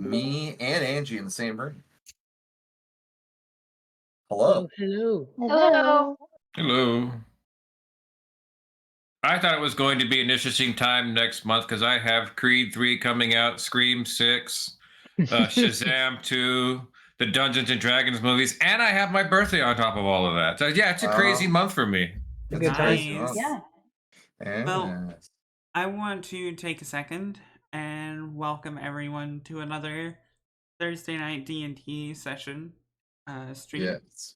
me and Angie in the same room. Hello. Hello. Hello. Hello. I thought it was going to be an interesting time next month because I have Creed 3 coming out, Scream 6, Shazam 2, the Dungeons and Dragons movies, and I have my birthday on top of all of that. So yeah, it's a crazy month for me. A good time. Yeah. Well, I want to take a second and welcome everyone to another Thursday night D&T session stream. Yes.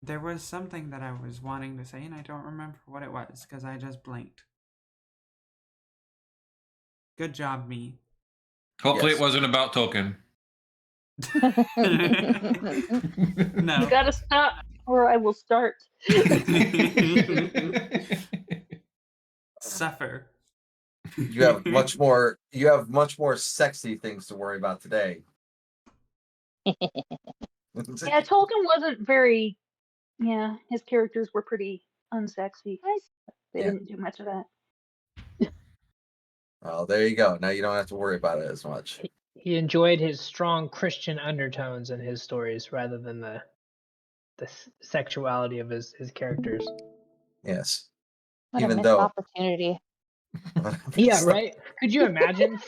There was something that I was wanting to say, and I don't remember what it was because I just blinked. Good job, me. Hopefully Yes. it wasn't about Tolkien. No. You gotta stop, or I will start. Suffer. You have much more sexy things to worry about today. Yeah, Tolkien wasn't very. Yeah, his characters were pretty unsexy. They didn't do much of that. Oh, there you go. Now you don't have to worry about it as much. He enjoyed his strong Christian undertones in his stories rather than the sexuality of his characters. Yes. What Even a missed though. opportunity. Yeah, right? Could you imagine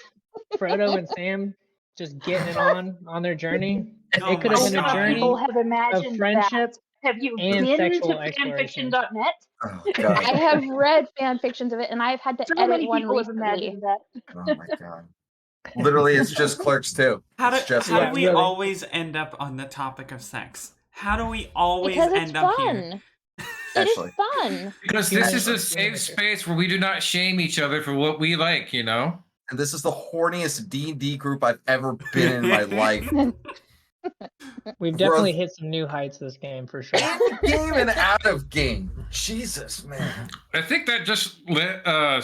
Frodo and Sam just getting it on their journey? Oh It could have my been a God. journey People have imagined of friendship that. Have you and been sexual to exploration. fanfiction.net? Oh, God. I have read fan fictions of it, and I've had to So edit many one people have recently. imagined that. Oh, my God. Literally, it's just Clerks 2. How do Yeah, we really. always end up on the topic of sex? How do we always Because it's end up here? fun. It Actually. is fun. Because this is a safe space where we do not shame each other for what we like, you know? And this is the horniest D&D group I've ever been in my life. We've definitely hit some new heights this game for sure. Game and out of game. Jesus, man. I think that just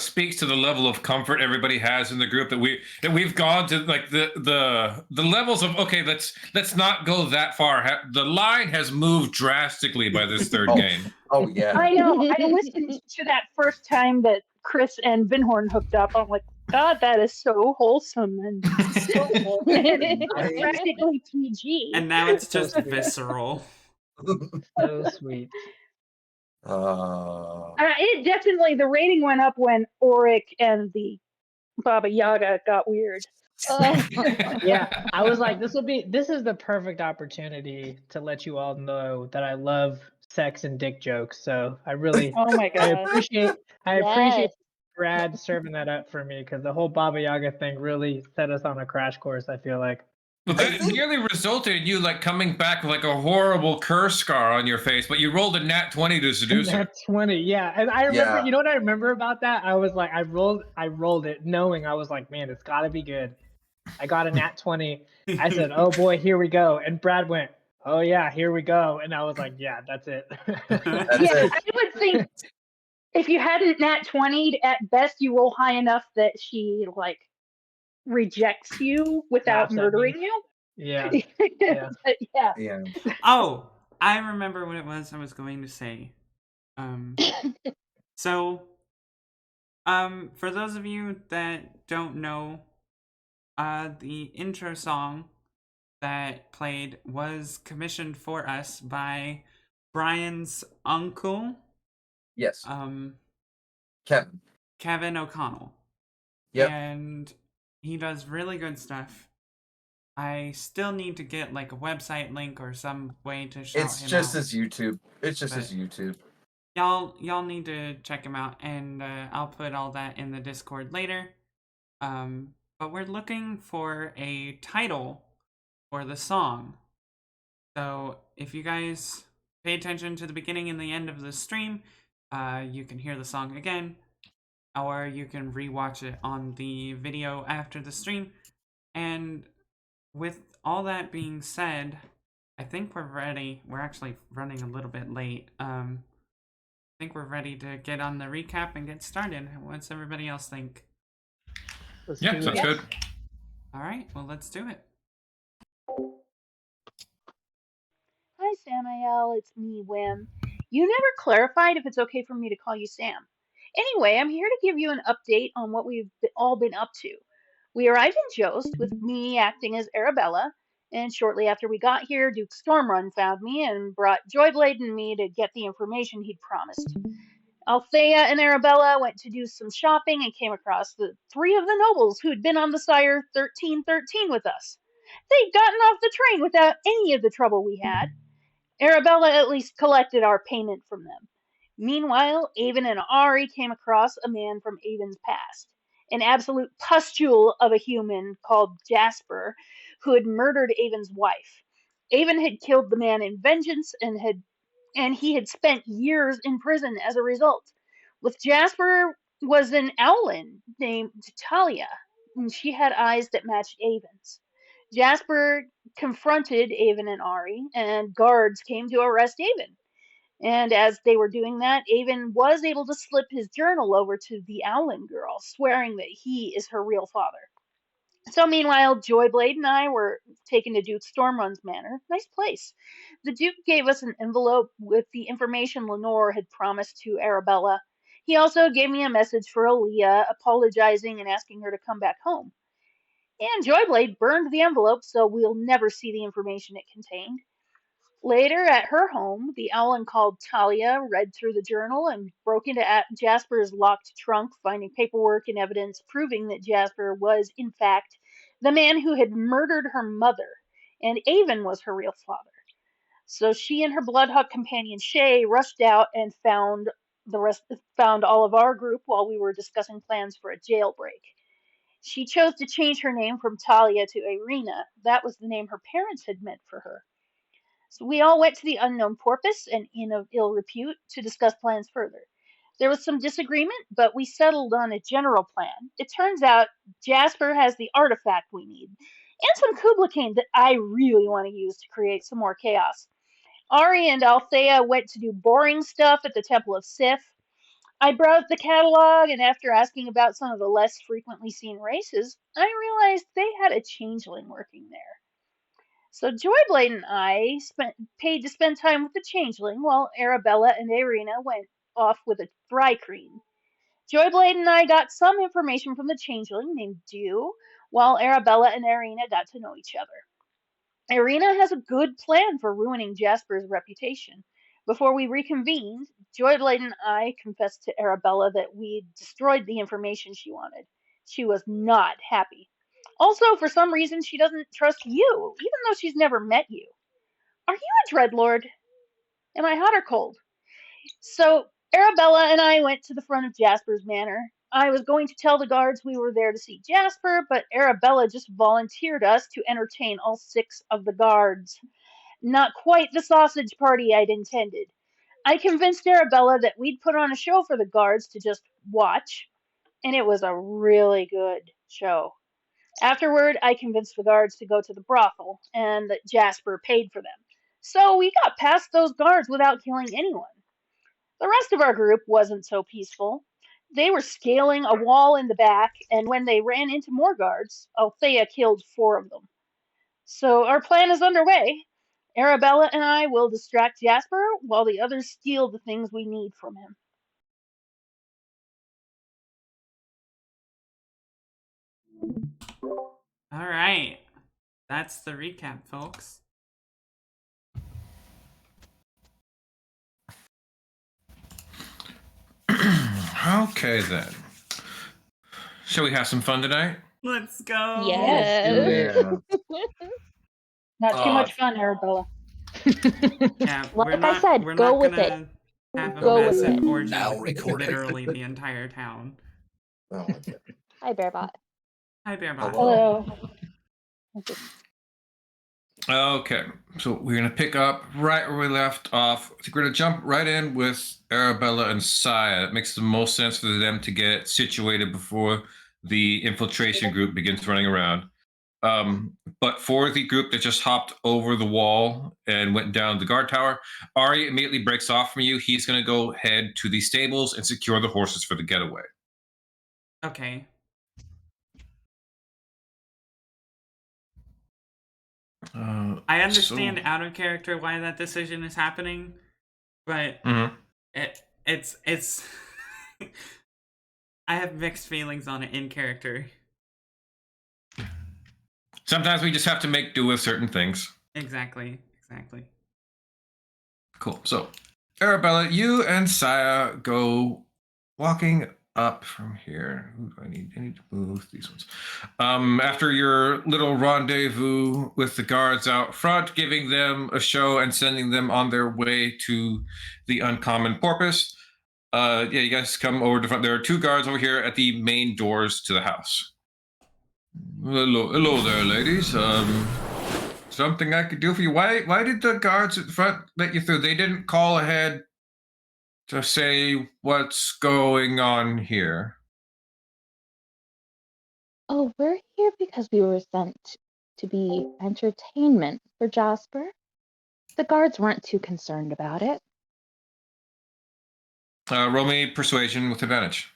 speaks to the level of comfort everybody has in the group that we've gone to, like the levels of, okay, let's not go that far. The line has moved drastically by this third game. Oh yeah. I know. I listened to that first time that Chris and Vinhorn hooked up. I'm like, God, that is so wholesome and so it's practically PG. And now it's just visceral. So sweet. It definitely, the rating went up when Auric and the Baba Yaga got weird. Yeah, I was like, this is the perfect opportunity to let you all know that I love sex and dick jokes. So I really, Oh my God. I appreciate Yes. Brad serving that up for me, because the whole Baba Yaga thing really set us on a crash course, I feel like. But that nearly resulted in you like coming back with like a horrible curse scar on your face, but you rolled a nat 20 to seduce her. Nat 20, yeah. And I remember, Yeah. you know what I remember about that? I was like, I rolled it knowing, I was like, man, it's gotta be good. I got a nat 20. I said, oh boy, here we go. And Brad went, oh yeah, here we go. And I was like, yeah, that's it. I would think if you hadn't nat 20'd, at best you roll high enough that she like rejects you without murdering you. Yeah. But yeah. Oh, I remember what it was I was going to say. So, for those of you that don't know, the intro song that played was commissioned for us by Brian's uncle. Yes. Kevin O'Connell. Yep. And he does really good stuff. I still need to get like a website link or some way to shout It's him just out. his YouTube. It's just his YouTube. Y'all need to check him out, and I'll put all that in the Discord later. But we're looking for a title for the song. So if you guys pay attention to the beginning and the end of the stream, you can hear the song again, or you can rewatch it on the video after the stream. And with all that being said, I think we're ready. We're actually running a little bit late. I think we're ready to get on the recap and get started. What's everybody else think? Yeah, sounds good. All right, well, let's do it. Hi, Samael. It's me, Wim. You never clarified if it's okay for me to call you Sam. Anyway, I'm here to give you an update on what we've all been up to. We arrived in Jost with me acting as Arabella, and shortly after we got here, Duke Stormrun found me and brought Joyblade and me to get the information he'd promised. Althea and Arabella went to do some shopping and came across the three of the nobles who'd been on the Sire 1313 with us. They'd gotten off the train without any of the trouble we had. Arabella at least collected our payment from them. Meanwhile, Avon and Ari came across a man from Avon's past, an absolute pustule of a human called Jasper, who had murdered Avon's wife. Avon had killed the man in vengeance and he had spent years in prison as a result. With Jasper was an owlin named Talia, and she had eyes that matched Avon's. Jasper confronted Avon and Ari, and guards came to arrest Avon. And as they were doing that, Avon was able to slip his journal over to the Owlin girl, swearing that he is her real father. So meanwhile, Joyblade and I were taken to Duke Stormrun's manor. Nice place. The Duke gave us an envelope with the information Lenore had promised to Arabella. He also gave me a message for Aaliyah, apologizing and asking her to come back home. And Joyblade burned the envelope, so we'll never see the information it contained. Later, at her home, the Owlin called Talia, read through the journal, and broke into Jasper's locked trunk, finding paperwork and evidence proving that Jasper was, in fact, the man who had murdered her mother, and Avon was her real father. So she and her bloodhawk companion Shay rushed out and found all of our group while we were discussing plans for a jailbreak. She chose to change her name from Talia to Irina. That was the name her parents had meant for her. So we all went to the unknown porpoise, an inn of ill repute, to discuss plans further. There was some disagreement, but we settled on a general plan. It turns out Jasper has the artifact we need, and some Kublicaine that I really want to use to create some more chaos. Ari and Althea went to do boring stuff at the Temple of Sif. I browsed the catalog, and after asking about some of the less frequently seen races, I realized they had a changeling working there. So Joyblade and I paid to spend time with the changeling, while Arabella and Irina went off with a Thrycreen. Joyblade and I got some information from the changeling named Dew, while Arabella and Irina got to know each other. Irina has a good plan for ruining Jasper's reputation. Before we reconvened, Joyblade and I confessed to Arabella that we'd destroyed the information she wanted. She was not happy. Also, for some reason, she doesn't trust you, even though she's never met you. Are you a Dreadlord? Am I hot or cold? So, Arabella and I went to the front of Jasper's manor. I was going to tell the guards we were there to see Jasper, but Arabella just volunteered us to entertain all 6 of the guards. Not quite the sausage party I'd intended. I convinced Arabella that we'd put on a show for the guards to just watch, and it was a really good show. Afterward, I convinced the guards to go to the brothel, and that Jasper paid for them. So we got past those guards without killing anyone. The rest of our group wasn't so peaceful. They were scaling a wall in the back, and when they ran into more guards, Althea killed 4 of them. So our plan is underway. Arabella and I will distract Jasper, while the others steal the things we need from him. All right. That's the recap, folks. Okay, then. Shall we have some fun tonight? Let's go. Yes. Yeah. Not too much fun, Arabella. Yeah, Like I said, we're go not with gonna it. have a Go with massive it. orgy Now with recording. literally the entire town. Oh, okay. Hi, Bearbot. Hi, Bearbot. Hello. Hello. Okay, so we're gonna pick up right where we left off. We're gonna jump right in with Arabella and Saya. It makes the most sense for them to get situated before the infiltration group begins running around. But for the group that just hopped over the wall and went down the guard tower, Ari immediately breaks off from you. He's gonna go head to the stables and secure the horses for the getaway. Okay. I understand out of character why that decision is happening, but it's I have mixed feelings on it in character. Sometimes we just have to make do with certain things. Exactly. Cool. So, Arabella, you and Saya go walking up from here. Who do I need? I need to move these ones. After your little rendezvous with the guards out front, giving them a show and sending them on their way to the Uncommon Porpoise. You guys come over to front. There are 2 guards over here at the main doors to the house. Hello there, ladies. Something I could do for you. Why did the guards at the front let you through? They didn't call ahead to say what's going on here. Oh, we're here because we were sent to be entertainment for Jasper. The guards weren't too concerned about it. Roll me persuasion with advantage.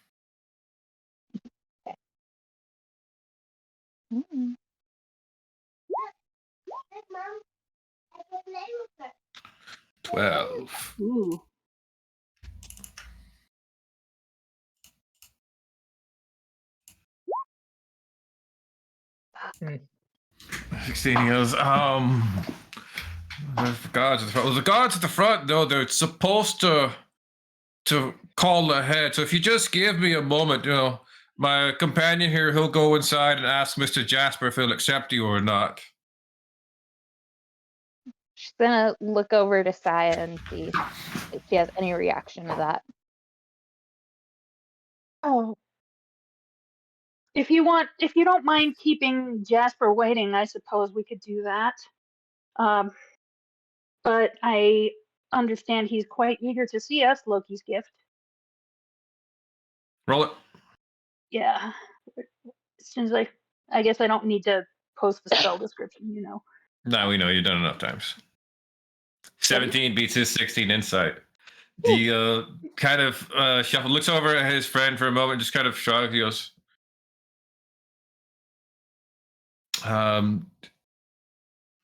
Mm. 12. Ooh. Hmm. 16 he goes, the guards at the front. Well, the guards at the front, though, they're supposed to call ahead. So if you just give me a moment, my companion here, he'll go inside and ask Mr. Jasper if he'll accept you or not. She's gonna look over to Saya and see if she has any reaction to that. Oh. If you don't mind keeping Jasper waiting, I suppose we could do that. But I understand he's quite eager to see us, Loki's gift. Roll it. Yeah. As soon as I guess I don't need to post the spell description, No, we know you've done enough times. 17 beats his 16 insight. The kind of shuffle looks over at his friend for a moment, just kind of shrugs. He goes,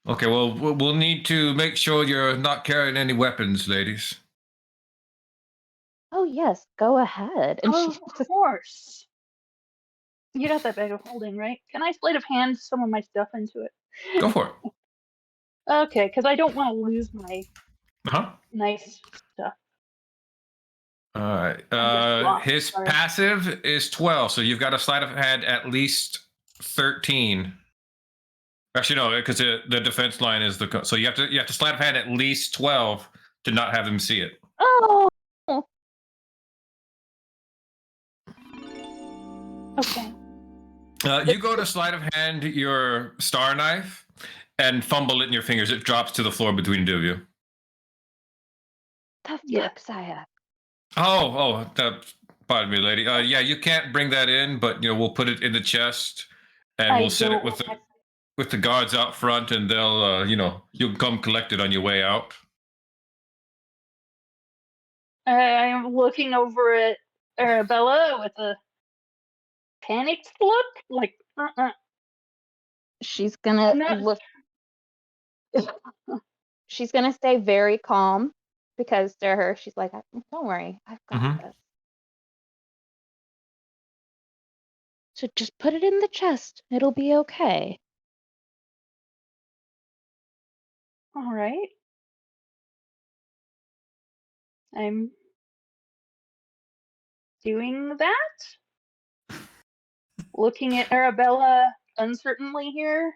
okay, well, we'll need to make sure you're not carrying any weapons, ladies. Oh yes, go ahead. And Oh, she of course. You got that bag of holding, right? Can I sleight of hand some of my stuff into it? Go for it. Okay, because I don't want to lose my Uh-huh. nice stuff. All right. blocked, His sorry. passive is 12, so you've got a sleight of hand at least 13. Actually, no, because the defense line is so you have to sleight of hand at least 12 to not have him see it. Oh. Okay. You go to sleight of hand your star knife and fumble it in your fingers. It drops to the floor between the 2 of you. The Yeah. fuck, Saya? Oh, pardon me, lady. Yeah, you can't bring that in, but we'll put it in the chest and we'll set it with the guards out front, and they'll you'll come collect it on your way out. I'm looking over at Arabella with a panicked look, like, She's gonna No. look. She's gonna stay very calm because to her, she's like, "Don't worry, I've got this." So just put it in the chest. It'll be okay. All right. I'm doing that. Looking at Arabella uncertainly here.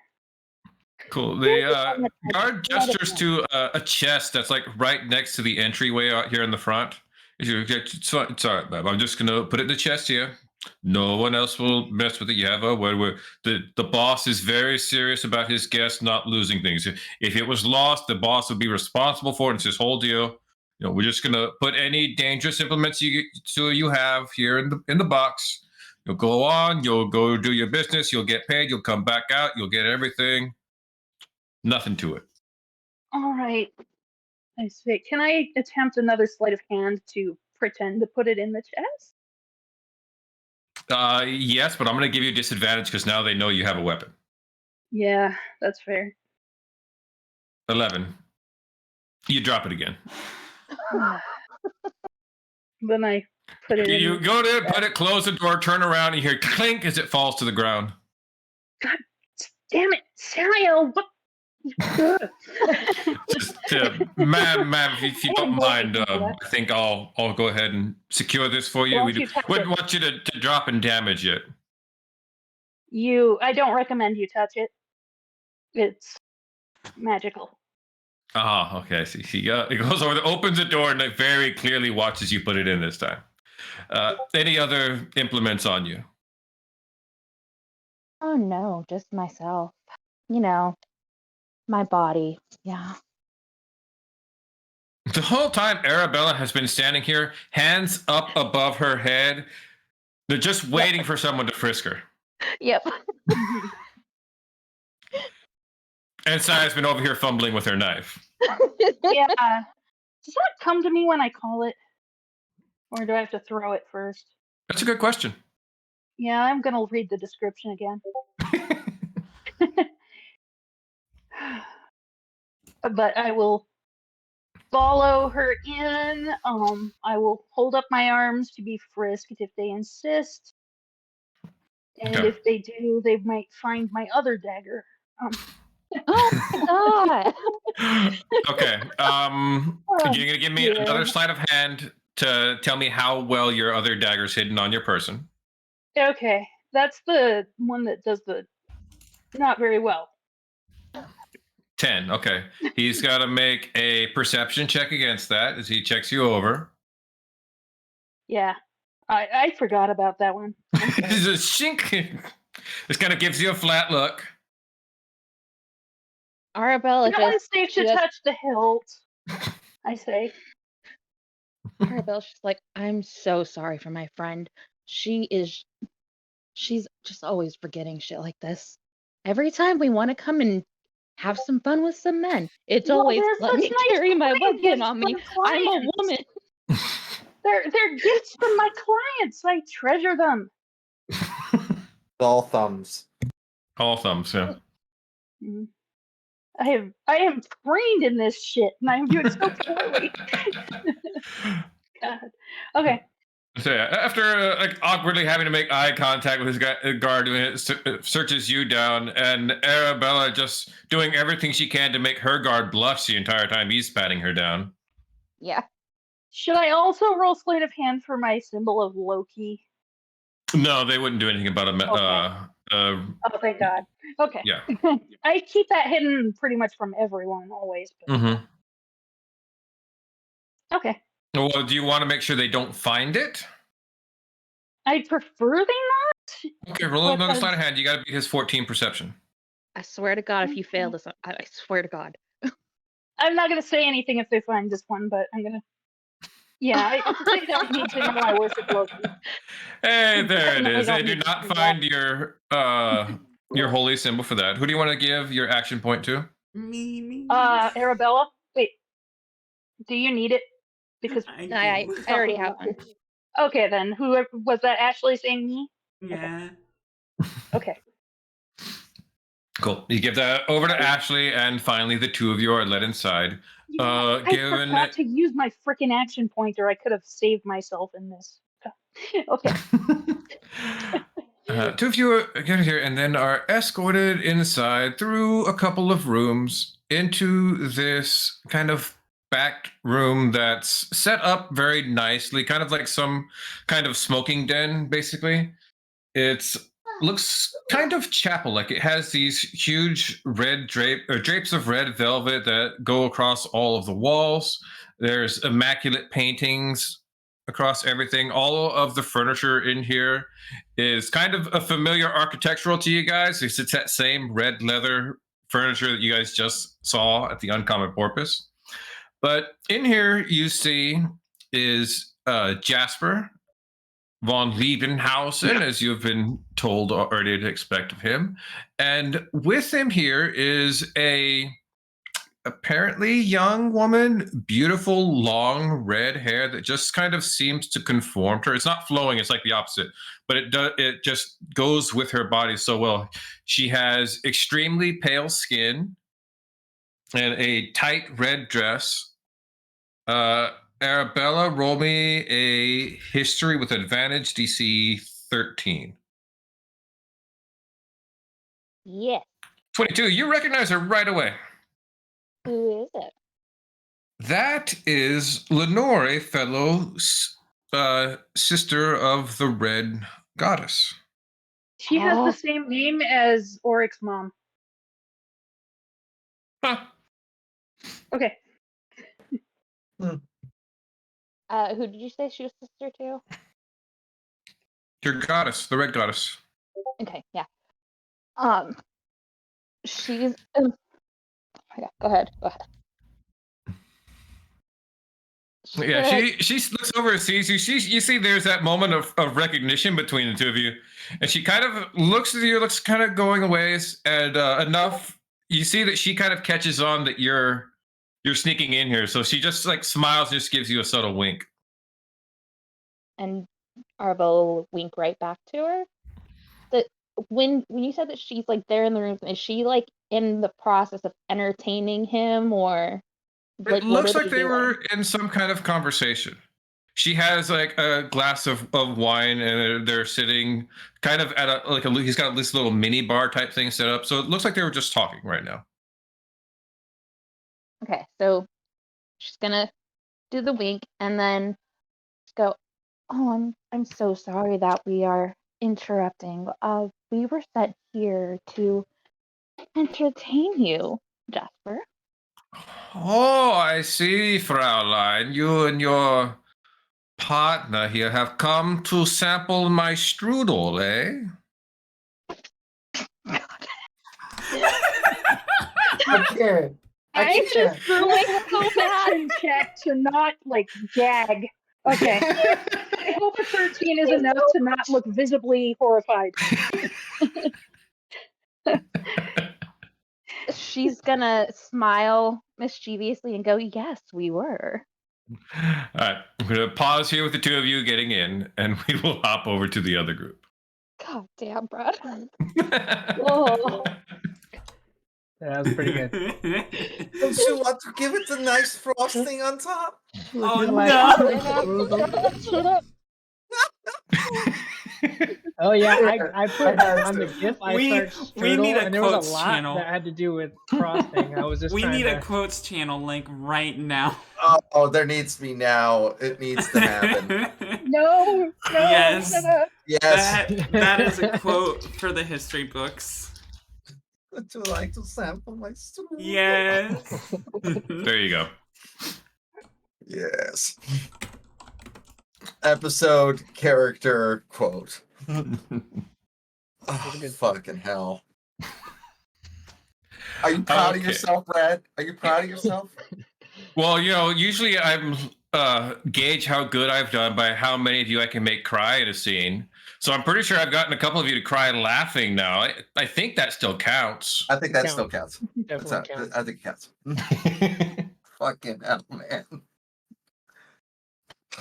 Cool. The guard gestures to a chest that's like right next to the entryway out here in the front. It's all right, Bob. I'm just gonna put it in the chest here. No one else will mess with it. You have a where the boss is very serious about his guests not losing things. If it was lost, the boss would be responsible for it. It's his whole deal. We're just gonna put any dangerous implements you have here in the box. You'll go on. You'll go do your business. You'll get paid. You'll come back out. You'll get everything. Nothing to it. All right. I say, can I attempt another sleight of hand to pretend to put it in the chest? Yes, but I'm going to give you a disadvantage because now they know you have a weapon. Yeah, that's fair. 11. You drop it again. Then I put it in. You go to put it, close the door, turn around, and you hear clink as it falls to the ground. God damn it, Samuel! What? Just, ma'am, if you I don't am more mind, thankful for I think I'll go ahead and secure this for you. Don't you touch Wouldn't it. want you to drop and damage it. I don't recommend you touch it. It's magical. Ah, okay. See, it goes over, opens the door, and it very clearly watches you put it in this time. Any other implements on you? Oh no, just myself. You know, my body. Yeah. The whole time, Arabella has been standing here, hands up above her head. They're just waiting for someone to frisk her. Yep. And Saya's been over here fumbling with her knife. Yeah. Does that come to me when I call it? Or do I have to throw it first? That's a good question. Yeah, I'm going to read the description again. But I will follow her in. I will hold up my arms to be frisked if they insist. And Okay. if they do, they might find my other dagger. Oh my god. Okay. You're gonna give me yeah. another sleight of hand to tell me how well your other dagger's hidden on your person. Okay, that's the one that does the not very well. 10. Okay. He's got to make a perception check against that as he checks you over. Yeah, I forgot about that one. This is a shink. This kind of gives you a flat look. Arabella No one's just safe to just- touch the hilt. I say. Arabella's just like, I'm so sorry for my friend. She's just always forgetting shit like this. Every time we want to come and have some fun with some men, it's Well, always they're let such me nice carry my client weapon gifts on me. from I'm a clients. woman. They're gifts from my clients. I treasure them. All thumbs. All thumbs, yeah. Mhm. I am trained in this shit, and I'm doing so poorly. God. Okay. So yeah, after like awkwardly having to make eye contact with his guard, when it searches you down, and Arabella just doing everything she can to make her guard blush the entire time he's patting her down. Yeah. Should I also roll sleight of hand for my symbol of Loki? No, they wouldn't do anything about a. Oh, thank God. Okay. Yeah. I keep that hidden pretty much from everyone always. But... Mm-hmm. Okay. Well, do you want to make sure they don't find it? I prefer they not. Okay, roll another Because- sleight of hand. You got to beat his 14 perception. I swear to God, if you fail Okay. this, I swear to God. I'm not gonna say anything if they find this one, but I'm gonna. Yeah, they don't need to know I worship Loki. Hey, there it Definitely is. They don't do need not to do find your holy symbol for that. Who do you want to give your action point to? Me. Arabella. Wait. Do you need it? Because I already have one. Okay, then who was that? Ashley saying me? Yeah. Okay. Cool. You give that over to Ashley, and finally the two of you are led inside. I Given forgot to use my freaking action pointer. I could have saved myself in this. Okay. two of you are get here and then are escorted inside through a couple of rooms into this kind of back room that's set up very nicely, kind of like some kind of smoking den, basically. It's looks kind of chapel like. It has these huge red drapes of red velvet that go across all of the walls. There's immaculate paintings across everything. All of the furniture in here is kind of a familiar architectural to you guys. It's that same red leather furniture that you guys just saw at the Uncommon Porpoise. But in here you see is Jasper von Liebenhausen, as you've been told already to expect of him. And with him here is a apparently young woman, beautiful long red hair that just kind of seems to conform to her. It's not flowing, it's like the opposite, but it just goes with her body so well. She has extremely pale skin and a tight red dress. Arabella, roll me a history with advantage, DC 13. Yes. 22. You recognize her right away. Who is it? That is Lenore, a fellow sister of the Red Goddess. She has Oh. the same name as Oric's mom. Huh. Okay. Who did you say she was sister to? Your goddess, the Red Goddess. Okay, yeah. She's. Yeah, go ahead. Yeah, she looks over and sees you. You see there's that moment of recognition between the two of you. And she kind of looks at you, looks kind of going away, and enough you see that she kind of catches on that you're sneaking in here. So she just like smiles and just gives you a subtle wink. And Arbo will wink right back to her. When you said that she's like there in the room, is she like in the process of entertaining him, or like It looks what are like they doing? were in some kind of conversation. She has like a glass of wine, and they're sitting kind of at he's got this little mini bar type thing set up. So it looks like they were just talking right now. Okay, so she's gonna do the wink and then go, "Oh, I'm so sorry that we are interrupting. We were sent here to entertain you, Jasper." Oh, I see, Fraulein. You and your partner here have come to sample my strudel, eh? Okay. I can't. just threw a perception check to not like gag. Okay. I hope a 13 is enough to not look visibly horrified. She's gonna smile mischievously and go, "Yes, we were." All right, I'm going to pause here with the two of you getting in, and we will hop over to the other group. God damn, Brad. Whoa. That was pretty good. Don't you want to give it a nice frosting on top? Oh, no. Shut up. Oh yeah, I put on the GIF. I We searched need turtle, a and there was quotes a lot channel. that had to do with frosting. I was just We trying need to. a quotes channel link right now. Oh, there needs to be now. It needs to happen. No, Yes. shut up. Yes. That is a quote for the history books. Would you like to sample my strudel? Yes. There you go. Yes. Episode character quote. Oh, fucking hell. Are you proud of yourself, Brad? Are you proud of yourself? Well, usually I'm gauge how good I've done by how many of you I can make cry in a scene. So I'm pretty sure I've gotten a couple of you to cry laughing now. I think that still counts. I think that still counts. Definitely counts. I think it counts. Fucking hell, man.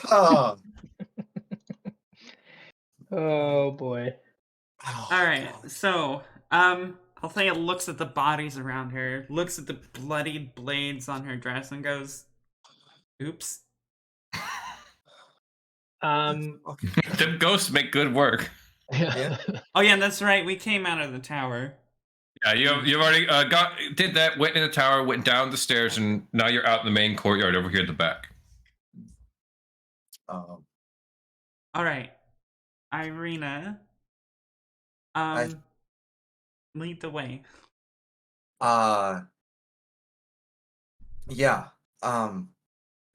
Oh. Oh boy. All right. So, Althea looks at the bodies around her, looks at the bloodied blades on her dress, and goes, "Oops." The ghosts make good work. Yeah. Oh yeah, that's right. We came out of the tower. Yeah, you've already did that. Went in the tower, went down the stairs, and now you're out in the main courtyard over here at the back. All right, Irina. Lead the way. Yeah.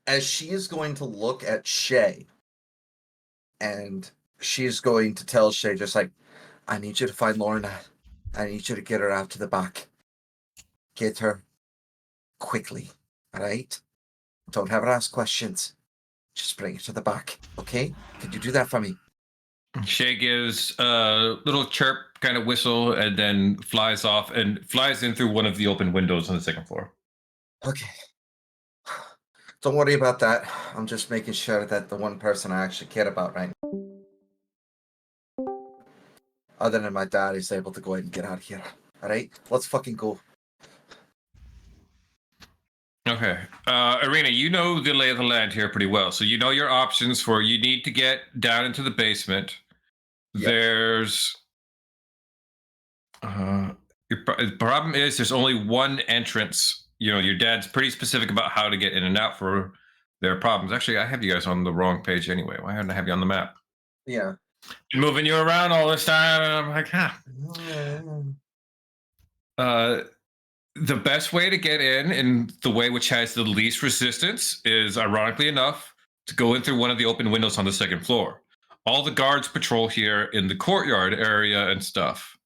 As she is going to look at Shay, and she's going to tell Shay just like, I need you to find Lorna. I need you to get her out to the back. Get her quickly. All right? Don't have her ask questions. Just bring her to the back. Okay? Could you do that for me? Shay gives a little chirp, kind of whistle, and then flies off and flies in through one of the open windows on the second floor. Okay. Don't worry about that. I'm just making sure that the one person I actually care about right now, other than my dad, is able to go ahead and get out of here. All right? Let's fucking go. Okay. Irina, you know the lay of the land here pretty well, so you know your options for you need to get down into the basement. Yeah. There's the problem is there's only one entrance. You know, your dad's pretty specific about how to get in and out for their problems. Actually, I have you guys on the wrong page anyway. Why don't I have you on the map? Yeah. Been moving you around all this time, and I'm like, huh. The best way to get in the way which has the least resistance, is ironically enough to go in through one of the open windows on the second floor. All the guards patrol here in the courtyard area and stuff.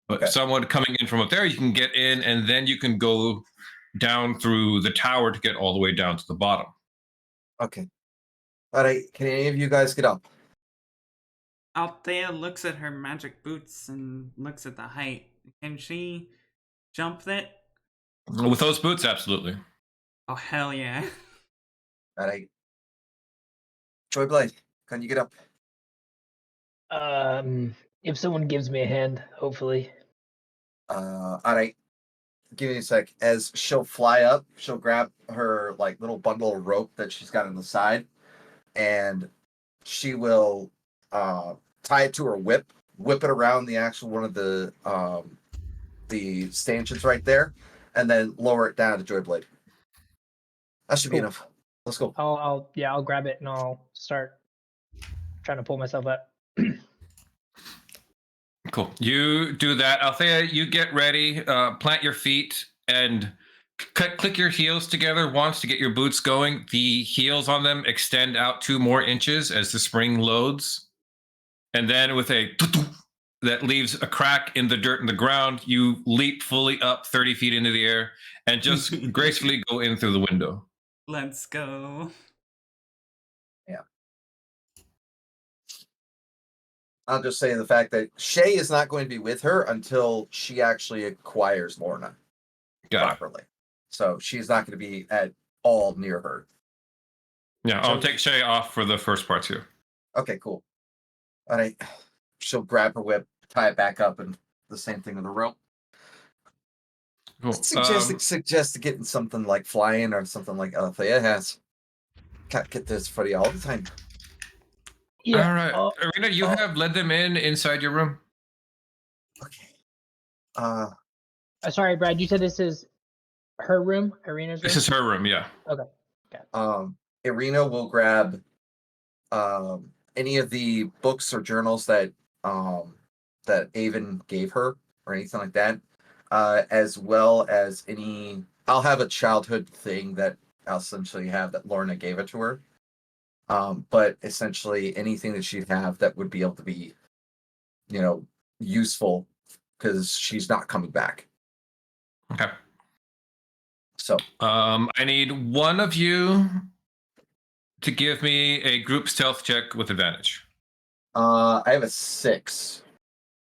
But Okay. someone coming in from up there, you can get in, and then you can go down through the tower to get all the way down to the bottom. Okay. All right. Can any of you guys get up? Althea looks at her magic boots and looks at the height. Can she jump it? With those boots, absolutely. Oh, hell yeah. All right. Joyblade, can you get up? If someone gives me a hand, hopefully. All right. Give me a sec. As she'll fly up, she'll grab her like little bundle of rope that she's got on the side, and she will tie it to her whip it around the actual one of the stanchions right there, and then lower it down to Joyblade. That should be Cool. enough. Let's go. I'll grab it and I'll start trying to pull myself up. Cool. You do that. Althea, you get ready, plant your feet, and click your heels together once to get your boots going. The heels on them extend out 2 more inches as the spring loads. And then with a that leaves a crack in the dirt in the ground, you leap fully up 30 feet into the air and just gracefully go in through the window. Let's go. Yeah. I'll just say the fact that Shay is not going to be with her until she actually acquires Lorna properly. So she's not going to be at all near her. Yeah, I'll take Shay off for the first part too. Okay, cool. All right. She'll grab her whip, tie it back up, and the same thing with the rope. Cool. Suggest getting something like flying or something like Althea has. Can't get this for you all the time. Yeah. All right. Irina, you have led them inside your room. Okay. Sorry, Brad. You said this is her room, Irina's room. This is her room. Yeah. Okay. Irina will grab any of the books or journals that Avon gave her or anything like that, as well as any. I'll have a childhood thing that I'll essentially have that Lorna gave it to her. But essentially anything that she'd have that would be able to be, useful because she's not coming back. Okay. So I need one of you to give me a group stealth check with advantage. I have a 6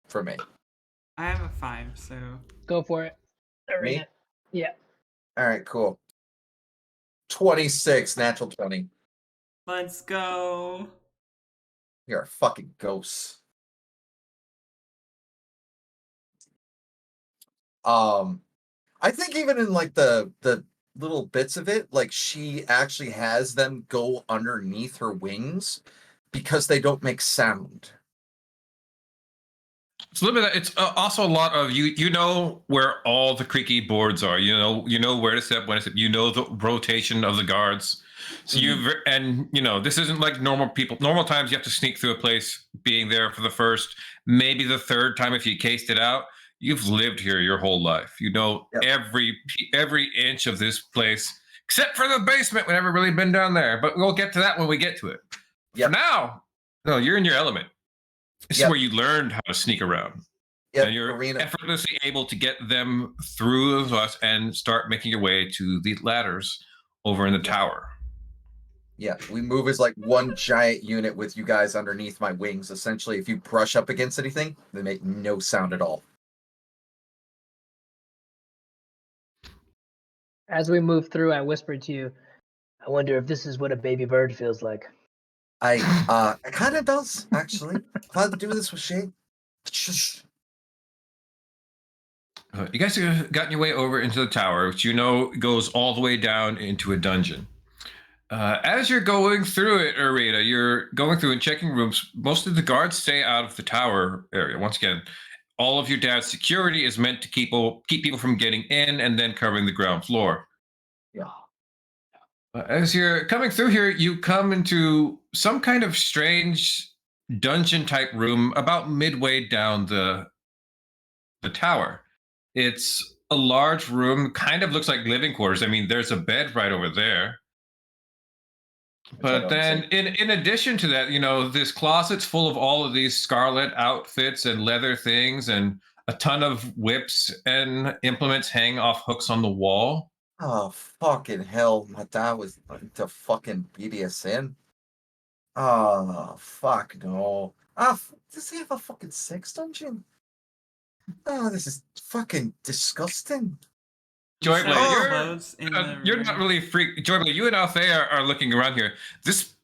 for me. I have a 5, so Go for it. Irina. Me? Yeah. All right, cool. 26, natural 20. let's go. You're a fucking ghost. I think even in like the little bits of it, like she actually has them go underneath her wings because they don't make sound. It's a little bit. It's also a lot of you. You know where all the creaky boards are. You know where to step, when to step. You know the rotation of the guards. So this isn't like normal people. Normal times you have to sneak through a place, being there for the first, maybe the third time if you cased it out. You've lived here your whole life. You know every inch of this place, except for the basement. We've never really been down there, but we'll get to that when we get to it. For now, no, you're in your element. This is where you learned how to sneak around. And you're effortlessly able to get them through us and start making your way to the ladders over in the tower. Yeah, we move as like one giant unit with you guys underneath my wings. Essentially, if you brush up against anything, they make no sound at all. As we move through, I whispered to you, I wonder if this is what a baby bird feels like. It kind of does, actually. If I had to do this with Shane. You guys have gotten your way over into the tower, which you know goes all the way down into a dungeon. As you're going through it, Arita, you're going through and checking rooms. Most of the guards stay out of the tower area. Once again, all of your dad's security is meant to keep people from getting in and then covering the ground floor. Yeah. As you're coming through here, you come into some kind of strange dungeon type room about midway down the tower. It's a large room, kind of looks like living quarters. I mean, there's a bed right over there. Which I But don't then, see. in addition to that, this closet's full of all of these scarlet outfits and leather things, and a ton of whips and implements hang off hooks on the wall. Oh, fucking hell. My dad was into fucking BDSM. Oh, fuck no. Does he have a fucking sex dungeon? Oh, this is fucking disgusting. You said Joyblade, the clothes in the you're not room. really freak. Joyblade, you and Althea are looking around here. This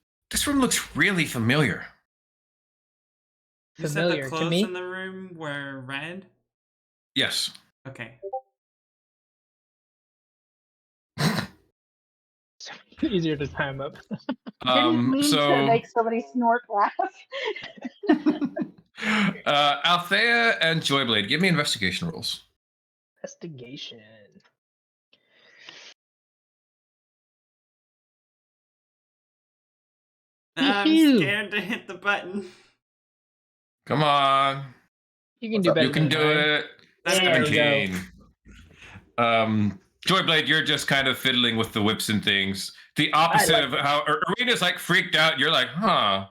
room looks really familiar. You said the Familiar to clothes me. in the room were red? Yes. Okay. Easier to time up. Didn't mean to make somebody snort laugh. Althea and Joyblade, give me investigation rolls. Investigation. I'm Yoo-hoo. scared to hit the button. Come on. You can What's do up? better. You can than do mine. it. There we go. 17. Joyblade, you're just kind of fiddling with the whips and things. The opposite like of how Arena's like freaked out. You're like, huh?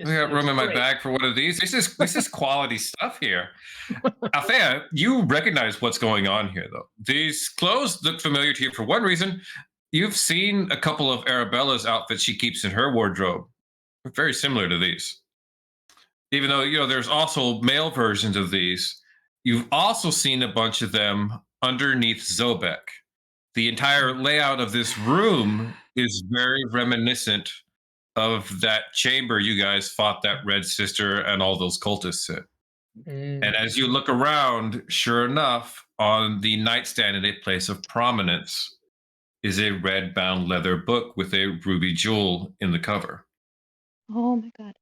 I got room in my bag for one of these. This is quality stuff here. Althea, you recognize what's going on here, though. These clothes look familiar to you for one reason. You've seen a couple of Arabella's outfits she keeps in her wardrobe. Very similar to these. Even though, there's also male versions of these. You've also seen a bunch of them underneath Zobek. The entire layout of this room is very reminiscent of that chamber you guys fought that Red Sister and all those cultists in. And as you look around, sure enough, on the nightstand in a place of prominence is a red bound leather book with a ruby jewel in the cover. Oh my god.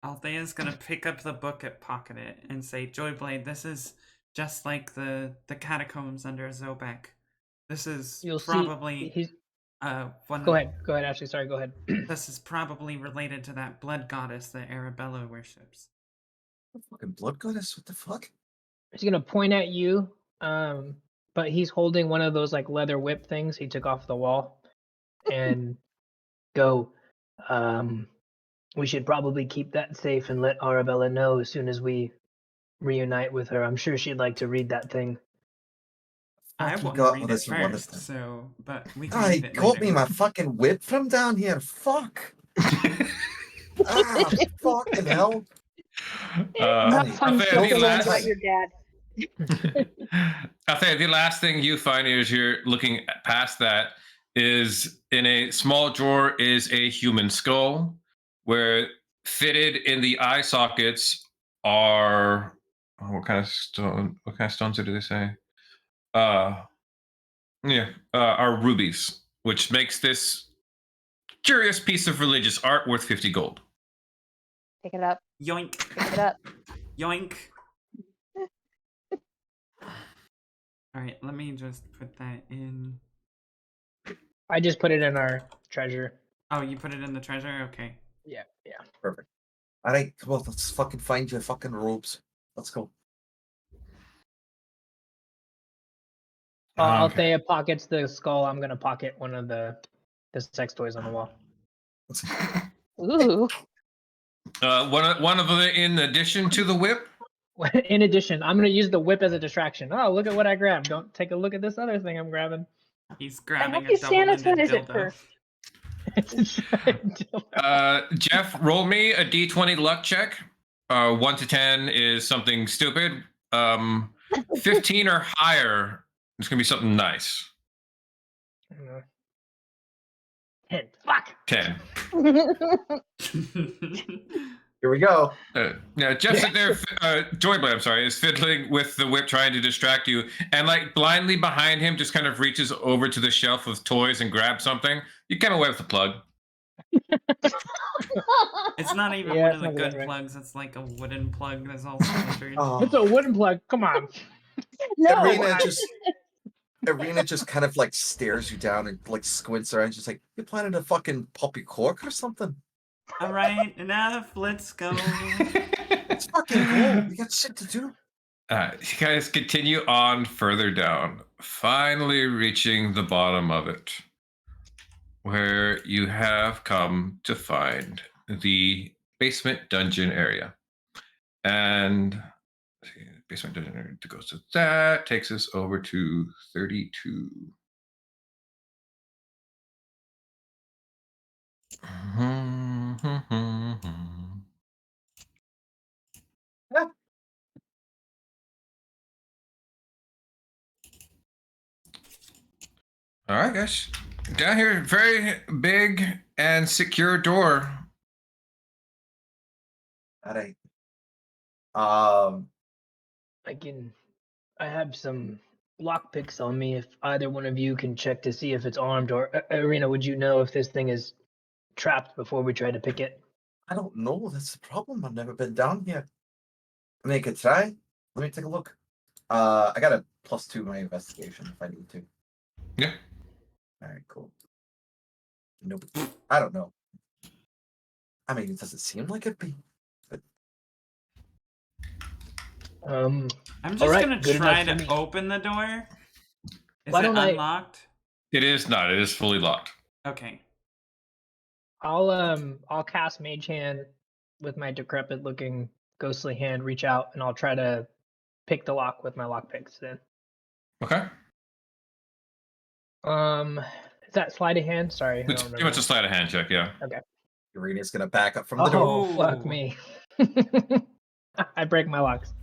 Althea's gonna pick up the book and pocket it and say, Joyblade, this is just like the catacombs under Zobek. This is You'll probably see. one. Go ahead, Ashley. Sorry, go ahead. This is probably related to that blood goddess that Arabella worships. Fucking blood goddess? What the fuck? He's gonna point at you, but he's holding one of those like leather whip things he took off the wall, and go. We should probably keep that safe and let Arabella know as soon as we reunite with her. I'm sure she'd like to read that thing. I Fuck, he want to got read what it does he want first, us to? so but we can Ah, he read it got later. me my fucking whip from down here. Fuck. Fucking hell. Not fun Althea, stuff to the learn last- about your dad. Althea, the last thing you find as you're looking past that is in a small drawer is a human skull, where fitted in the eye sockets are what kind of stone? What kind of stones do they say? Are rubies, which makes this curious piece of religious art worth 50 gold. Pick it up. Yoink. Pick it up. Yoink. Alright, let me just put that in. I just put it in our treasure. Oh, you put it in the treasure? Okay. Yeah. Perfect. All right, come on, let's fucking find your fucking robes. Let's go. Althea pockets the skull. I'm gonna pocket one of the sex toys on the wall. Ooh. One of the in addition to the whip. In addition, I'm gonna use the whip as a distraction. Oh, look at what I grabbed! Don't take a look at this other thing I'm grabbing. He's I grabbing hope you a double-ended sanitize it dildo. first. Jeff, roll me a d20 luck check. 1 to 10 is something stupid. 15 or higher, it's gonna be something nice. 10. Fuck. 10. You're Here we go. Yeah, Jeff's sitting there, Joyblade, I'm sorry, is fiddling with the whip trying to distract you. And like blindly behind him just kind of reaches over to the shelf of toys and grabs something. You come away with the plug. It's not even Yeah, one it of the sounds good about right. plugs. It's like a wooden plug that's all splintered. Oh, It's a wooden plug. Come on. No. Arena just kind of like stares you down and like squints around, just like, you planning to fucking pop your cork or something? All right, enough. Let's go. Let's fucking go. We got shit to do. You guys continue on further down, finally reaching the bottom of it, where you have come to find the basement dungeon area. And basement dungeon area goes to that, takes us over to 32. Yeah. All right, guys. Down here, very big and secure door. That ain't. I have some lockpicks on me. If either one of you can check to see if it's armed, or Arena, would you know if this thing is trapped before we try to pick it? I don't know. That's the problem. I've never been down here. I mean, I could try. Let me take a look. I got a +2 to my investigation if I need to. Yeah. All right, cool. Nope. I don't know. I mean, it doesn't seem like it'd be. But... I'm just all right, gonna good try enough to for me. open the door. Is Why it don't I- unlocked? It is not. It is fully locked. Okay. I'll cast Mage Hand with my decrepit looking ghostly hand, reach out, and I'll try to pick the lock with my lockpicks then. Okay. Is that sleight of hand? Sorry, I It's don't pretty much a remember. sleight of hand check, yeah. Arena's gonna back up from the door. Oh, fuck Ooh. me. I break my locks.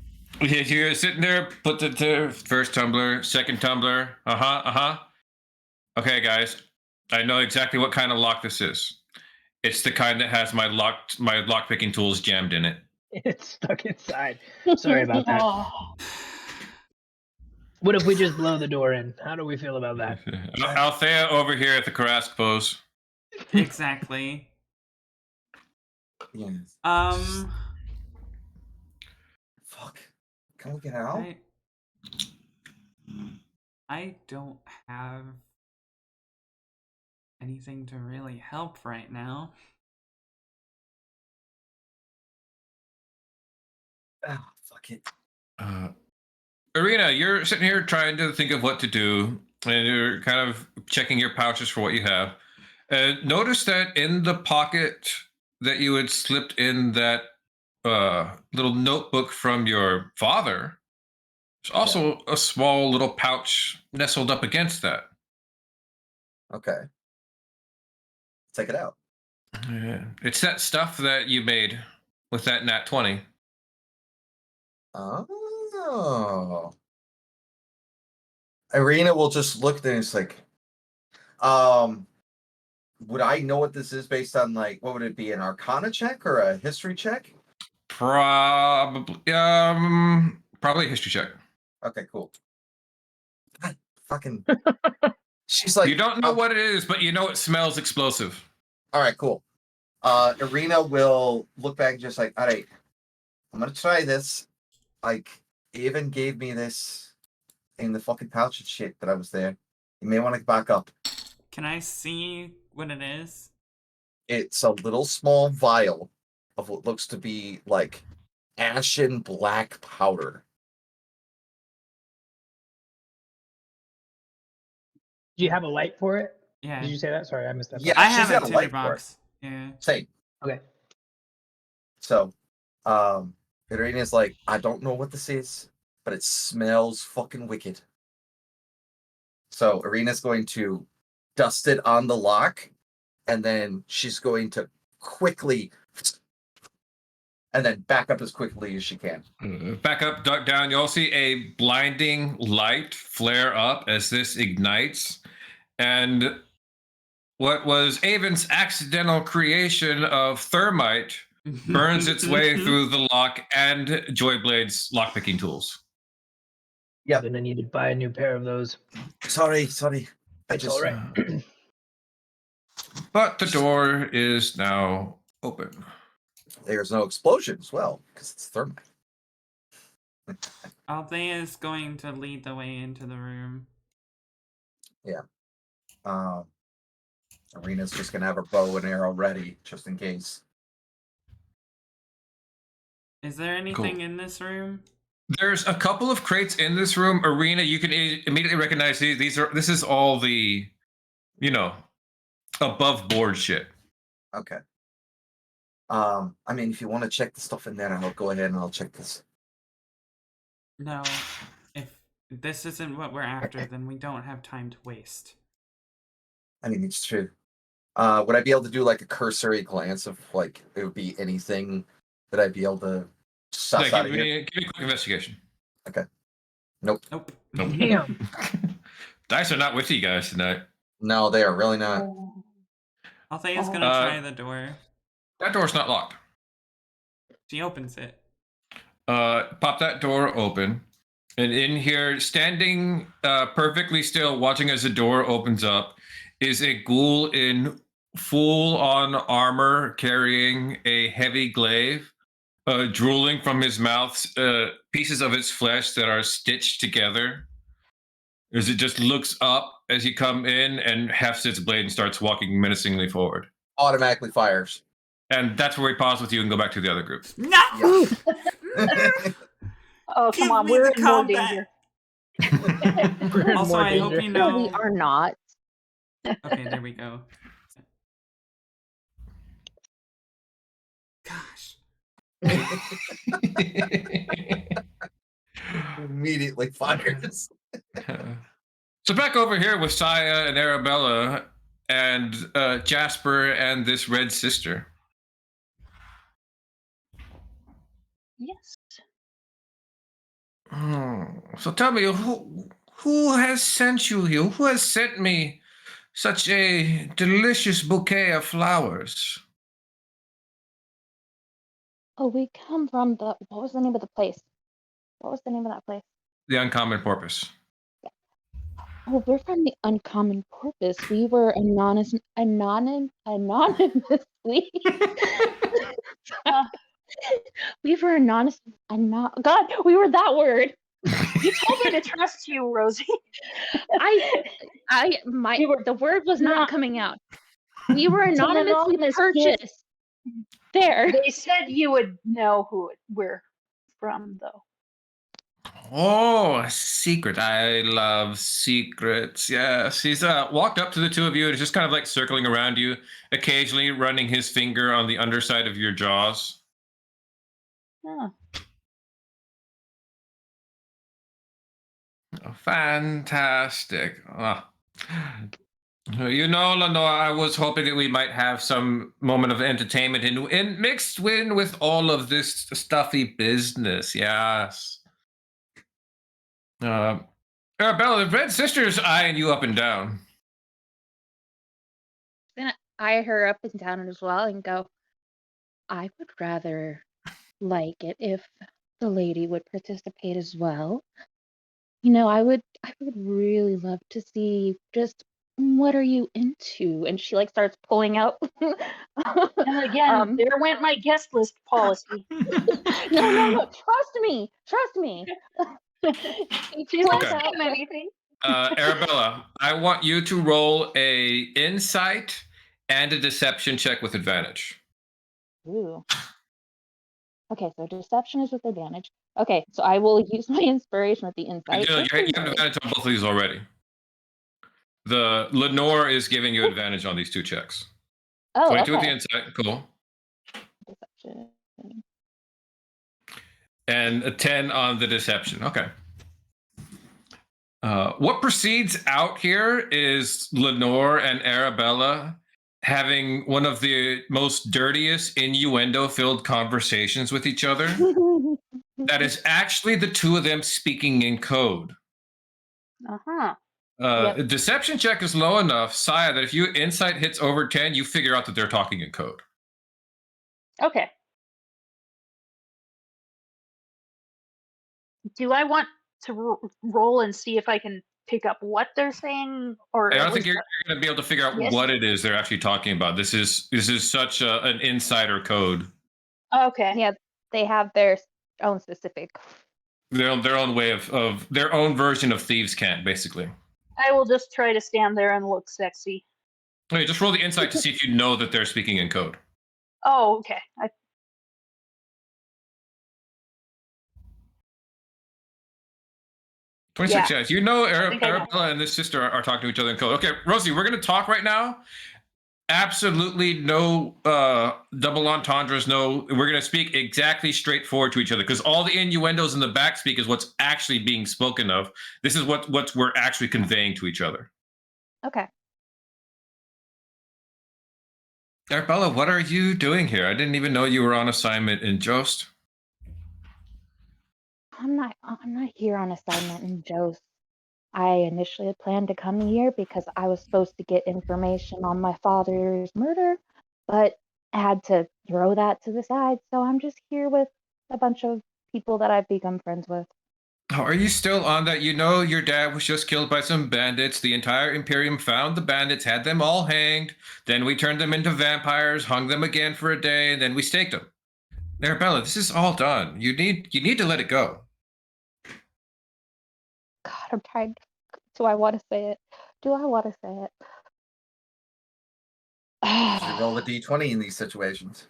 You're sitting there, put the first tumbler, second tumbler. Okay, guys. I know exactly what kind of lock this is. It's the kind that has my lock picking tools jammed in it. It's stuck inside. Sorry about that. Oh. What if we just blow the door in? How do we feel about that? Althea over here at the Karask pose. Exactly. Yes. Fuck. Can we get out? I don't have anything to really help right now. Ah, fuck it. Arena, you're sitting here trying to think of what to do, and you're kind of checking your pouches for what you have. Notice that in the pocket that you had slipped in that little notebook from your father, there's also a small little pouch nestled up against that. Okay. Take it out. Yeah. It's that stuff that you made with that nat 20. Oh. Arena will just look there and it's like, would I know what this is based on, like, what would it be, an Arcana check or a history check? Probably a history check. Okay, cool. God, fucking. She's like, You don't know what it is, but you know it smells explosive. All right, cool. Arena will look back and just like, all right, I'm gonna try this. Like, Avon gave me this in the fucking pouch and shit that I was there. You may want to back up. Can I see what it is? It's a little small vial of what looks to be like ashen black powder. Do you have a light for it? Yeah. Did you say that? Sorry, I missed that. Yeah, I she's have got a a light tinderbox. Yeah. Same. Okay. So, Arena's like, I don't know what this is, but it smells fucking wicked. So Arena's going to dust it on the lock, and then she's going to quickly, and then back up as quickly as she can. Back up, duck down. You all see a blinding light flare up as this ignites. And what was Avon's accidental creation of thermite burns its way through the lock and Joyblade's lockpicking tools. Yep. I'm gonna need to buy a new pair of those. Sorry. It's all right. But the door is now open. There's no explosion as well because it's thermite. Althea is going to lead the way into the room. Arena's just gonna have her bow and arrow ready just in case. Is there anything in this room? There's a couple of crates in this room. Arena, you can immediately recognize these. This is all the, above board shit. Okay. I mean, if you want to check the stuff in there, I'll go ahead and I'll check this. No. If this isn't what we're after, then we don't have time to waste. I mean, it's true. Would I be able to do like a cursory glance of like it would be anything that I'd be able to suss out of here? Give me a quick investigation. Okay. Nope. Damn. Dice are not with you guys tonight. No, they are really not. Althea's gonna try the door. That door's not locked. She opens it. Pop that door open. And in here, standing perfectly still, watching as the door opens up, is a ghoul in full-on armor carrying a heavy glaive, drooling from his mouth pieces of its flesh that are stitched together. As it just looks up as you come in and hefts its blade and starts walking menacingly forward. Automatically fires. And that's where we pause with you and go back to the other group. No! Oh, come on, we're in more danger. Also, I hope you No, know. we are not. Okay, there we go. Gosh. Immediately fires. So back over here with Saya and Arabella and Jasper and this red sister. Yes. So tell me, who has sent you here? Who has sent me such a delicious bouquet of flowers? Oh, we come from what was the name of the place? What was the name of that place? The Uncommon Porpoise. Oh, we're from the Uncommon Porpoise. We were anonymously. We were anonymous. God, we were that word. You told me to trust you, Rosie. The word was not coming out. We were It's an anonymously anonymous purchased. There. They said you would know who we're from, though. Oh, a secret. I love secrets. Yes. He's walked up to the two of you and is just kind of like circling around you, occasionally running his finger on the underside of your jaws. Oh. Oh, fantastic. Lenore, I was hoping that we might have some moment of entertainment in mixed in with all of this stuffy business. Yes. Arabella, the Red Sister's eyeing you up and down. Then I eye her up and down as well and go, I would rather like it if the lady would participate as well. I would really love to see just what are you into? And she starts pulling out. And again, there went my guest list policy. No, trust me. She's not saying anything. Arabella, I want you to roll a insight and a deception check with advantage. Ooh. Okay, so deception is with advantage. Okay, so I will use my inspiration with the insight. You have advantage on both of these already. The Lenore is giving you advantage on these two checks. Oh, 22 with okay. the insight, cool. Deception. And a 10 on the deception. Okay. What proceeds out here is Lenore and Arabella having one of the most dirtiest innuendo-filled conversations with each other. That is actually the two of them speaking in code. Uh-huh. Yep. Deception check is low enough, Saya, that if you insight hits over 10, you figure out that they're talking in code. Okay. do I want to roll and see if I can pick up what they're saying, or I at don't think least you're going to be able to figure out yes? what it is they're actually talking about. This is such an insider code. Okay. Yeah, they have their own specific. Their own way of their own version of thieves' cant, basically. I will just try to stand there and look sexy. Okay, just roll the insight to see if you know that they're speaking in code. Oh, okay. 26, Yeah. yes. You know think I know. Arabella and this sister are talking to each other in code. Okay, Rosie, we're going to talk right now. Absolutely no double entendres. No, we're going to speak exactly straightforward to each other, because all the innuendos in the back speak is what's actually being spoken of. This is what we're actually conveying to each other. Okay. Arabella, what are you doing here? I didn't even know you were on assignment in Jost. I'm not here on assignment in Joe's. I initially had planned to come here because I was supposed to get information on my father's murder, but I had to throw that to the side. So I'm just here with a bunch of people that I've become friends with. Oh, are you still on that? You know your dad was just killed by some bandits. The entire Imperium found the bandits, had them all hanged. Then we turned them into vampires, hung them again for a day, and then we staked them. Arabella, this is all done. You need to let it go. God, I'm trying. Do I want to say it? Do I want to say You should it? roll a d20 in these situations.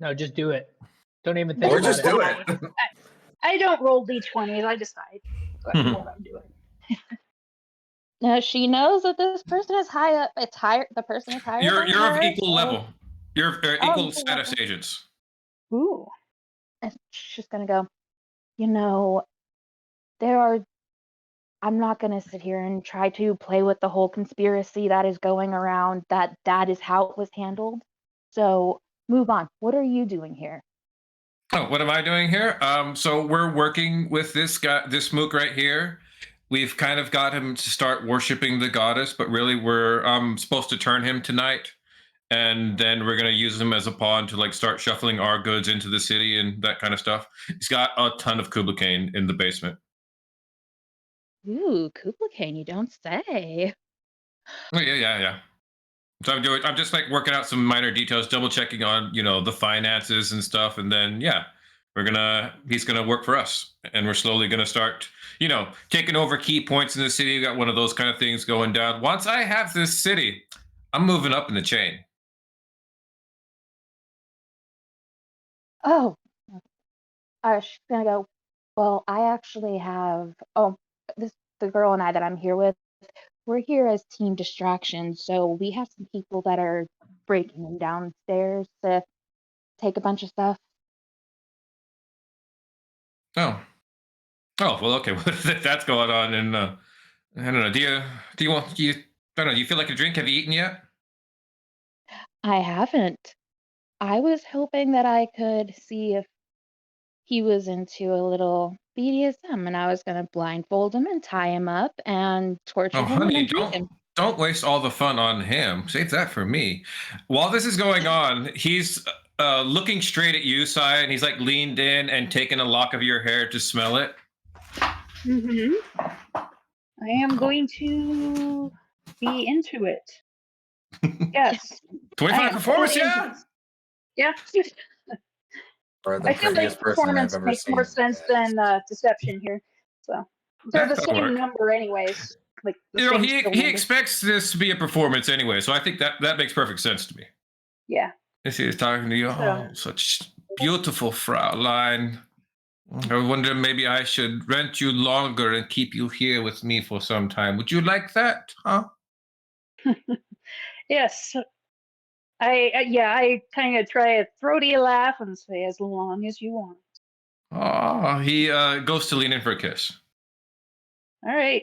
No, just do it. Don't even think Or about just it. do it. I don't roll d20s. I decide what I'm doing. No, she knows that this person is high up. It's higher. The person is higher You're than of her. equal so- level. You're Oh, equal equal status level. agents. Ooh. And she's gonna go. You know, there are. I'm not gonna sit here and try to play with the whole conspiracy that is going around. That is how it was handled. So move on. What are you doing here? Oh, what am I doing here? So we're working with this guy, this mook right here. We've kind of got him to start worshiping the goddess, but really we're supposed to turn him tonight, and then we're gonna use him as a pawn to like start shuffling our goods into the city and that kind of stuff. He's got a ton of Kublicaine in the basement. Ooh, Kublicaine, you don't say. Oh, yeah. So I'm just like working out some minor details, double checking on the finances and stuff, and then he's gonna work for us, and we're slowly gonna start taking over key points in the city. We got one of those kind of things going down. Once I have this city, I'm moving up in the chain. Oh, she's gonna go. Well, I actually have. Oh, the girl and I that I'm here with. We're here as team distraction, so we have some people that are breaking in downstairs to take a bunch of stuff. Oh, well, okay. That's going on, and I don't know. Do you want I don't know. Do you feel like a drink? Have you eaten yet? I haven't. I was hoping that I could see if he was into a little BDSM, and I was gonna blindfold him and tie him up and torture Oh, him and honey, then drink him. don't waste all the fun on him. Save that for me. While this is going on, he's looking straight at you, Sai, and he's like leaned in and taking a lock of your hair to smell it. Mm-hmm. I am going to be into it. Yes. 25 performance, totally into yeah? this. Yeah. Or the I feel prettiest like person I've performance ever makes seen. more sense than deception here. So they're the That'll same work. number, anyways. Like the You know, same he skill he number. expects this to be a performance anyway, so I think that makes perfect sense to me. Yeah. This is talking to you. So- Oh, such beautiful Fraulein. I wonder maybe I should rent you longer and keep you here with me for some time. Would you like that, huh? Yes. I kind of try a throaty laugh and say, as long as you want. Oh, he goes to lean in for a kiss. All right.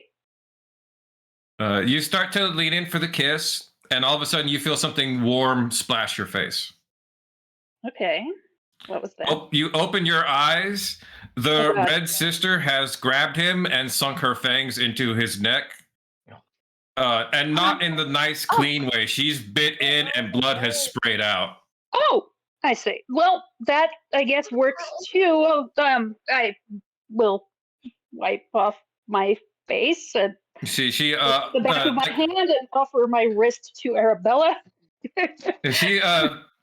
You start to lean in for the kiss, and all of a sudden you feel something warm splash your face. Okay. What was that? Oh, you open your eyes. The Oh, God. red sister has grabbed him and sunk her fangs into his neck. And not in the nice, clean way. She's bit in and blood has sprayed out. Oh, I see. Well, that I guess works too. I will wipe off my face and She the back of my hand and offer my wrist to Arabella. she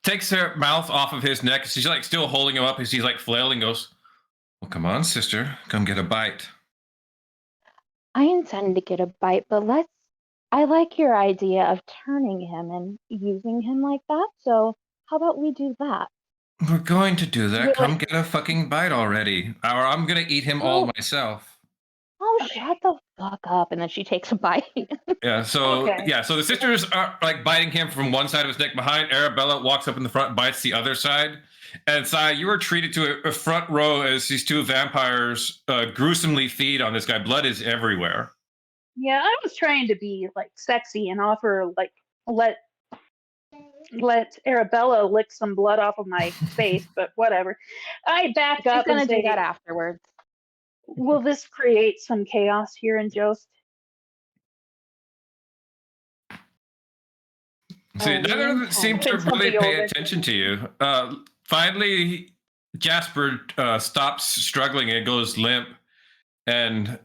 takes her mouth off of his neck. She's like still holding him up as he's like flailing. Goes, well, come on, sister, come get a bite. I intend to get a bite, but I like your idea of turning him and using him like that. So how about we do that? We're going to do that. Will Come it- get a fucking bite already, or I'm gonna eat him all Oh. myself. Oh, Okay. shut the fuck up. And then she takes a bite. Yeah. So Okay. yeah. So the sisters are like biting him from one side of his neck behind. Arabella walks up in the front, bites the other side. And Sai, you were treated to a front row as these two vampires gruesomely feed on this guy. Blood is everywhere. Yeah, I was trying to be like sexy and offer like let Arabella lick some blood off of my face, but whatever. I back She's up gonna and do say, that afterwards. will this create some chaos here in Jost? See, Oh, neither of them okay. seem to It's really something pay older. attention to you. Finally, Jasper stops struggling and goes limp, and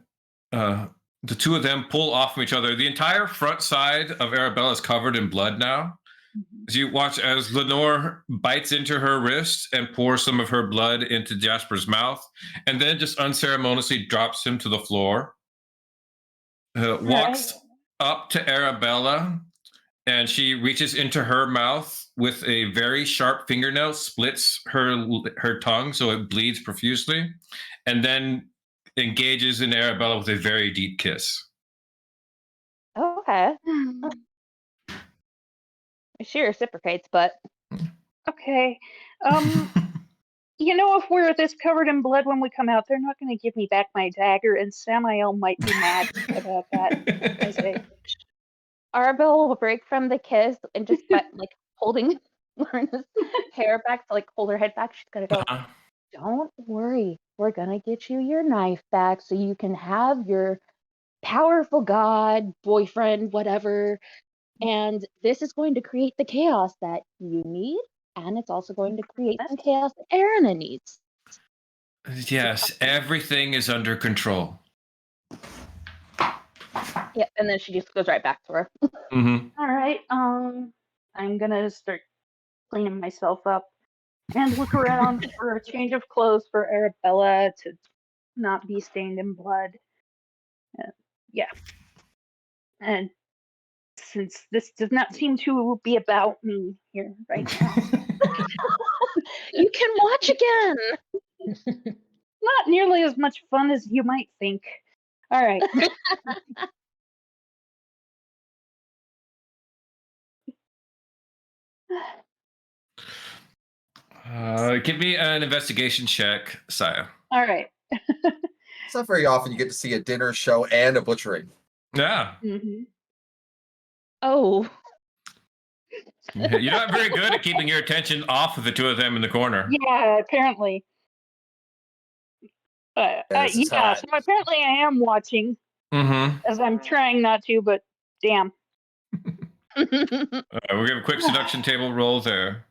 the two of them pull off from each other. The entire front side of Arabella is covered in blood now. As you watch as Lenore bites into her wrist and pours some of her blood into Jasper's mouth, and then just unceremoniously drops him to the floor. Walks up to Arabella, and she reaches into her mouth with a very sharp fingernail, splits her tongue so it bleeds profusely, and then engages in Arabella with a very deep kiss. Okay. She reciprocates, but Okay. You know, if we're this covered in blood when we come out, they're not going to give me back my dagger, and Samael might be mad about that. I say, Arabelle will break from the kiss and just like holding Lorna's hair back to like hold her head back. She's gonna go, Uh-huh. don't worry, we're gonna get you your knife back so you can have your powerful god, boyfriend, whatever. And this is going to create the chaos that you need, and it's also going to create some chaos that Erina needs. Yes, everything is under control. Yep, and then she just goes right back to her. Mm-hmm. all right, I'm gonna start cleaning myself up and look around for a change of clothes for Arabella to not be stained in blood. Yeah. And since this does not seem to be about me here right now, You can watch again. not nearly as much fun as you might think. All right. Give me an investigation check, Saya. All right. It's not very often you get to see a dinner show and a butchering. Yeah. Mm-hmm. Oh. You're not very good at keeping your attention off of the two of them in the corner. Yeah, apparently. This is Yeah, hot. so apparently I am watching, Mm-hmm. as I'm trying not to, but damn. We'll give a quick seduction table roll there.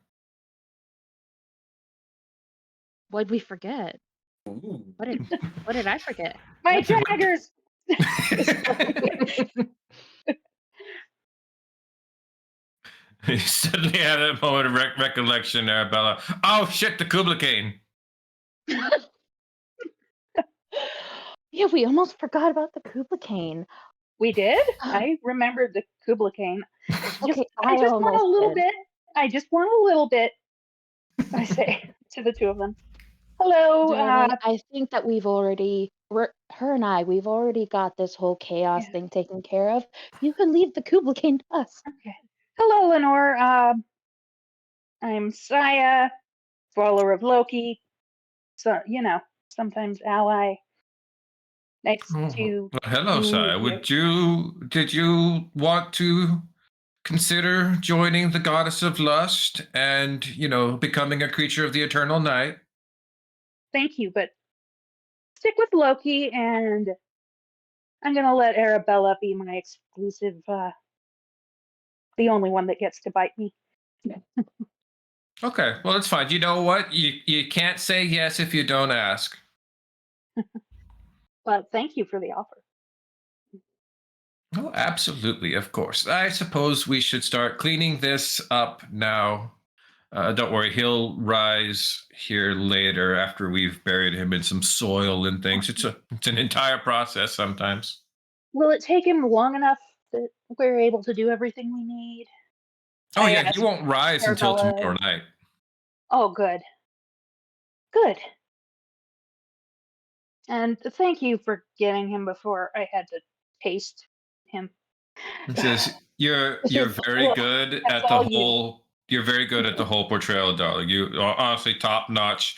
What'd we forget? Ooh. What did I forget? My What's it- daggers! You suddenly had a moment of recollection, Arabella. Oh shit, the Kublicaine. Yeah, we almost forgot about the Kublicaine. We did? I remembered the Kublicaine. Okay, I just want a almost little did. bit. I just want a little bit. I say to the two of them. Hello. Darling, I think that we've already got this whole chaos Yeah. thing taken care of. You can leave the Kublicaine to us. Okay. Hello, Lenore. I'm Saya, follower of Loki. So, sometimes ally. Nice to Well, hello, meet Saya. Did you want to consider joining the goddess of lust and, becoming a creature of the eternal night? Thank you, but stick with Loki, and I'm gonna let Arabella be my exclusive, the only one that gets to bite me. Okay, well, that's fine. You know what? You can't say yes if you don't ask. But thank you for the offer. Oh, absolutely, of course. I suppose we should start cleaning this up now. Don't worry, he'll rise here later after we've buried him in some soil and things. It's an entire process sometimes. Will it take him long enough that we're able to do everything we need? Oh I yeah, he asked won't rise until Arabella. tomorrow night. Oh, good. Good. And thank you for getting him before I had to taste him. He says, "You're very Ugh, good that's at the all you. whole. You're very good at the whole portrayal, darling. You are honestly top notch.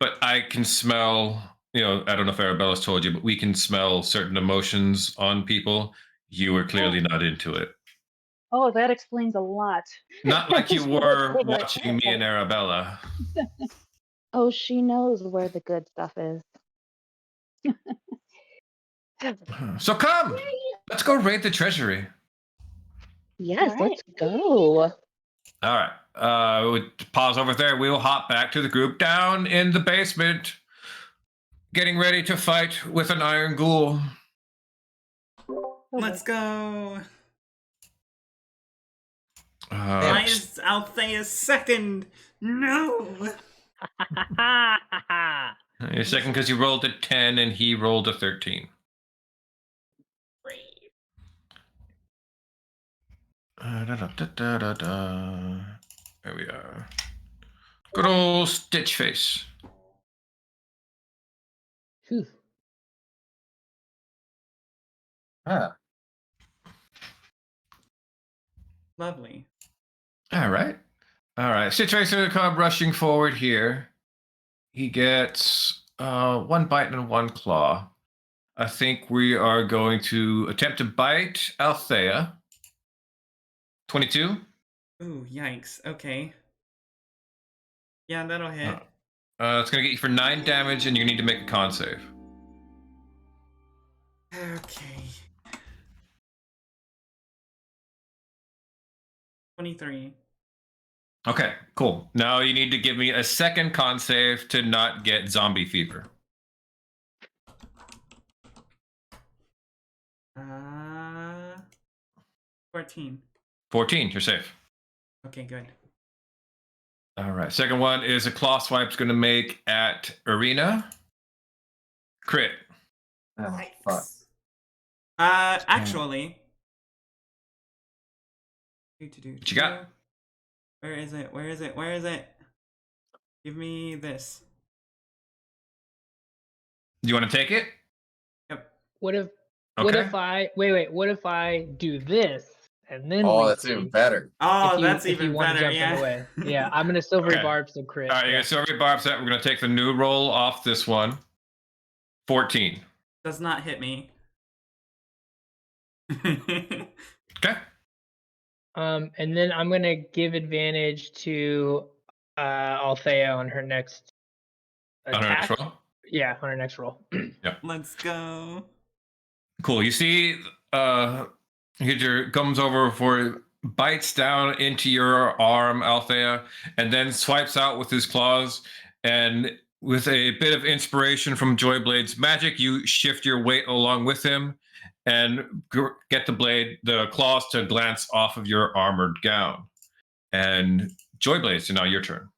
But I can smell. I don't know if Arabella's told you, but we can smell certain emotions on people. You were clearly not into it. Oh, that explains a lot. Not like you So much were bigger. watching me and Arabella. Oh, she knows where the good stuff is. So come, let's go raid the treasury. Yes, All right. let's go. All right. We pause over there. We will hop back to the group down in the basement, getting ready to fight with an iron ghoul. Oh, Let's go. Uh, Why is Althea second? No. You're second because you rolled a 10 and he rolled a 13. There we are. Good old Stitch Face. Phew. Ah, Lovely. All right. All right. Stitch Face will come rushing forward here. He gets one bite and one claw. I think we are going to attempt to bite Althea. 22. Ooh, yikes. Okay. Yeah, that'll hit. It's going to get you for 9 damage, and you need to make a con save. Okay. 23. Okay, cool. Now you need to give me a second con save to not get zombie fever. 14. 14, you're safe. Okay, good. All right. Second one is a claw swipe's going to make at Arena. Crit. oh, fuck. Actually. What you got? Where is it? Where is it? Where is it? Give me this. Do you want to take it? Yep. What if Okay. what if I do this and then Oh, we that's see even better. Oh, if you, that's if you even want to better. jump Yeah. in the way? Yeah, I'm gonna silvery Okay. barb some crit. All right, yeah. so Silvery Barb set. We're going to take the new roll off this one. 14. Does not hit me. Okay. And then I'm gonna give advantage to Althea on her next On her next attack. roll. Yeah, on her next roll. Let's go. Cool. You see, Hidra comes over for bites down into your arm, Althea, and then swipes out with his claws. And with a bit of inspiration from Joyblade's magic, you shift your weight along with him and get the claws to glance off of your armored gown. And Joyblade, so now your turn.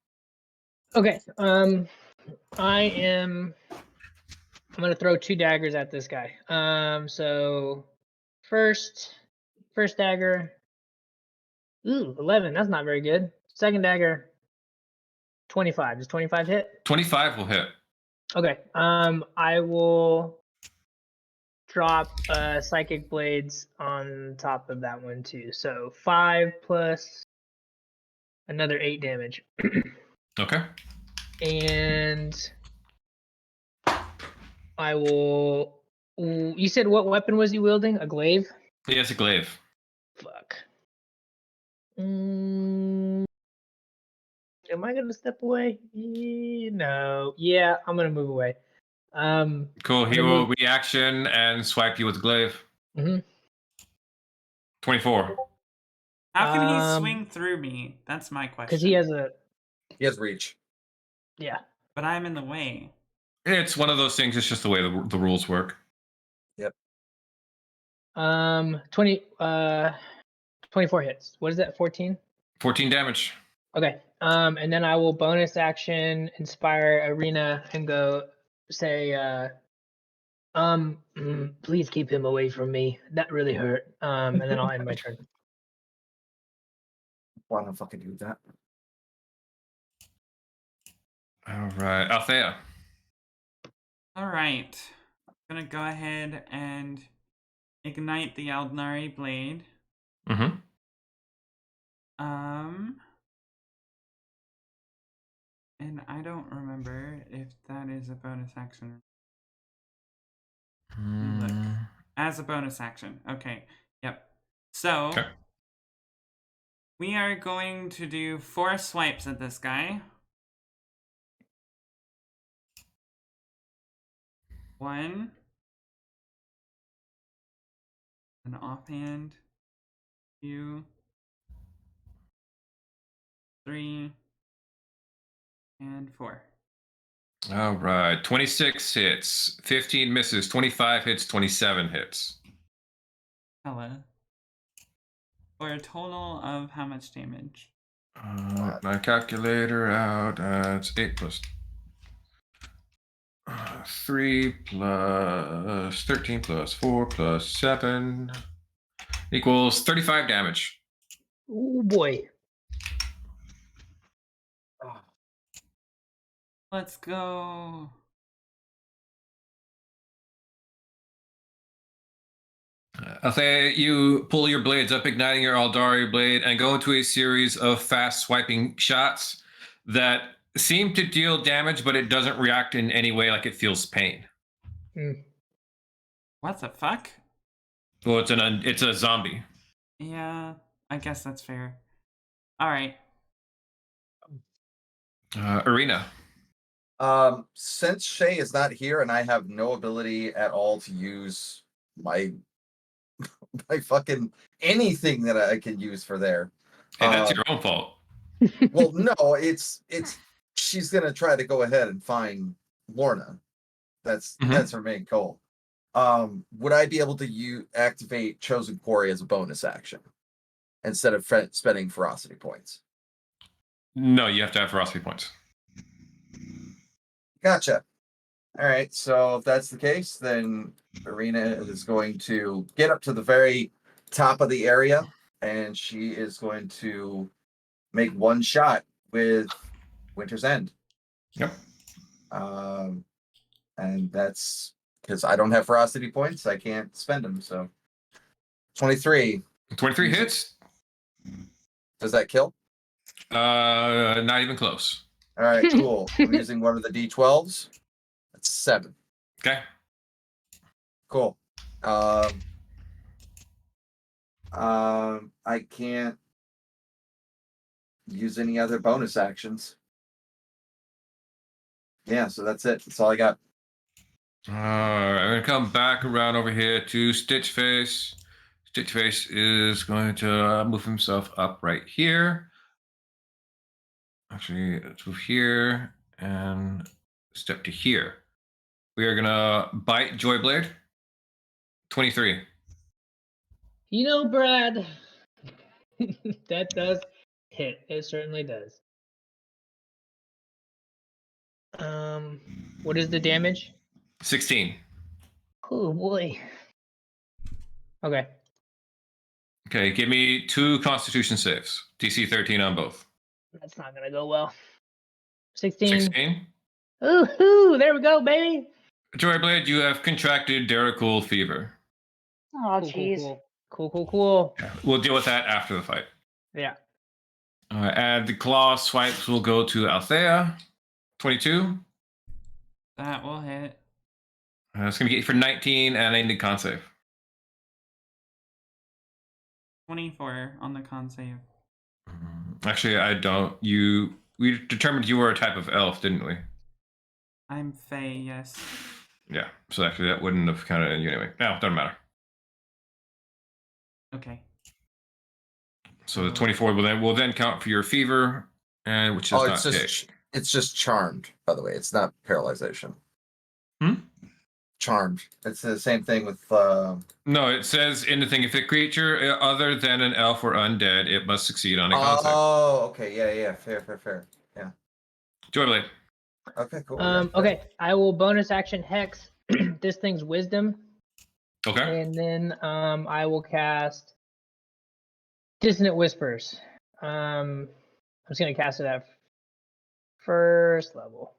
Okay. I'm gonna throw 2 daggers at this guy. So first dagger. Ooh, 11. That's not very good. Second dagger. 25. Does 25 hit? 25 will hit. Okay. I will drop psychic blades on top of that one too. So 5 plus another 8 damage. Okay. And I will. You said what weapon was he wielding? A glaive? He has a glaive. Fuck. Am I gonna step away? No. Yeah, I'm gonna move away. Cool. I'm He gonna will move. reaction and swipe you with glaive. Mhm. 24. How can he swing through me? That's my question. Because he has a. He has reach. Yeah. But I'm in the way. It's one of those things. It's just the way the rules work. 24 hits. What is that? 14? 14 damage. Okay. And then I will bonus action inspire Arena and go say, please keep him away from me. That really hurt. And then I'll end my turn. Why don't fucking do that? All right, Althea. All right. I'm gonna go ahead and ignite the Aldnari blade. Mm-hmm. And I don't remember if that is a bonus action. Let me look. As a bonus action. Okay. Yep. So Okay. we are going to do 4 swipes at this guy. 1. An offhand. 2. 3. And 4. All right, 26 hits, 15 misses, 25 hits, 27 hits. Hella. For a total of how much damage? My calculator out. It's 8 plus 3 plus 13 plus 4 plus 7 equals 35 damage. Oh boy. Let's go. Althea, you pull your blades up, igniting your Aldari blade, and go into a series of fast swiping shots that seem to deal damage, but it doesn't react in any way like it feels pain. What the fuck? Well, it's a zombie. Yeah, I guess that's fair. All right. Arena. Since Shay is not here and I have no ability at all to use my fucking anything that I can use for there. Hey, that's your own fault. Well, no, it's she's gonna try to go ahead and find Lorna. That's her main goal. Would I be able to activate Chosen Quarry as a bonus action instead of spending ferocity points? No, you have to have ferocity points. Gotcha. All right, so if that's the case, then Arena is going to get up to the very top of the area, and she is going to make one shot with Winter's End. Yep. And that's because I don't have ferocity points, I can't spend them. So 23. 23 hits. Does that kill? Not even close. All right, cool. I'm using one of the D12s. That's 7. Okay. Cool. I can't use any other bonus actions. Yeah, so that's it. That's all I got. All right, I'm gonna come back around over here to Stitchface. Stitchface is going to move himself up right here. Actually, let's move here and step to here. We are gonna bite Joyblade. 23. You know, Brad, that does hit. It certainly does. What is the damage? 16. Oh boy. Okay. Okay, give me 2 Constitution saves. DC 13 on both. That's not gonna go well. 16. 16. Ooh, there we go, baby. Joyblade, you have contracted Dericool fever. Oh, Cool, jeez. cool. We'll deal with that after the fight. Yeah. And the claw swipes will go to Althea. 22. That will hit. It's going to get you for 19, and I need a con save. 24 on the con save. Actually, I don't. We determined you were a type of elf, didn't we? I'm Fae, yes. Yeah. So actually, that wouldn't have counted on you anyway. No, it doesn't matter. Okay. So the 24 will then count for your fever, and which is not hit. It's just charmed, by the way. It's not paralyzation. charmed. It's the same thing with. No, it says in the thing, if a creature other than an elf or undead, it must succeed on a con save. Oh, okay, yeah, fair. Yeah. Joyblade. Okay, cool. Yeah, Okay, I will bonus action Hex this thing's Wisdom, Okay. and then I will cast Dissonant Whispers. I'm just gonna cast it at first level.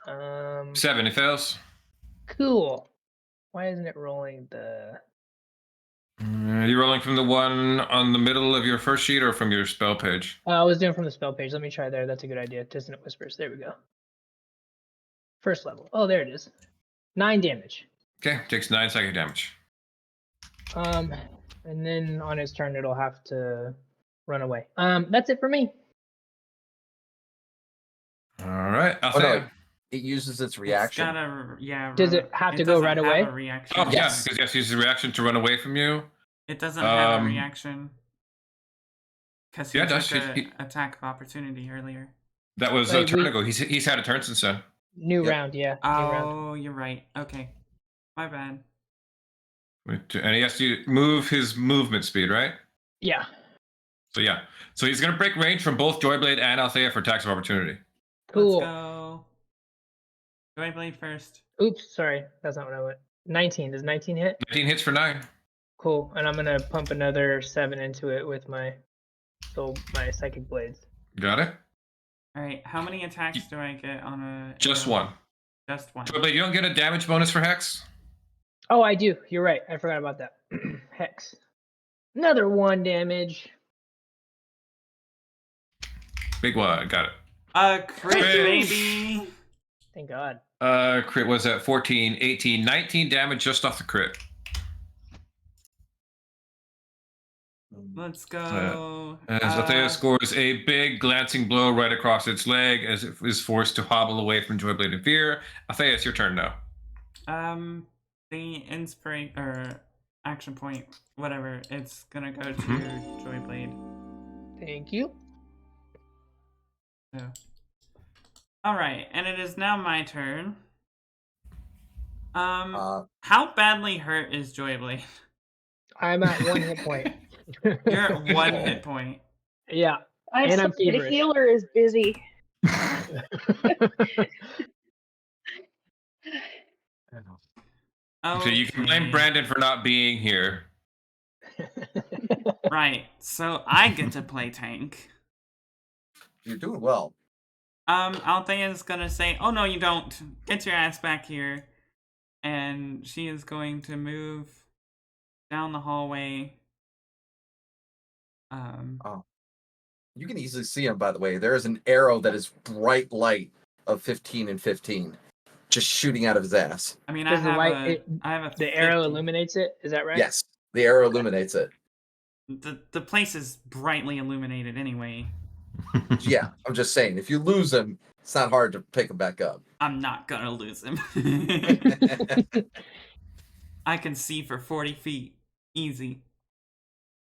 7, it fails. Cool. Why isn't it rolling the? You're rolling from the one on the middle of your first sheet or from your spell page? I was doing from the spell page. Let me try there. That's a good idea. Dissonant Whispers. There we go. First level. Oh, there it is. 9 damage. Okay, takes 9 psychic damage. And then on its turn, it'll have to run away. That's it for me. All right, Oh, Althea. no, it uses its It's reaction. gotta, yeah. Does it have to go doesn't right have away? A reaction. Oh, Yes. yeah, because yes, uses a reaction to run away from you. It doesn't have a Um, reaction. Because he yeah, it took does. an attack of opportunity earlier. That was a Wait, turn we- ago. He's had a turn since then. New Yep. round, yeah. New round. Oh, you're right. Okay. My bad. And he has to move his movement speed, right? Yeah. So yeah. So he's going to break range from both Joyblade and Althea for attacks of opportunity. Cool. Let's go. Joyblade first. Oops, sorry. That's not what I went. 19. Does 19 hit? 19 hits for 9. Cool. And I'm gonna pump another 7 into it with my psychic blades. Got it? All right. How many attacks do I get on a? Just one. Just one. Joyblade, you don't get a damage bonus for Hex? Oh, I do. You're right. I forgot about that. Hex. Another 1 damage. Big one. Got it. Crit, Crit. baby. Thank God. Crit was at 14, 18, 19 damage just off the crit. Let's go. As Althea scores a big glancing blow right across its leg as it is forced to hobble away from Joyblade in fear. Althea, it's your turn now. The inspiration or action point, whatever, it's gonna go to Joyblade. Thank you. So. All right, and it is now my turn. How badly hurt is Joyblade? I'm at 1 hit point. You're at 1 hit point. Yeah. I'm And I'm sorry, the feverish. healer is busy. So you can blame Okay. Brandon for not being here. Right, so I get to play tank. You're doing well. Althea's gonna say, "Oh no, you don't! Get your ass back here!" And she is going to move down the hallway. You can easily see him, by the way. There is an arrow that is bright light of 15 and 15 just shooting out of his ass. I mean, Does the light- I have a The arrow 50. illuminates it. Is that right? Yes, the arrow illuminates it. The place is brightly illuminated anyway. Yeah, I'm just saying, if you lose him, it's not hard to pick him back up. I'm not gonna lose him. I can see for 40 feet. Easy.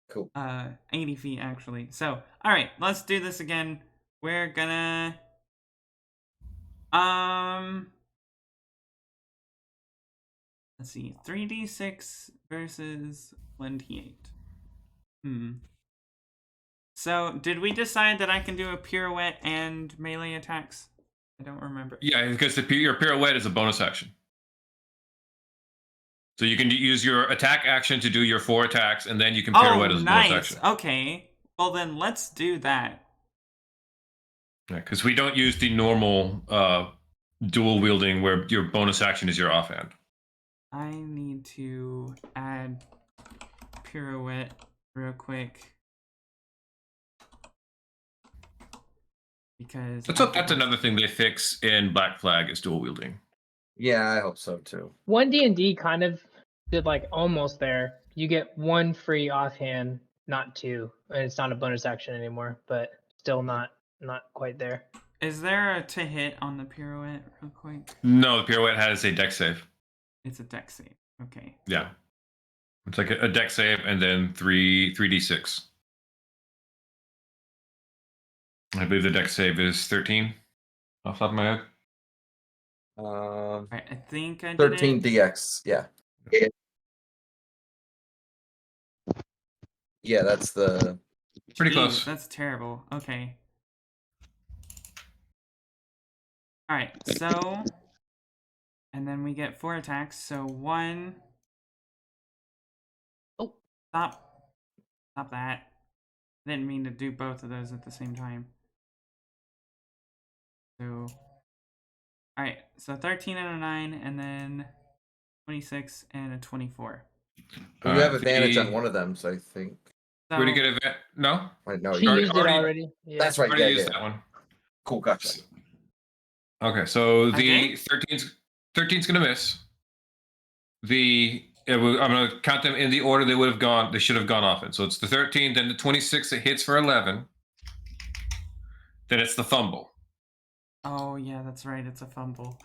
Cool. 80 feet actually. So, alright, let's do this again. We're gonna let's see. 3d6 versus 1d8. So, did we decide that I can do a pirouette and melee attacks? I don't remember. Yeah, because your pirouette is a bonus action. So you can use your attack action to do your 4 attacks, and then you can pirouette as a bonus action. Okay. Well, then let's do that. Yeah, because we don't use the normal dual wielding where your bonus action is your offhand. I need to add pirouette real quick. Because That's another thing they fix in Black Flag is dual wielding. Yeah, I hope so too. 1D&D kind of did like almost there. You get 1 free offhand, not 2, and it's not a bonus action anymore, but still not quite there. Is there a to hit on the pirouette real quick? No, the pirouette has a dex save. It's a dex save. Okay. Yeah. It's like a dex save and then 3d6. I believe the dex save is 13 off the top of my head. All right, I think I did 13 it. DX. Yeah. Yeah, that's the. Pretty Jeez, close. that's terrible. Okay. All right, so, and then we get 4 attacks. So 1. Oh. Stop that. I didn't mean to do both of those at the same time. So, all right, so 13 and a 9, and then 26 and a 24. You have advantage on one of them, so I think. So, Where do you get advantage? No? Wait, no, She you used it already. Yeah. That's right. Already Yeah, used yeah. that one. Cool, gotcha. Okay, so I the did? 13's gonna miss. I'm gonna count them in the order they would have gone. They should have gone off in. So it's the 13, then the 26 that hits for 11. Then it's the fumble. Oh, yeah, that's right. It's a fumble.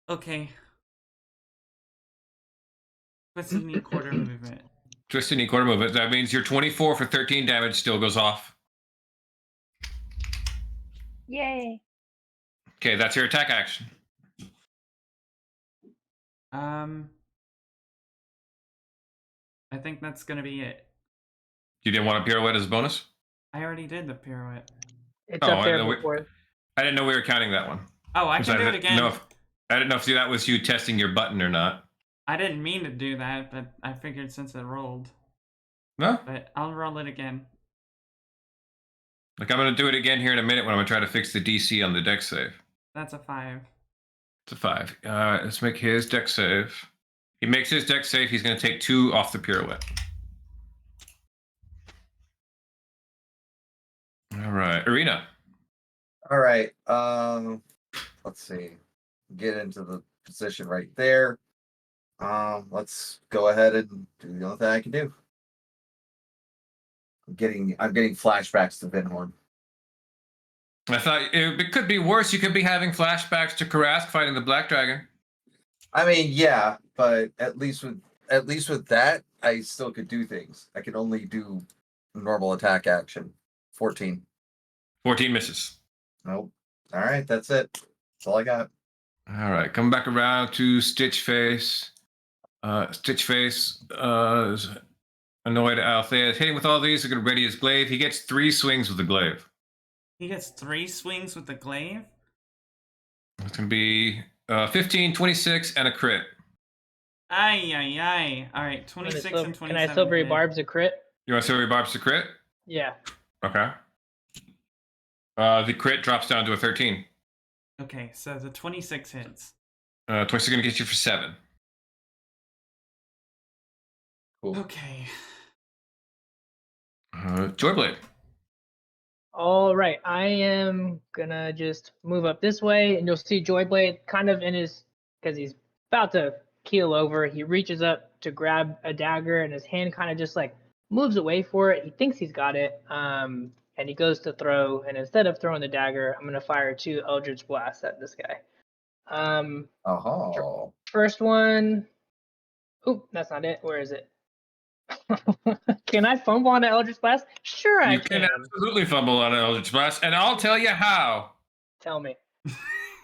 Okay. Twisted knee quarter movement. Twisted knee quarter movement. That means your 24 for 13 damage still goes off. Yay. Okay, that's your attack action. I think that's gonna be it. You didn't want a pirouette as a bonus? I already did the pirouette. It's Oh, up I there didn't know before. I didn't know we were counting that one. Oh, I 'Cause can do it didn't again. know I didn't know if that was you testing your button or not. I didn't mean to do that, but I figured since it rolled. No? But I'll roll it again. Like, I'm going to do it again here in a minute when I'm going to try to fix the DC on the deck save. That's a 5. It's a 5. Let's make his deck save. He makes his deck save. He's going to take 2 off the pirouette. All right. Arena. All right. Let's see. Get into the position right there. Let's go ahead and do the only thing I can do. I'm getting flashbacks to Vinhorn. I thought it could be worse. You could be having flashbacks to Karask fighting the Black Dragon. I mean, yeah, but at least with that, I still could do things. I could only do normal attack action. 14. 14 misses. Nope. All right, that's it. That's all I got. All right, come back around to Stitch Face. Stitch Face is annoyed at Althea. Hitting with all these, they're going to ready his glaive. He gets 3 swings with the glaive. He gets 3 swings with the glaive? It's going to be 15, 26, and a crit. Ay, ay, ay. All right, 26 and 27. Can I Silvery hit. Barb's a crit? You want Silvery Barbs to crit? Yeah. Okay. The crit drops down to a 13. Okay, so the 26 hits. 26 is going to get you for 7. Cool. Okay. Joyblade. All right. I am gonna just move up this way, and you'll see Joyblade kind of in his, because he's about to keel over. He reaches up to grab a dagger, and his hand kind of just like moves away for it. He thinks he's got it, and he goes to throw. And instead of throwing the dagger, I'm gonna fire 2 Eldritch Blasts at this guy. First one. Oop, that's not it. Where is it? Can I fumble on an Eldritch Blast? Sure, I You can absolutely fumble on an Eldritch Blast, and I'll tell you how. Tell me.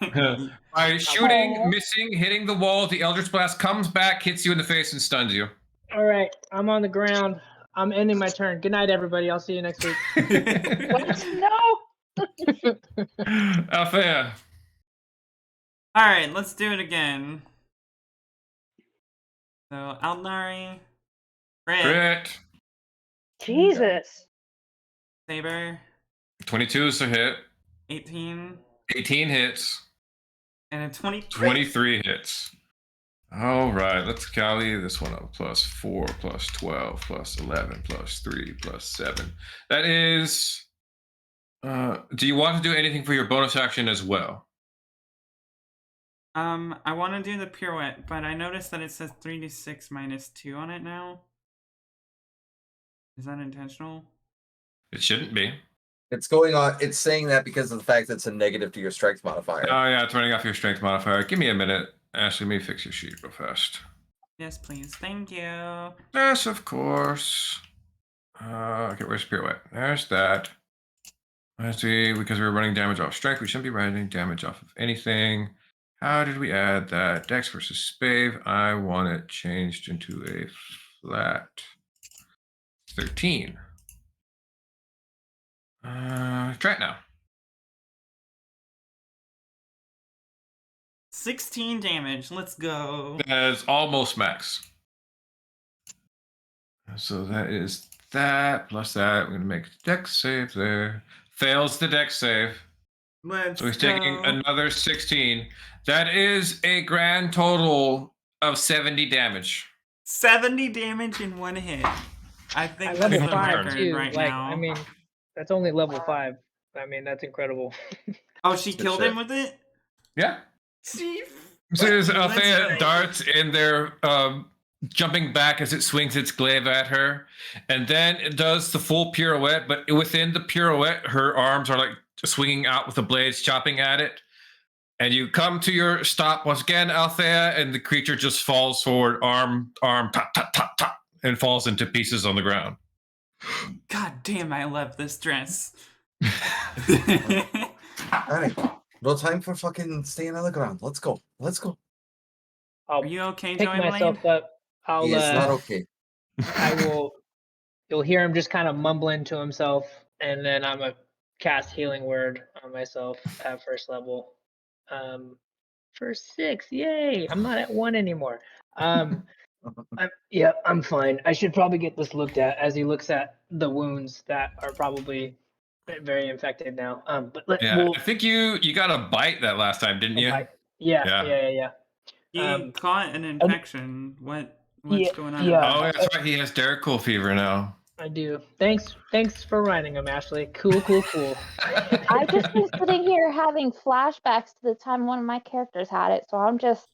By shooting, missing, hitting the wall, the Eldritch Blast comes back, hits you in the face, and stuns you. All right, I'm on the ground. I'm ending my turn. Good night, everybody. I'll see you next week. What? No. Althea. All right, let's do it again. So, Aldnari. Crit. Jesus. Saber. 22 is a hit. 18. 18 hits. And a 23. 23 hits. All right, let's tally this one up. Plus 4, plus 12, plus 11, plus 3, plus 7. That is... do you want to do anything for your bonus action as well? I want to do the pirouette, but I noticed that it says 3d6 minus 2 on it now. Is that intentional? It shouldn't be. It's going on. It's saying that because of the fact that it's a negative to your strength modifier. Oh, yeah, it's running off your strength modifier. Give me a minute. Ashley, let me fix your sheet real fast. Yes, please. Thank you. Yes, of course. Okay, where's pirouette? There's that. Let's see, because we're running damage off strength, we shouldn't be running damage off of anything. How did we add that? Dex versus Spave. I want it changed into a flat 13. Try it now. 16 damage. Let's go. That is almost max. So that is that plus that. We're going to make a dex save there. Fails the dex save. Let's So he's go. taking another 16. That is a grand total of 70 damage. 70 damage in one hit. I think At that's level the 5 record too. right Like, now. I mean, that's only level 5. I mean, that's incredible. Oh, she killed shit. him with it? Yeah. She... So Let's Althea go. darts in there, jumping back as it swings its glaive at her, and then it does the full pirouette. But within the pirouette, her arms are like swinging out with the blades, chopping at it. And you come to your stop once again, Althea, and the creature just falls forward, arm, top, top, top, top, and falls into pieces on the ground. God damn, I love this dress. Alright. No time for fucking staying on the ground. Let's go. Let's go. I'll Are you okay, pick Joy myself Blaine? up. I'll He is not okay. I will. You'll hear him just kind of mumbling to himself, and then I'm gonna cast Healing Word on myself at first level. First 6, yay! I'm not at 1 anymore. Yeah, I'm fine. I should probably get this looked at as he looks at the wounds that are probably very infected now. But Yeah, I think you got a bite that last time, didn't you? Yeah. He caught an infection. What's yeah, going on? yeah. Oh, that's right. He has Derek Cool fever now. I do. Thanks for writing him, Ashley. Cool. I've just been sitting here having flashbacks to the time one of my characters had it, so I've just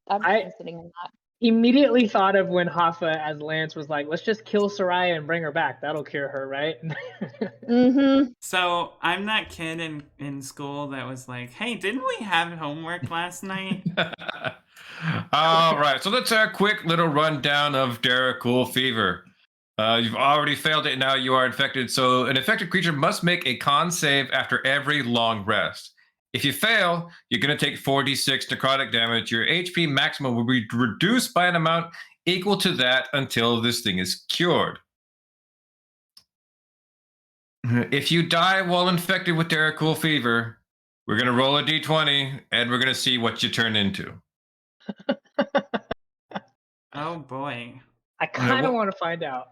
been sitting in that. Immediately thought of when Hoffa as Lance was like, let's just kill Soraya and bring her back. That'll cure her, right? Mm-hmm. So I'm that kid in school that was like, hey, didn't we have homework last night? All right, so let's have a quick little rundown of Derek Cool fever. You've already failed it, now you are infected. So an infected creature must make a con save after every long rest. If you fail, you're going to take 4d6 necrotic damage. Your HP maximum will be reduced by an amount equal to that until this thing is cured. If you die while infected with Derek Cool fever, we're going to roll a d20 and we're going to see what you turn into. Oh boy. I kind of want to find out.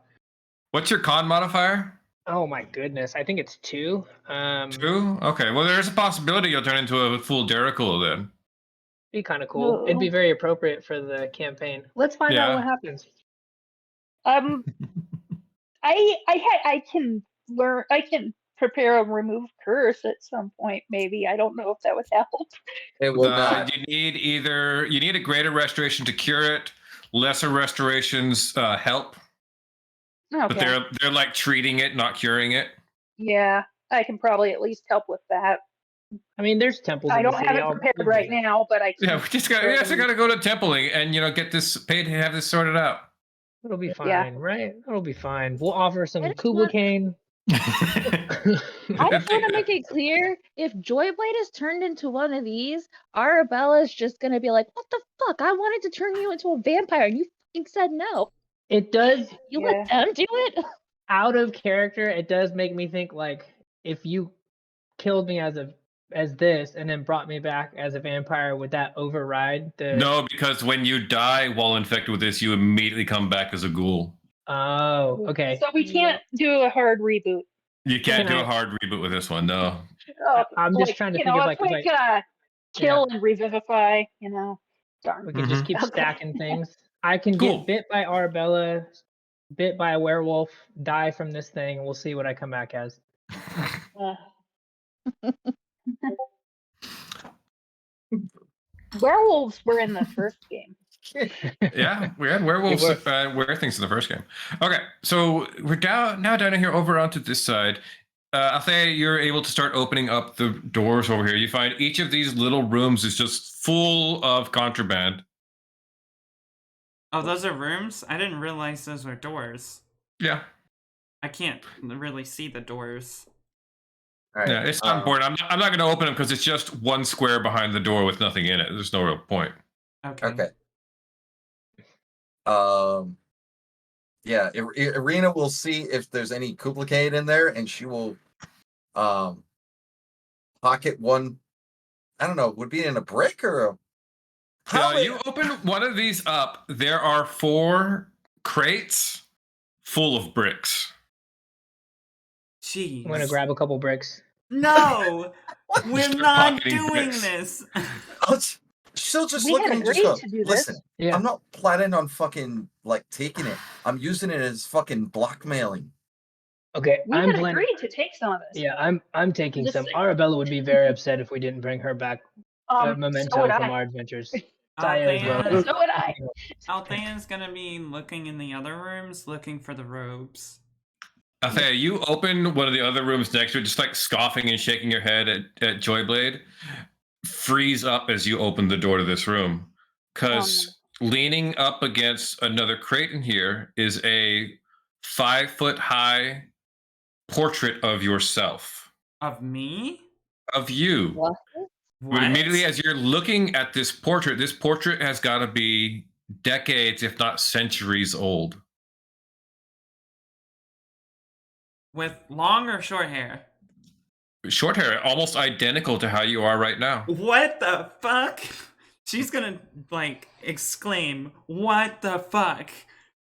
What's your con modifier? Oh my goodness, I think it's 2. 2? Okay, well, there's a possibility you'll turn into a full Derricool then. Be kind of cool. It'd be very appropriate for the campaign. Let's find out what happens. I can learn. I can prepare a remove curse at some point. Maybe I don't know if that would help. It will not. You need a greater restoration to cure it. Lesser restorations help, Okay. but they're like treating it, not curing it. Yeah, I can probably at least help with that. I mean, there's temples. I in the don't city. have it prepared right now, but I can. Yeah, we just got to go to Templing and get this paid to have this sorted out. It'll be fine, Yeah. right? It'll be fine. We'll offer some I just want- Kublicaine. I just want to make it clear, if Joyblade is turned into one of these, Arabella's just gonna be like, what the fuck? I wanted to turn you into a vampire and you fucking said no. It does, You let them do it? out of character, it does make me think, like, if you killed me as this and then brought me back as a vampire, would that override the... No, because when you die while infected with this, you immediately come back as a ghoul. Oh, okay. So we can't do a hard reboot. You can't do a hard reboot with this one, no. I'm just trying to think of, a like, quick kill and revivify. Darn. we could just keep Okay. stacking things. I can Cool. get bit by Arabella, bit by a werewolf, die from this thing, and we'll see what I come back as. Werewolves were in the first game. Yeah, we had werewolves wear things in the first game. Okay, so we're down here over onto this side. Althea, you're able to start opening up the doors over here. You find each of these little rooms is just full of contraband. Oh, those are rooms? I didn't realize those were doors. Yeah. I can't really see the doors. All right. Yeah, it's on board. I'm not going to open them because it's just one square behind the door with nothing in it. There's no real point. Okay. Okay. Yeah, Irina will see if there's any Kublicaine in there, and she will pocket one. I don't know, would be in a brick or a You open one of these up. There are 4 crates full of bricks. Jeez. I'm gonna grab a couple bricks. No, we're Start not pocketing doing bricks. this. She'll just We look had at me and just agreed go, to do listen, this. Yeah. I'm not planning on fucking like taking it. I'm using it as fucking blackmailing. Okay, We I'm had planning. agreed to take some of this. Yeah, I'm taking Just some. saying. Arabella would be very upset if we didn't bring her back So memento would from I. our adventures. Saya as well. Althea, So would I. Althea's gonna be looking in the other rooms, looking for the robes. Althea, you open one of the other rooms next to it, just like scoffing and shaking your head at Joyblade. Freeze up as you open the door to this room, because leaning up against another crate in here is a 5-foot high portrait of yourself. Of me? Of you. What? What? Immediately as you're looking at this portrait has got to be decades, if not centuries old. With long or short hair? Short hair, almost identical to how you are right now. What the fuck? She's gonna, like, exclaim, what the fuck?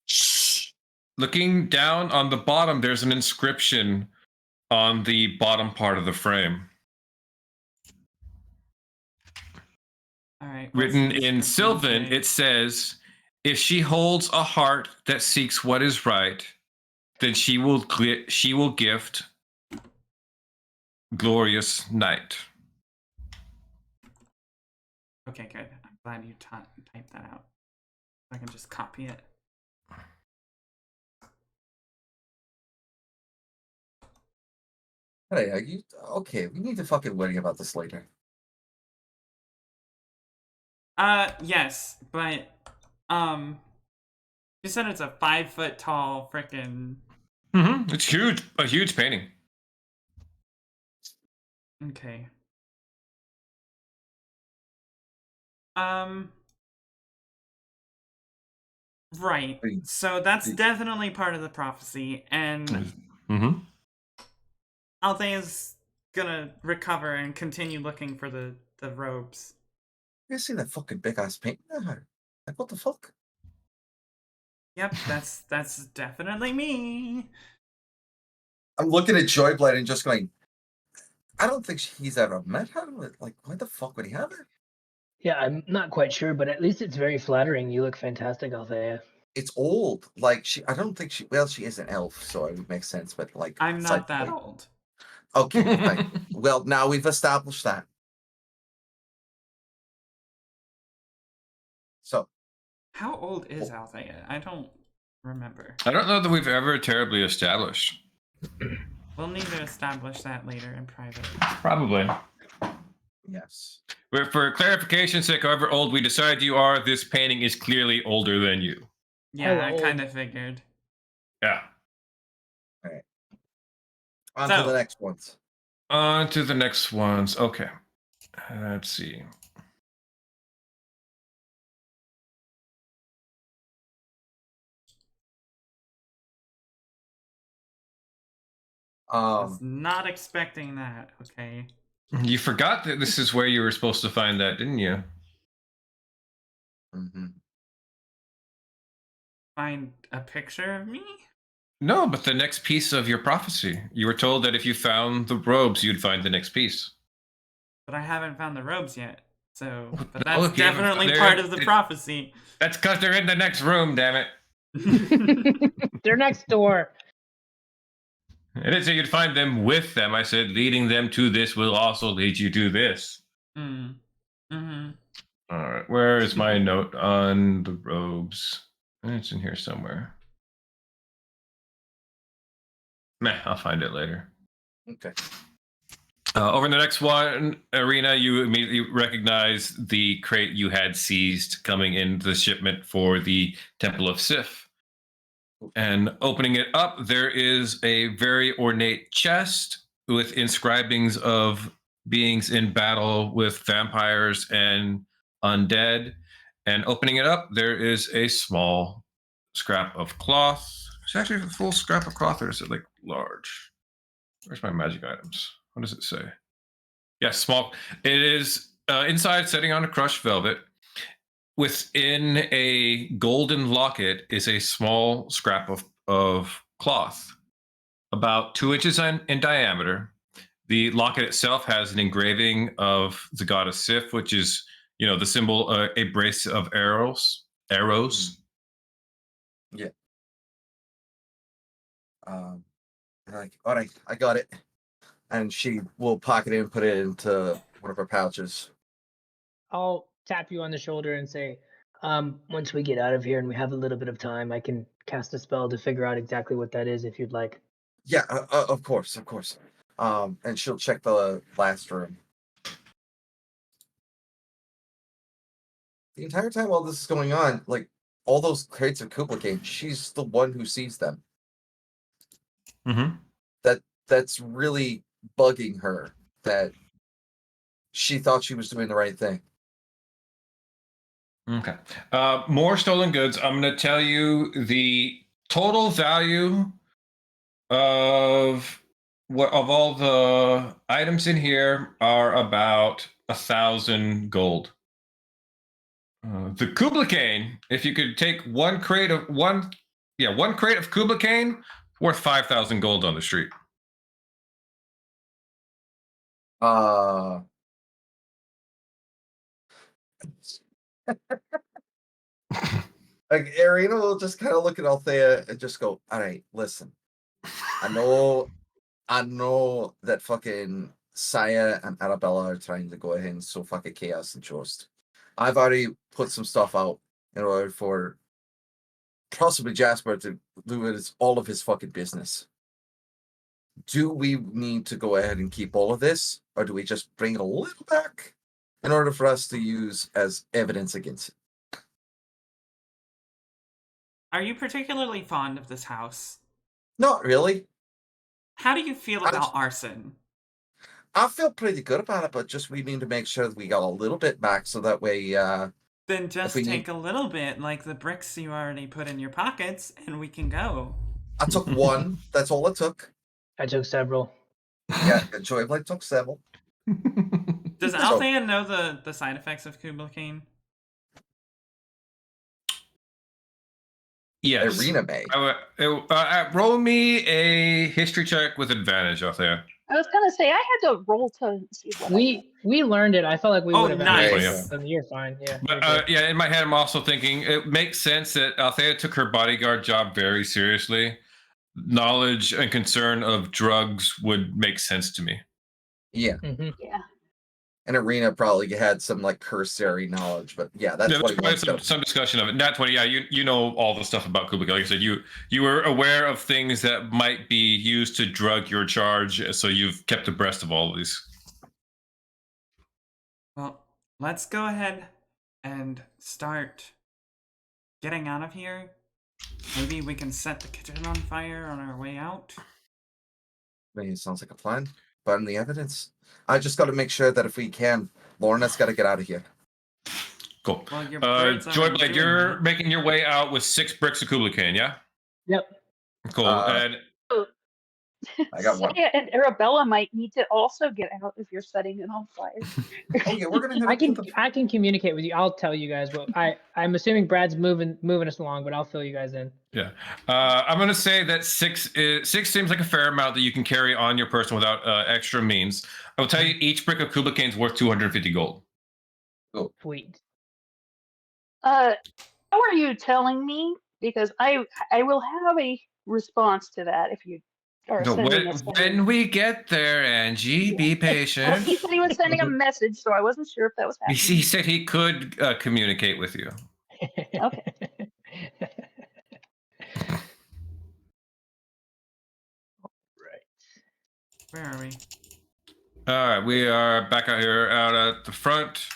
Shh. Looking down on the bottom, there's an inscription on the bottom part of the frame. All right. Written in Sylvan, it says, "If she holds a heart that seeks what is right, then she will gift glorious night." Okay, good. I'm glad you typed that out. I can just copy it. Hey, okay, we need to fucking worry about this later. Yes, but, you said it's a 5-foot tall frickin'... Mm-hmm. It's huge, a huge painting. Okay. Right. So that's definitely part of the prophecy, and Mm-hmm. Althea's gonna recover and continue looking for the robes. You see that fucking big ass painting? Like, what the fuck? Yep, that's definitely me. I'm looking at Joyblade and just going, I don't think he's ever met her. Like, why the fuck would he have her? Yeah, I'm not quite sure, but at least it's very flattering. You look fantastic, Althea. It's old. Like, I don't think she is an elf, so it would make sense, but like, I'm not that old. Okay, fine. Well, now we've established that. So, how old is Althea? I don't remember. I don't know that we've ever terribly established. We'll need to establish that later in private. Probably. Yes. For clarification's sake, however old we decide you are, this painting is clearly older than you. Yeah, How I old? kind of figured. Yeah. All right. On to the next ones. On to the next ones. Okay. Let's see. I was not expecting that. Okay. You forgot that this is where you were supposed to find that, didn't you? Mm-hmm. Find a picture of me? No, but the next piece of your prophecy. You were told that if you found the robes, you'd find the next piece. But I haven't found the robes yet. So, but No, that's if you haven't definitely found- part of the prophecy. That's because they're in the next room, damn it. They're next door. I didn't say you'd find them with them. I said leading them to this will also lead you to this. Mm-hmm. All right, where is my note on the robes? It's in here somewhere. Meh, I'll find it later. Okay. Over in the next one, Arena, you immediately recognize the crate you had seized coming in the shipment for the Temple of Sif. And opening it up, there is a very ornate chest with inscribings of beings in battle with vampires and undead. And opening it up, there is a small scrap of cloth. It's actually a full scrap of cloth, or is it like large? Where's my magic items? What does it say? Yeah, small. It is inside, sitting on a crushed velvet. Within a golden locket is a small scrap of cloth, about 2 inches in diameter. The locket itself has an engraving of the goddess Sif, which is, the symbol, a brace of arrows. Arrows. Yeah. Like, all right, I got it. And she will pocket it and put it into one of her pouches. I'll tap you on the shoulder and say, once we get out of here and we have a little bit of time, I can cast a spell to figure out exactly what that is if you'd like. Yeah, of course. And she'll check the last room. The entire time while this is going on, like, all those crates of Kublicaine, she's the one who sees them. Mm-hmm. That's really bugging her, that she thought she was doing the right thing. Okay. More stolen goods. I'm going to tell you the total value of all the items in here are about 1,000 gold. The Kublicaine, if you could take one crate of Kublicaine, worth 5,000 gold on the street. Like, Arena will just kind of look at Althea and just go, all right, listen. I know that fucking Saya and Arabella are trying to go ahead and sow fucking chaos and Jost. I've already put some stuff out in order for possibly Jasper to do all of his fucking business. Do we need to go ahead and keep all of this, or do we just bring it a little back in order for us to use as evidence against it? Are you particularly fond of this house? Not really. How do you feel about arson? I feel pretty good about it, but just we need to make sure that we got a little bit back so that way. Then just take a little bit, like the bricks you already put in your pockets, and we can go. I took one. That's all it took. I took several. Yeah, Joyblade took several. Does Althea know the side effects of Kublicaine? Yes. Arena may. Roll me a history check with advantage, Althea. I was gonna say I had to roll to see what we learned it. I felt like we would have. Nice. You're fine. Yeah. But in my head, I'm also thinking it makes sense that Althea took her bodyguard job very seriously. Knowledge and concern of drugs would make sense to me. Yeah. Mm-hmm. Yeah. And Arena probably had some like cursory knowledge, but yeah, that's what some discussion of it. Nat 20, yeah, you know all the stuff about Kublicaine. Like I said, you were aware of things that might be used to drug your charge, so you've kept abreast of all of these. Well, let's go ahead and start getting out of here. Maybe we can set the kitchen on fire on our way out. I mean, it sounds like a plan. Burn the evidence. I just got to make sure that if we can, Lorna's got to get out of here. Cool. Well, Joyblade, you're making your way out with 6 bricks of Kublicaine, yeah? Yep. Cool. And I got one. Saya and Arabella might need to also get out if you're setting it on fire. Okay, we're gonna. I can communicate with you. I'll tell you guys what I'm assuming Brad's moving us along, but I'll fill you guys in. Yeah, I'm gonna say that 6 seems like a fair amount that you can carry on your person without extra means. I will tell you, each brick of Kublicaine is worth 250 gold. Cool. Sweet. How are you telling me? Because I will have a response to that if you are sending us. When we get there, Angie, be patient. Well, he said he was sending a message, so I wasn't sure if that was happening. He said he could communicate with you. Okay. Where are we? All right, we are back out here out at the front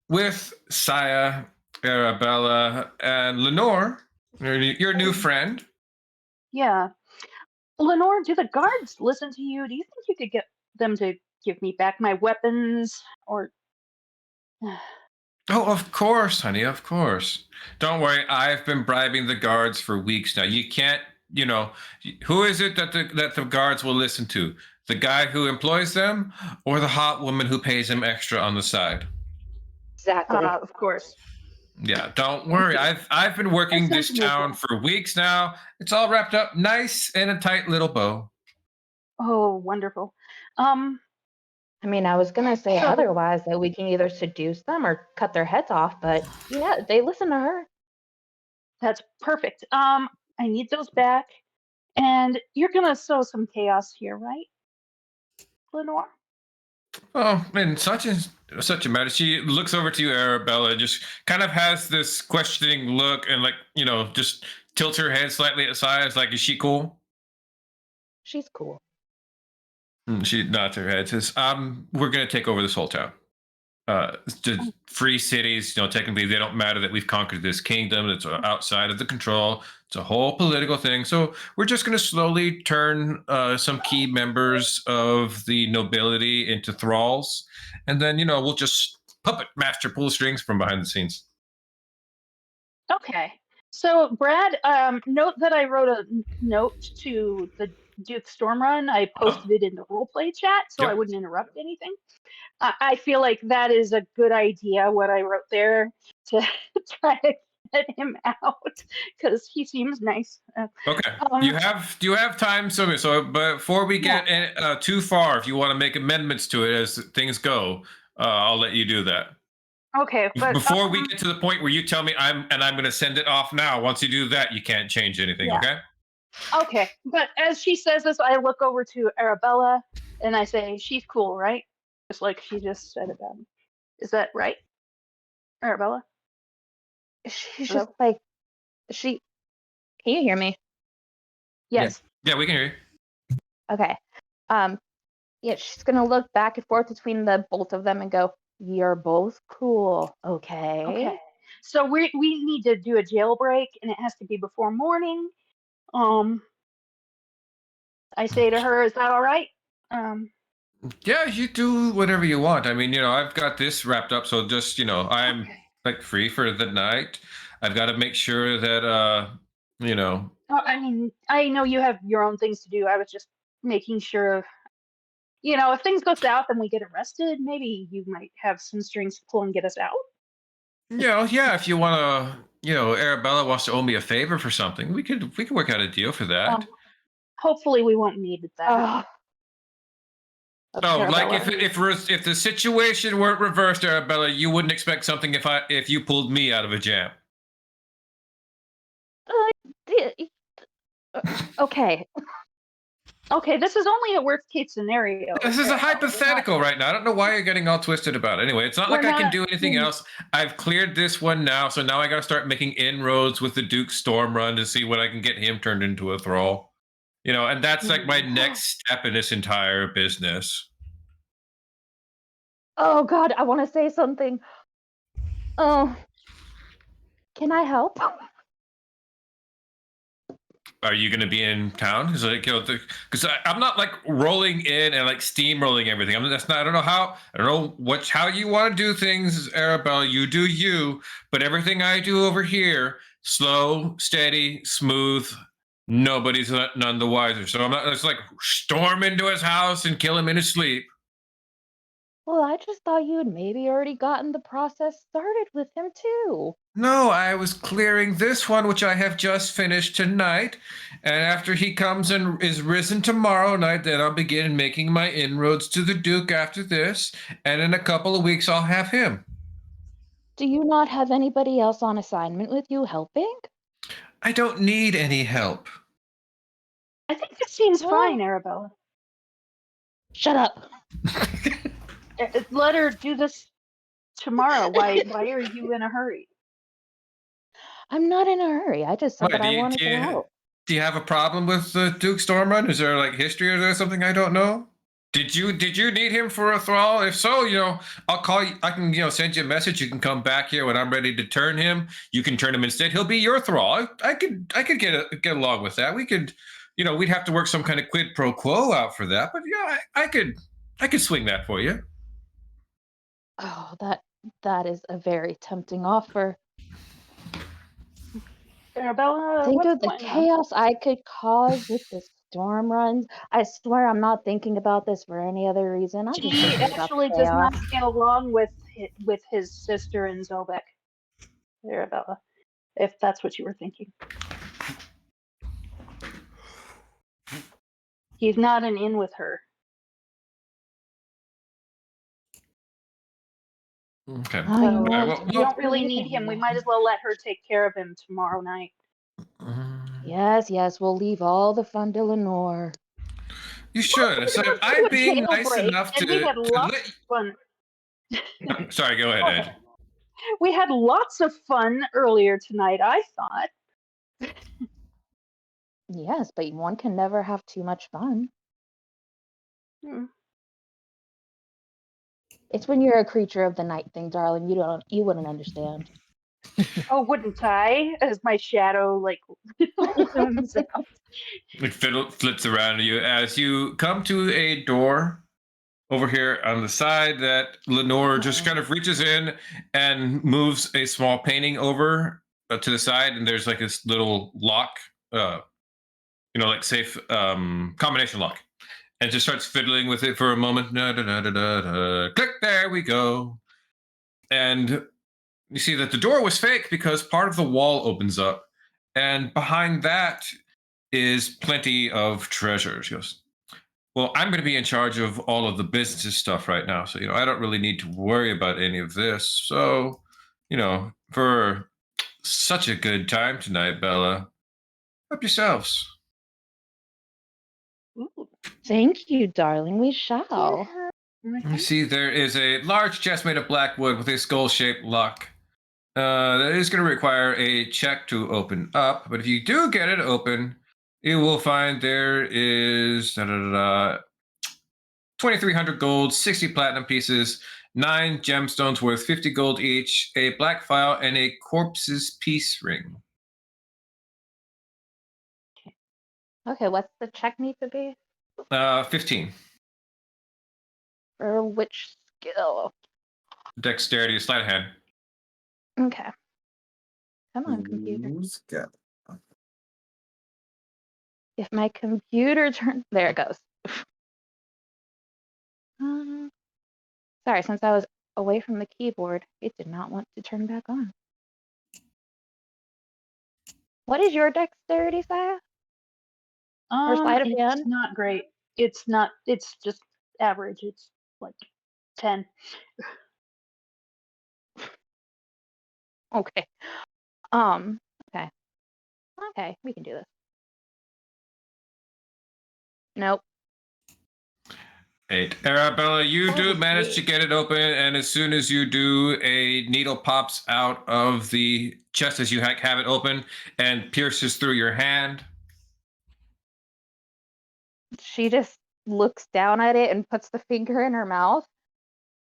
with Saya, Arabella, and Lenore, your new friend. Yeah. Lenore, do the guards listen to you? Do you think you could get them to give me back my weapons? Or Oh, of course, honey, of course. Don't worry, I've been bribing the guards for weeks now. You can't, who is it that the guards will listen to? The guy who employs them, or the hot woman who pays him extra on the side? Exactly. of course. Yeah, don't worry. I've been working this sensible town for weeks now. It's all wrapped up nice in a tight little bow. Oh, wonderful. I mean, I was gonna say So- otherwise that we can either seduce them or cut their heads off, but yeah, they listen to her. That's perfect. I need those back. And you're gonna sow some chaos here, right, Lenore? Oh, in such a matter. She looks over to you, Arabella, just kind of has this questioning look and just tilts her head slightly aside. Like, is she cool? She's cool. She nods her head, says, we're gonna take over this whole town. Just free cities, technically they don't matter that we've conquered this kingdom. It's outside of the control. It's a whole political thing. So we're just going to slowly turn some key members of the nobility into thralls. And then, we'll just puppet master pull strings from behind the scenes. Okay. So, Brad, note that I wrote a note to the Duke Stormrun. I posted it in the roleplay chat so I wouldn't interrupt anything. I feel like that is a good idea, what I wrote there, to try to get him out, because he seems nice. Okay. Do you have time? So before we get too far, if you want to make amendments to it as things go, I'll let you do that. Okay, but before we get to the point where you tell me I'm going to send it off now. Once you do that, you can't change anything. Yeah. Okay. Okay, but as she says this, I look over to Arabella and I say, "She's cool, right?" Just like she just said about him. Is that right, Arabella? She's Hello? just like, can you hear me? Yes. Yeah, we can hear you. Okay. Yeah, she's gonna look back and forth between the both of them and go, "You're both cool, okay?" Okay. So we need to do a jailbreak, and it has to be before morning. I say to her, "Is that all right?" Yeah, you do whatever you want. I mean, I've got this wrapped up, so just, I'm Okay. like free for the night. I've got to make sure that, I mean, I know you have your own things to do. I was just making sure, if things go south and we get arrested, maybe you might have some strings to pull and get us out. yeah, if you want to, Arabella wants to owe me a favor for something, we could work out a deal for that. Hopefully, we won't need that. Oh, like Arabella. if the situation weren't reversed, Arabella, you wouldn't expect something if you pulled me out of a jam. Okay. Okay, this is only a worst case scenario. This is a hypothetical right now. I don't know why you're getting all twisted about it. Anyway, it's not like I can do anything else. I've cleared this one now, so now I got to start making inroads with the Duke Stormrun to see what I can get him turned into a thrall. And that's like my next step in this entire business. Oh God, I want to say something. Oh, can I help? Are you going to be in town? Because I'm not like rolling in and like steamrolling everything. I don't know how you want to do things, Arabella. You do you, but everything I do over here, slow, steady, smooth. Nobody's none the wiser. So I'm not just like storm into his house and kill him in his sleep. Well, I just thought you had maybe already gotten the process started with him too. No, I was clearing this one, which I have just finished tonight. And after he comes and is risen tomorrow night, then I'll begin making my inroads to the Duke after this. And in a couple of weeks, I'll have him. Do you not have anybody else on assignment with you helping? I don't need any help. I think this seems fine, Arabella. Shut up. Let her do this tomorrow. Why are you in a hurry? I'm not in a hurry. I just said that I wanted to help. Do you have a problem with the Duke Stormrun? Is there like history, or is there something I don't know? Did you need him for a thrall? If so, I'll call you. I can, send you a message. You can come back here when I'm ready to turn him. You can turn him instead. He'll be your thrall. I could get along with that. We could, we'd have to work some kind of quid pro quo out for that. But yeah, I could swing that for you. Oh, that is a very tempting offer. Arabella, Think what's of the going on? chaos I could cause with the storm runs. I swear I'm not thinking about this for any other reason. I'm just She thinking about actually the does not chaos. get along with his sister and Zobek. Arabella, if that's what you were thinking. He's not an in with her. Okay. Oh, you So know, well, we don't really need him. We might as well let her take care of him tomorrow night. Yes, we'll leave all the fun to Lenore. You should. So Let's do I'm a being nice jailbreak, enough and we had to lots let. of fun. Sorry, go ahead, Ed. We had lots of fun earlier tonight, I thought. Yes, but one can never have too much fun. Hmm. It's when you're a creature of the night thing, darling. You wouldn't understand. Oh, wouldn't I? As my shadow looms out. It flits around you as you come to a door over here on the side that Lenore just kind of reaches in and moves a small painting over to the side, and there's like this little lock, like safe combination lock, and just starts fiddling with it for a moment. Da, da, da, da, da, da. Click, there we go. And you see that the door was fake because part of the wall opens up, and behind that is plenty of treasure. She goes, well, I'm going to be in charge of all of the business stuff right now. So, I don't really need to worry about any of this. So, for such a good time tonight, Bella, help yourselves. Ooh. Thank you, darling. We shall. You see, there is a large chest made of black wood with a skull-shaped lock. That is going to require a check to open up. But if you do get it open, you will find there is 2,300 gold, 60 platinum pieces, 9 gemstones worth 50 gold each, a black file, and a corpse's peace ring. Okay, what's the check need to be? 15. For which skill? Dexterity, sleight of hand. Okay. Come on, computer. Who's got If my computer turns, there it goes. Sorry, since I was away from the keyboard, it did not want to turn back on. What is your dexterity, Saya? Or sleight of It's hand? not great. It's not. It's just average. It's like 10. Okay. Okay. Okay, we can do this. Nope. 8. Arabella, you do Oh, manage great. to get it open, and as soon as you do, a needle pops out of the chest as you have it open and pierces through your hand. She just looks down at it and puts the finger in her mouth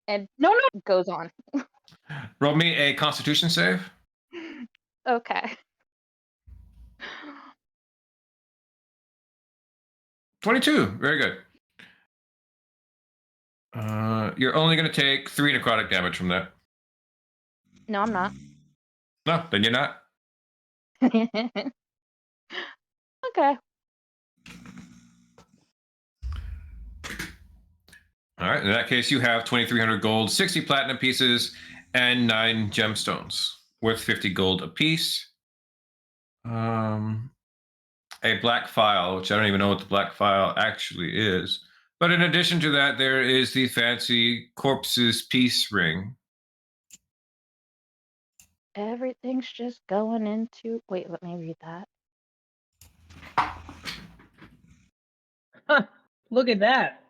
and No. goes on. Roll me a Constitution save. Okay. 22. Very good. You're only going to take 3 necrotic damage from that. No, I'm not. No, then you're not. Okay. All right. In that case, you have 2,300 gold, 60 platinum pieces, and 9 gemstones worth 50 gold apiece. A black file, which I don't even know what the black file actually is. But in addition to that, there is the fancy corpse's peace ring. Everything's just going into. Wait, let me read that. Look at that.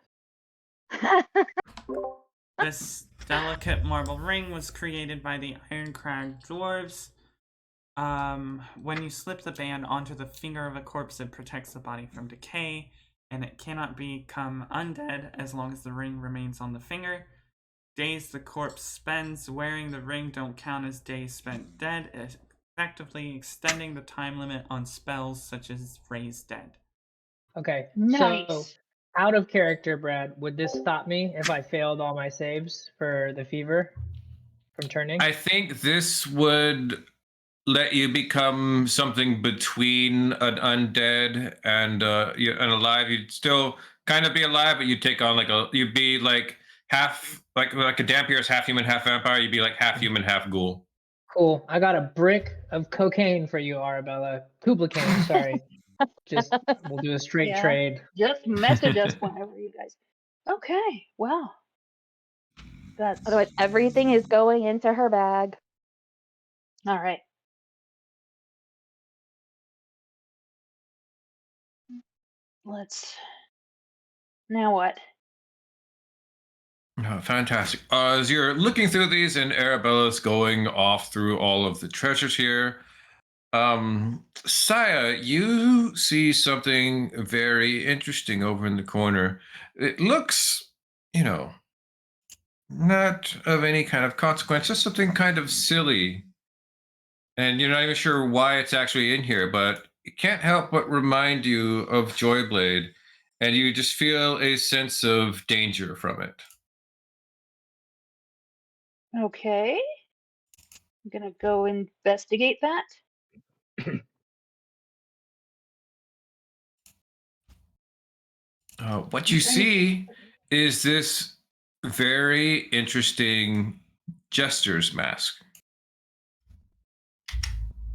This delicate marble ring was created by the Ironcrag dwarves. When you slip the band onto the finger of a corpse, it protects the body from decay, and it cannot become undead as long as the ring remains on the finger. Days the corpse spends wearing the ring don't count as days spent dead, effectively extending the time limit on spells such as Raise Dead. Okay. So, Nice. out of character, Brad, would this stop me if I failed all my saves for the fever from turning? I think this would let you become something between an undead and an alive. You'd still kind of be alive, but you'd take on you'd be like half like a Dampier is half human, half vampire. You'd be like half human, half ghoul. Cool. I got a brick of cocaine for you, Arabella. Kublicaine, sorry. Just we'll do a straight Yeah. trade. Just message us whenever you guys. Okay. Well, that's Otherwise, everything is going into her bag. all right. Let's. Now what? Oh, fantastic. As you're looking through these and Arabella's going off through all of the treasures here, Saya, you see something very interesting over in the corner. It looks, not of any kind of consequence, just something kind of silly. And you're not even sure why it's actually in here, but it can't help but remind you of Joyblade. And you just feel a sense of danger from it. Okay. I'm gonna go investigate that. What you see is this very interesting jester's mask.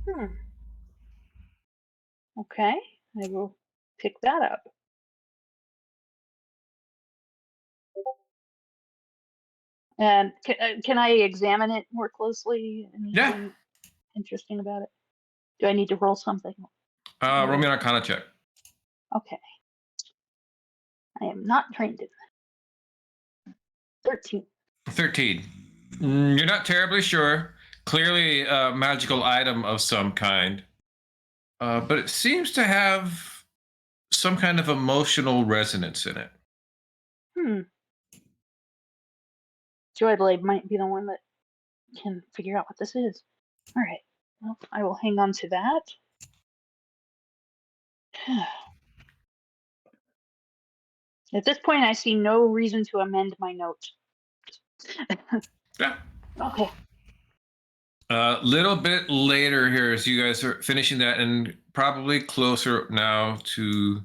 Hmm. Okay. I will pick that up. And can I examine it more closely? Anything interesting about it? Do I need to roll something? Roll me an Arcana check. Okay. I am not trained in that. 13. 13. You're not terribly sure. Clearly a magical item of some kind. But it seems to have some kind of emotional resonance in it. Joyblade might be the one that can figure out what this is. All right. Well, I will hang on to that. At this point, I see no reason to amend my notes. Yeah. Okay. A little bit later here, as you guys are finishing that, and probably closer now to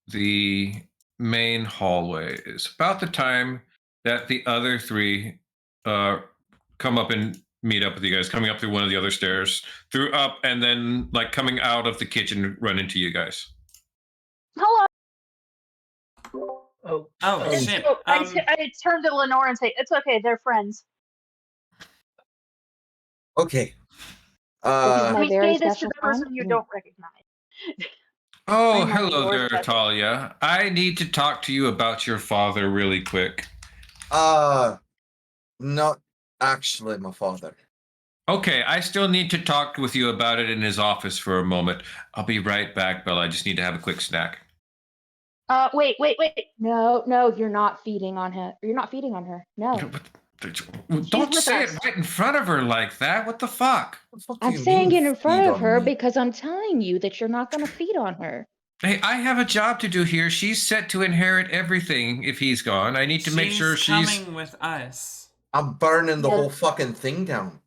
the main hallway, is about the time that the other three come up and meet up with you guys, coming up through one of the other stairs, through up, and then like coming out of the kitchen, run into you guys. Hello. Oh shit. So I turn to Lenore and say, "It's okay. They're friends." Okay. My We very say this to special the person friend? you don't recognize. Oh, I'm hello Lenore there, special. Talia. I need to talk to you about your father really quick. Not actually my father. Okay, I still need to talk with you about it in his office for a moment. I'll be right back, Bella. I just need to have a quick snack. Wait. No, you're not feeding on her. You're not feeding on her. No. Don't with say us. it right in front of her like that. What the fuck? What the fuck do I'm you saying mean it in front feed of on her me? because I'm telling you that you're not going to feed on her. Hey, I have a job to do here. She's set to inherit everything if he's gone. I need to make sure she's coming with us. I'm burning the whole fucking thing down.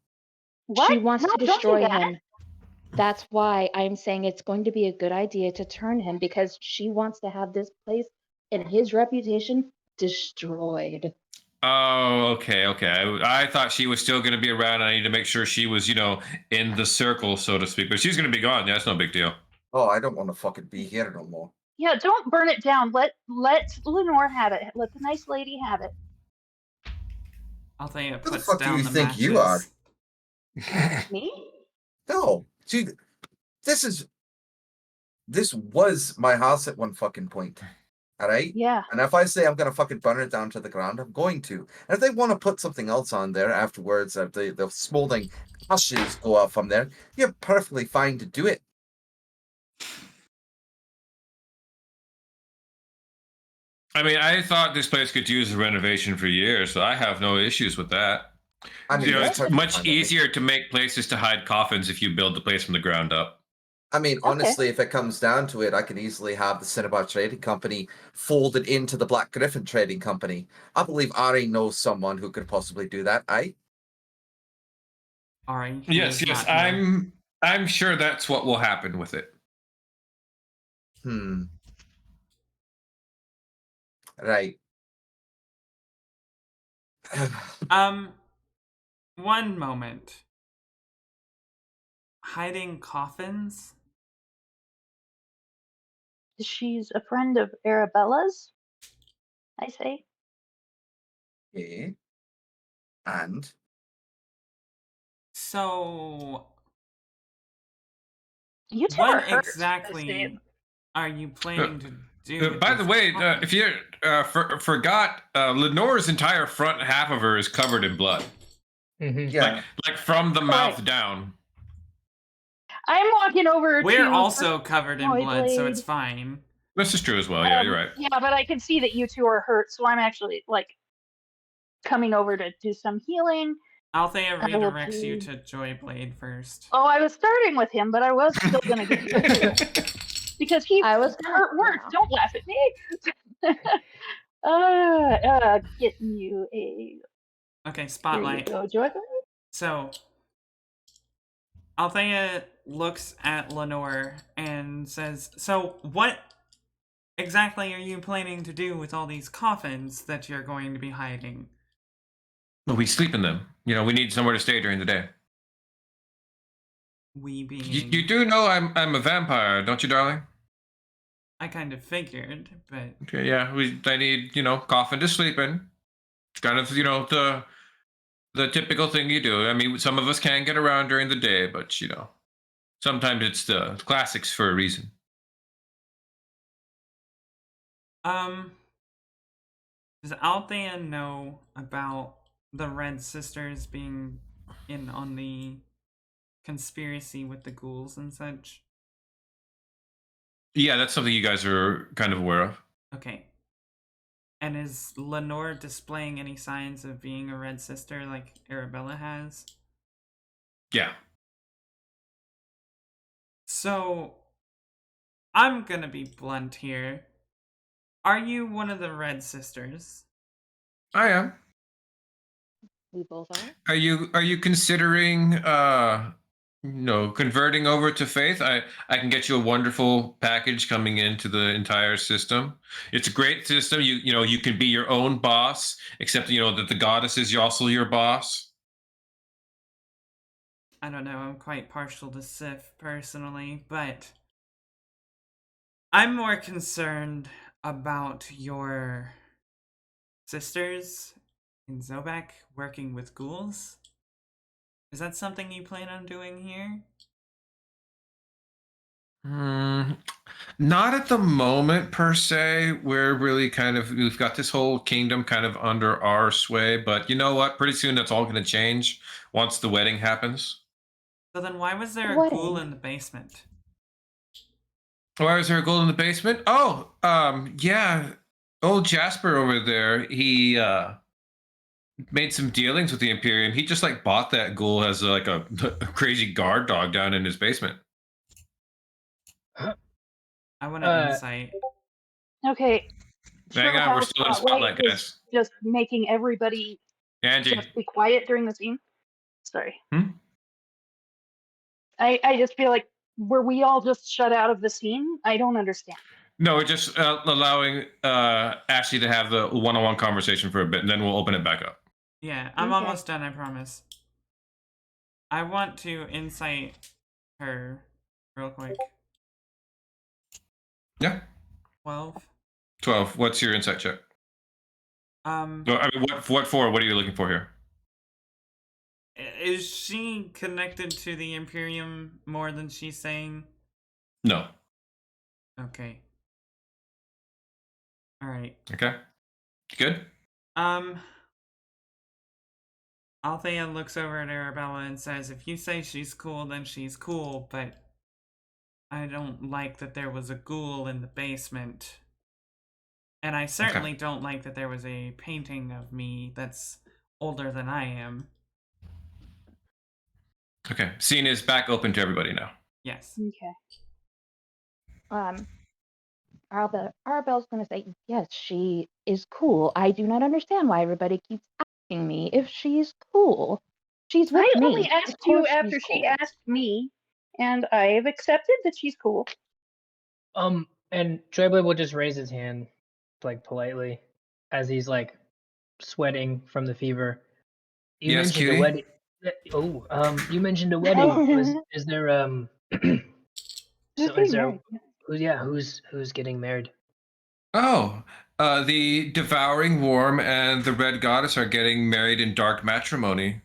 What? She wants No, to don't do destroy that. him. That's why I'm saying it's going to be a good idea to turn him because she wants to have this place and his reputation destroyed. Oh, okay. I thought she was still going to be around. I need to make sure she was, in the circle, so to speak. But she's going to be gone. Yeah, that's no big deal. Oh, I don't want to fucking be here no more. Yeah, don't burn it down. Let Lenore have it. Let the nice lady have it. Althea Who the puts fuck do down you the think matches. you are? Me? No. See, this was my house at one fucking point. All right? Yeah. And if I say I'm going to fucking burn it down to the ground, I'm going to. And if they want to put something else on there afterwards, if the smoldering ashes go up from there, you're perfectly fine to do it. I mean, I thought this place could use a renovation for years, so I have no issues with that. I mean, It's that's much easier to make places to hide coffins if you build the place from the ground up. I mean, Okay. honestly, if it comes down to it, I can easily have the Cinnabar Trading Company folded into the Black Griffin Trading Company. I believe Ari knows someone who could possibly do that. Ari, he Yes, is yes. not here. I'm sure that's what will happen with it. Right. One moment. Hiding coffins? She's a friend of Arabella's, I say. Okay. And So, You two are what hurt, I say. exactly are you planning to do with By the these way, coffins? if you forgot, Lenore's entire front half of her is covered in blood. yeah, Like from the mouth Right. down. I'm walking over We're to also covered in blood, so it's Joyblade. fine. This is true as well. Yeah, you're right. Yeah, but I can see that you two are hurt, so I'm actually like coming over to do some healing. Althea I will redirects you do- to Joyblade first. Oh, I was starting with him, but I was still gonna get you a heal because he I was gonna. hurt words. Yeah. Don't laugh at me. Getting you a Okay, here you spotlight. go, Joyblade. So, Althea looks at Lenore and says, "So, what exactly are you planning to do with all these coffins that you're going to be hiding?" Well, we sleep in them. You know, we need somewhere to stay during the day. We being... You do know I'm a vampire, don't you, darling? I kind of figured, but... Okay, yeah, I need, coffin to sleep in. It's kind of, the typical thing you do. I mean, some of us can get around during the day, but, sometimes it's the classics for a reason. Does Althea know about the Red Sisters being in on the conspiracy with the ghouls and such? Yeah, that's something you guys are kind of aware of. Okay. And is Lenore displaying any signs of being a Red Sister like Arabella has? Yeah. So, I'm gonna be blunt here. Are you one of the Red Sisters? I am. We both are. Are you considering converting over to faith? I can get you a wonderful package coming into the entire system. It's a great system. You can be your own boss, except that the goddess is also your boss. I don't know, I'm quite partial to Sif personally, but I'm more concerned about your sisters in Zobek working with ghouls. Is that something you plan on doing here? Not at the moment per se. We've got this whole kingdom kind of under our sway, but you know what? Pretty soon that's all going to change once the wedding happens. So then why was there a Wedding. ghoul in the basement? Why was there a ghoul in the basement? Oh, yeah. Old Jasper over there, he made some dealings with the Imperium. He just bought that ghoul as a crazy guard dog down in his basement. I want an insight. Okay. Hang on, we're still in spotlight, is guys. just making everybody Angie. just be quiet during the scene. Sorry. Hmm? I just feel like were we all just shut out of the scene? I don't understand. No, we're just allowing Ashley to have the one-on-one conversation for a bit, and then we'll open it back up. Yeah, I'm Okay. almost done, I promise. I want to insight her real quick. Yeah. 12. 12. What's your insight check? Well, I mean, what for? What are you looking for here? is she connected to the Imperium more than she's saying? No. Okay. Alright. Okay. Good? Althea looks over at Arabella and says, if you say she's cool, then she's cool, but I don't like that there was a ghoul in the basement. And I certainly don't like that there was a painting of me that's older than I am. Okay. Scene is back open to everybody now. Yes. Okay. Arabella's gonna say, yes, she is cool. I do not understand why everybody keeps asking me if she's cool. She's with I me. only Of asked course you she's after she cool. asked me, and I've accepted that she's cool. And Joyblade will just raise his hand, like politely, as he's like sweating from the fever. You Yes, mentioned a cutie? wedding. You mentioned a wedding. Is there Who's so is getting there married? who's getting married? Oh, the Devouring Worm and the Red Goddess are getting married in dark matrimony.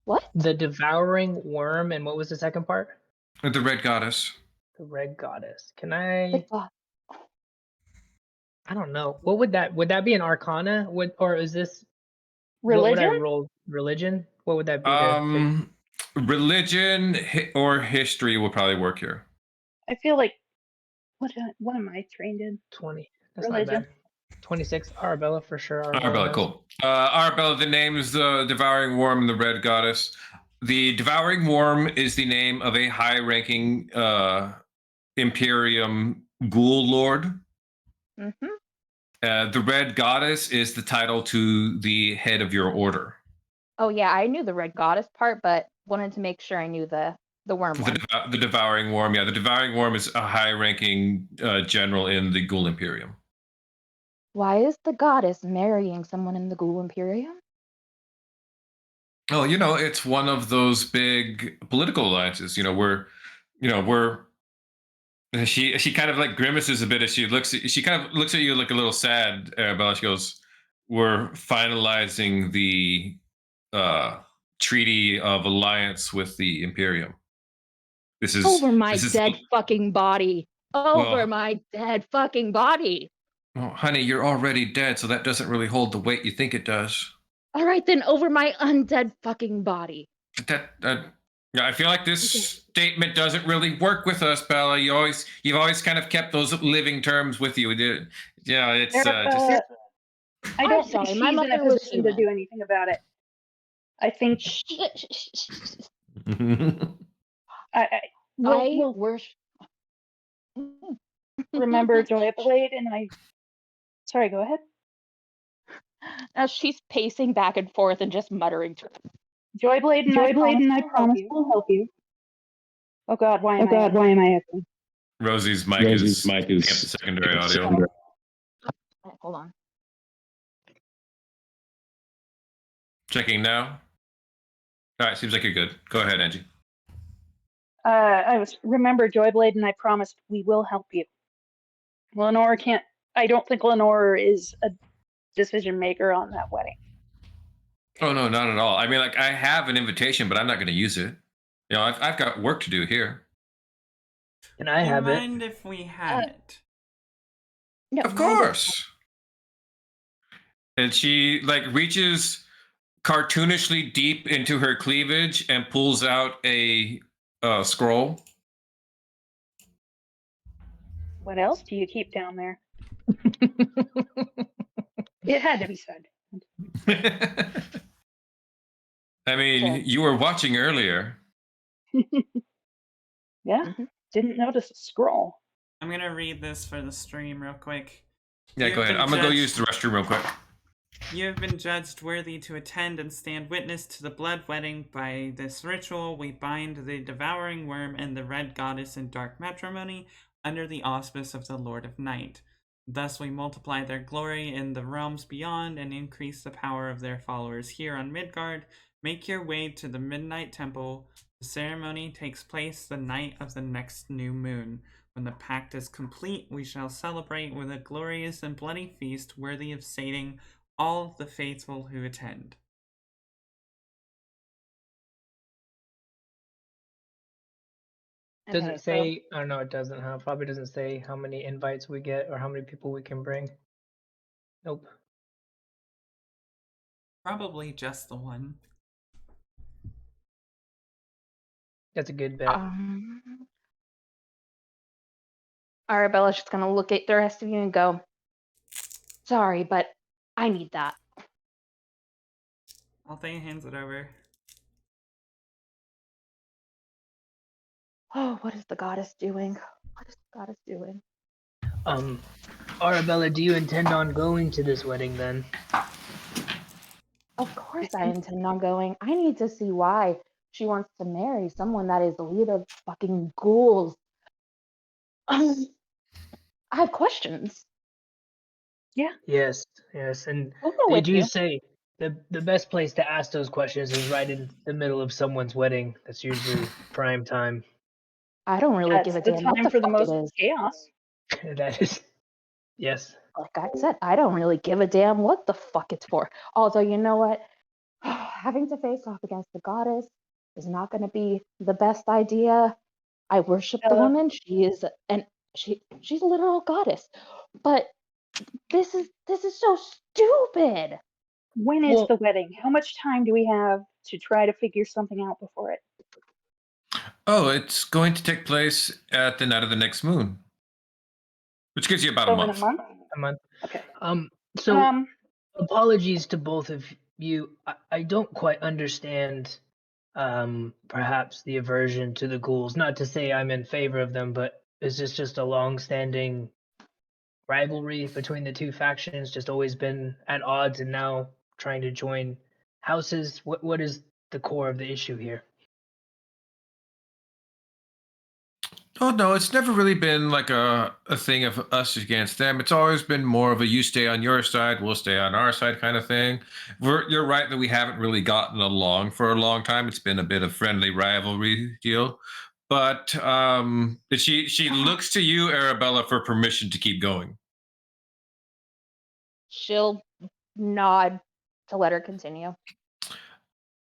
What? The devouring worm, and what was the second part? The Red Goddess. The red goddess. Can The I? god. I don't know. What would that be an arcana? Or is this what would I Religion? roll? Religion? What would that be to figure? Religion or history will probably work here. I feel like what am I trained in? 20. That's not Religion. bad. 26. Arabella for sure. Arabella Arabella, knows. cool. Arabella, the name is the Devouring Worm and the Red Goddess. The Devouring Worm is the name of a high-ranking Imperium ghoul lord. Mm-hmm. The Red Goddess is the title to the head of your order. Oh yeah, I knew the red goddess part, but wanted to make sure I knew the worm one. The Devouring Worm, yeah. The Devouring Worm is a high-ranking general in the Ghoul Imperium. Why is the goddess marrying someone in the Ghoul Imperium? Oh, it's one of those big political alliances. She kind of like grimaces a bit as she kind of looks at you like a little sad, Arabella. She goes, "We're finalizing the treaty of alliance with the Imperium. Over my this is dead fucking body. Over well, my dead fucking body. oh, honey, you're already dead, so that doesn't really hold the weight you think it does. All right, then over my undead fucking body. Yeah, I feel like this statement doesn't really work with us, Bella. You've always kind of kept those living terms with you. Yeah, it's just. I I'm don't sorry, think my she's in a mother was position to human. do anything about it. I think we'll remember Joyblade, and I. Sorry, go ahead. Now she's pacing back and forth and just muttering to Joyblade and I promise we'll help you. Oh God, why am I echoing? Rosie's mic is picking up the secondary audio. Hold on. Checking now. All right, seems like you're good. Go ahead, Angie. I was remember Joyblade, and I promised we will help you. Lenore can't. I don't think Lenore is a decision maker on that wedding. Oh no, not at all. I mean, like I have an invitation, but I'm not going to use it. I've got work to do here. Can I have it? Mind if we have it? No, Of course. And she like reaches cartoonishly deep into her cleavage and pulls out a scroll. What else do you keep down there? It had to be said. I mean, you were watching earlier. Yeah, didn't notice a scroll. I'm gonna read this for the stream real quick. Yeah, go ahead. I'm gonna go use the restroom real quick. You have been judged worthy to attend and stand witness to the blood wedding. By this ritual, we bind the devouring worm and the red goddess in dark matrimony under the auspice of the Lord of Night. Thus we multiply their glory in the realms beyond and increase the power of their followers here on Midgard. Make your way to the Midnight Temple. The ceremony takes place the night of the next new moon. When the pact is complete, we shall celebrate with a glorious and bloody feast worthy of sating all the faithful who attend. Does it say? Oh no, it doesn't. Huh? Probably doesn't say how many invites we get or how many people we can bring. Nope. Probably just the one. That's a good bet. Arabella's just gonna look at the rest of you and go, sorry, but I need that. Althea hands it over. Oh, what is the goddess doing? What is the goddess doing? Arabella, do you intend on going to this wedding then? Of course I intend on going. I need to see why she wants to marry someone that is the leader of fucking ghouls. I have questions. Yes, and We'll go they with do you. say the best place to ask those questions is right in the middle of someone's wedding. That's usually prime time. I don't really give That's a the damn what time the for the fuck it most is. chaos. That is, yes. Like I said, I don't really give a damn what the fuck it's for. Although, you know what? Having to face off against the goddess is not going to be the best idea. I worship the Ella, woman. She's a literal goddess. But this is so stupid. when is Well, the wedding? How much time do we have to try to figure something out before it? Oh, it's going to take place at the night of the next moon, which gives you about a So in a month. month? a month. Okay. So Um, apologies to both of you. I don't quite understand perhaps the aversion to the ghouls. Not to say I'm in favor of them, but is this just a long-standing rivalry between the two factions? Just always been at odds and now trying to join houses? What is the core of the issue here? Oh no, it's never really been like a thing of us against them. It's always been more of a you stay on your side, we'll stay on our side kind of thing. You're right that we haven't really gotten along for a long time. It's been a bit of friendly rivalry deal. But she looks to you, Arabella, for permission to keep going. She'll nod to let her continue.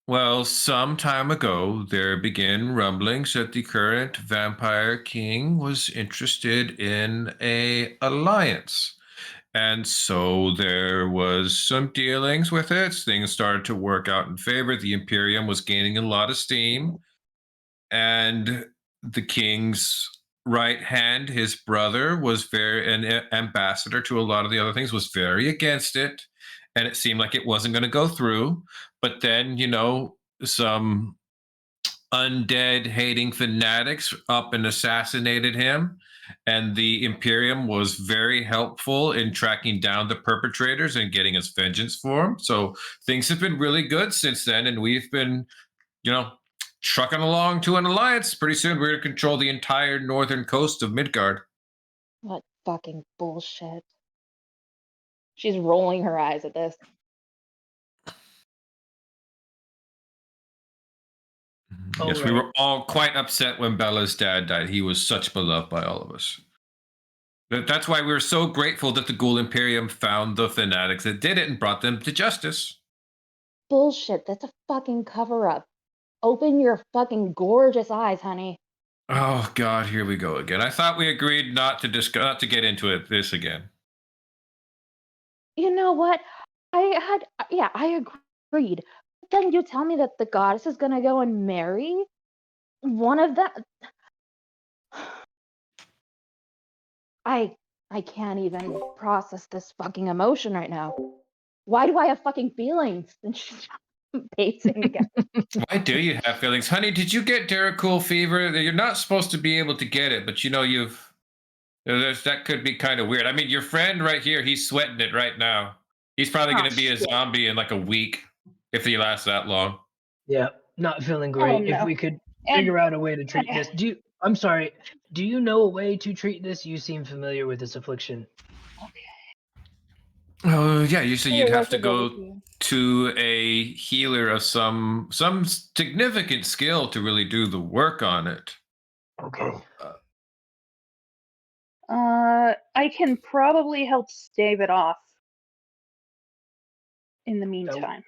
Well, some time ago, there began rumblings that the current vampire king was interested in a alliance. And so there was some dealings with it. Things started to work out in favor. The Imperium was gaining a lot of steam. And the king's right hand, his brother, was very an ambassador to a lot of the other things, was very against it. And it seemed like it wasn't going to go through. But then, some undead hating fanatics up and assassinated him. And the Imperium was very helpful in tracking down the perpetrators and getting us vengeance for them. So things have been really good since then. And we've been, you know, trucking along to an alliance. Pretty soon we're going to control the entire northern coast of Midgard. What fucking bullshit. She's rolling her eyes at this. All Yes, we right. were all quite upset when Bella's dad died. He was such beloved by all of us. That's why we were so grateful that the Ghoul Imperium found the fanatics that did it and brought them to justice. Bullshit. That's a fucking cover up. Open your fucking gorgeous eyes, honey. Oh God, here we go again. I thought we agreed not to not to get into this again. You know what? I agreed. Then you tell me that the goddess is gonna go and marry one of them. I can't even process this fucking emotion right now. Why do I have fucking feelings? And she's pacing again. Why do you have feelings, honey? Did you get Deracool fever? You're not supposed to be able to get it, but that could be kind of weird. I mean, your friend right here, he's sweating it right now. He's probably oh, going to be a shit. zombie in like a week if he lasts that long. Yeah, not feeling Oh, great. If no. we could And figure out a way to treat this. I'm sorry. Do you know a way to treat this? You seem familiar with this affliction. Oh yeah, usually Hey, you'd have what's to it over go here? to a healer of some significant skill to really do the work on it. Okay. I can probably help stave it off in the meantime.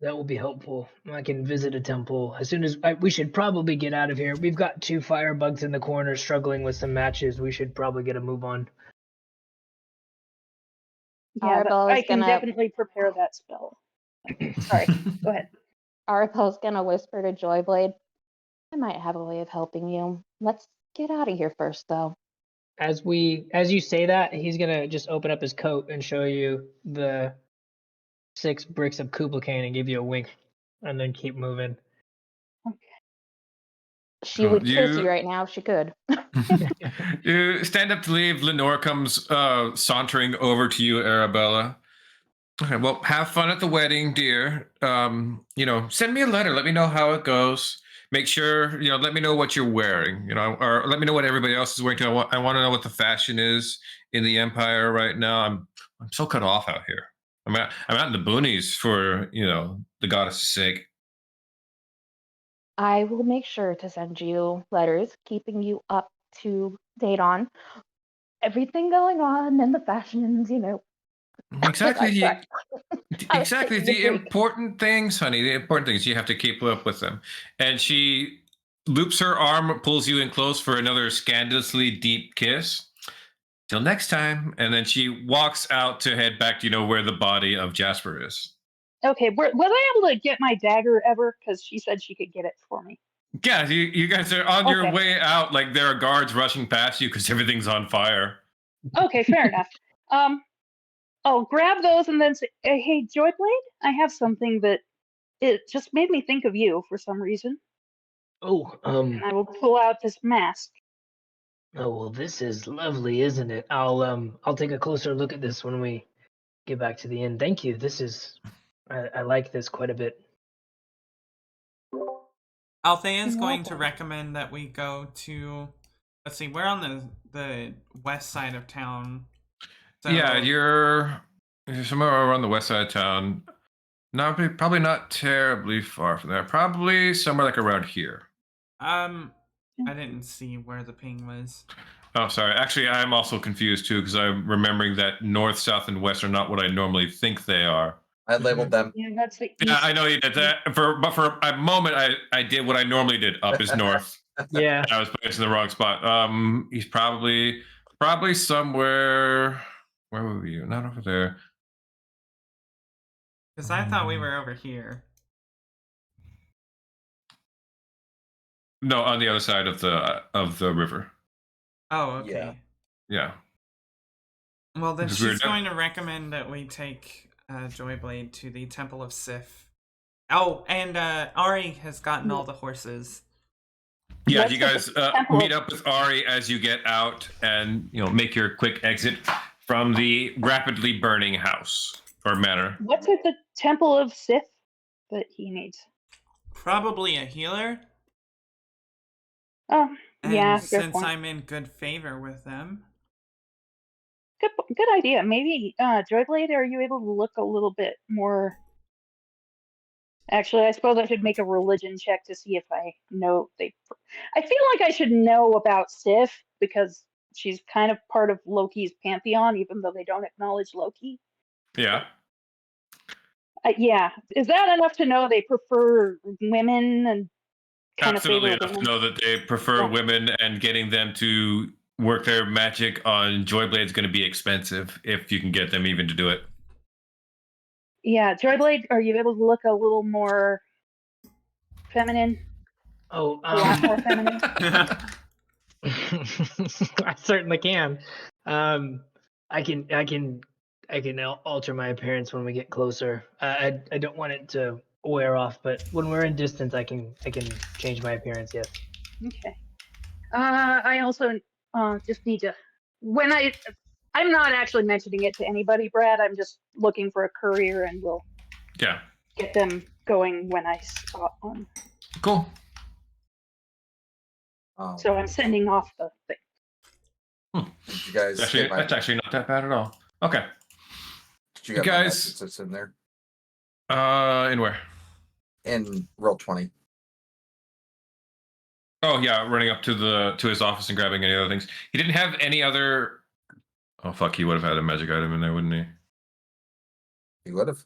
That will be helpful. I can visit a temple as soon as we should probably get out of here. We've got 2 firebugs in the corner struggling with some matches. We should probably get a move on. Yeah, but Arabella's I can gonna definitely prepare that spell. Sorry, go ahead. Arabella's gonna whisper to Joyblade. I might have a way of helping you. Let's get out of here first, though. As you say that, he's gonna just open up his coat and show you the 6 bricks of Kublicaine and give you a wink, and then keep moving. She would kiss you right now if she could. You stand up to leave. Lenore comes sauntering over to you, Arabella. Okay, well, have fun at the wedding, dear. Send me a letter. Let me know how it goes. Make sure, let me know what you're wearing, or let me know what everybody else is wearing. I want to know what the fashion is in the Empire right now. I'm so cut off out here. I'm out in the boonies for, the goddess' sake. I will make sure to send you letters, keeping you up to date on everything going on and the fashions, Exactly. I was Exactly. taking a The drink. important things, honey. The important things. You have to keep up with them. And she loops her arm, pulls you in close for another scandalously deep kiss. Till next time. And then she walks out to head back to where the body of Jasper is. Okay, was I able to get my dagger ever? Because she said she could get it for me. Yeah, you guys are on your Okay. way out. Like there are guards rushing past you because everything's on fire. Okay, fair enough. I'll grab those and then say, "Hey, Joyblade, I have something that it just made me think of you for some reason." Oh, And I will pull out this mask. oh well, this is lovely, isn't it? I'll take a closer look at this when we get back to the inn. Thank you. I like this quite a bit. Althea is You're going to welcome. recommend that we go to. Let's see, we're on the west side of town. So, Yeah, you're somewhere around the west side of town. Probably not terribly far from there. Probably somewhere like around here. I didn't see where the ping was. Oh, sorry. Actually, I'm also confused too because I'm remembering that north, south, and west are not what I normally think they are. I labeled them. Yeah, that's the Yeah, east. I know you did that. But for a moment, I did what I normally did. Up is north. Yeah. I was placed in the wrong spot. He's probably somewhere. Where were you? Not over there. Because I thought we were over here. No, on the other side of the river. Oh, okay. Yeah. Well, then Because she's going to recommend that we take Joyblade to the Temple of Sif. Oh, and Ari has gotten all the horses. Yeah, What's you the guys temple meet of- up with Ari as you get out and make your quick exit from the rapidly burning house or manor. What's at the Temple of Sith that he needs? Probably a healer. Oh, And yeah, good since point. I'm in good favor with them. Good idea. Maybe, Joyblade, are you able to look a little bit more? Actually, I suppose I should make a religion check to see if I know I feel like I should know about Sif because she's kind of part of Loki's pantheon, even though they don't acknowledge Loki. Yeah. Yeah, is that enough to know they prefer women and kind Absolutely of favor enough to women? know that they prefer Yeah. women, and getting them to work their magic on Joyblade is going to be expensive if you can get them even to do it. Yeah, Joyblade, are you able to look a little more feminine? Oh, A lot more feminine? I certainly can. I can alter my appearance when we get closer. I don't want it to wear off, but when we're in distance, I can change my appearance. Yes. Okay. I also just need to when I'm not actually mentioning it to anybody, Brad. I'm just looking for a courier, and we'll Yeah. get them going when I spot one. Cool. So I'm sending off the thing. Did you guys That's actually not that bad at all. Okay. Did you get my message that's in there? In where? In Roll20. Oh yeah, running up to his office and grabbing any other things. He didn't have any other. Oh fuck! He would have had a magic item in there, wouldn't he? He would have.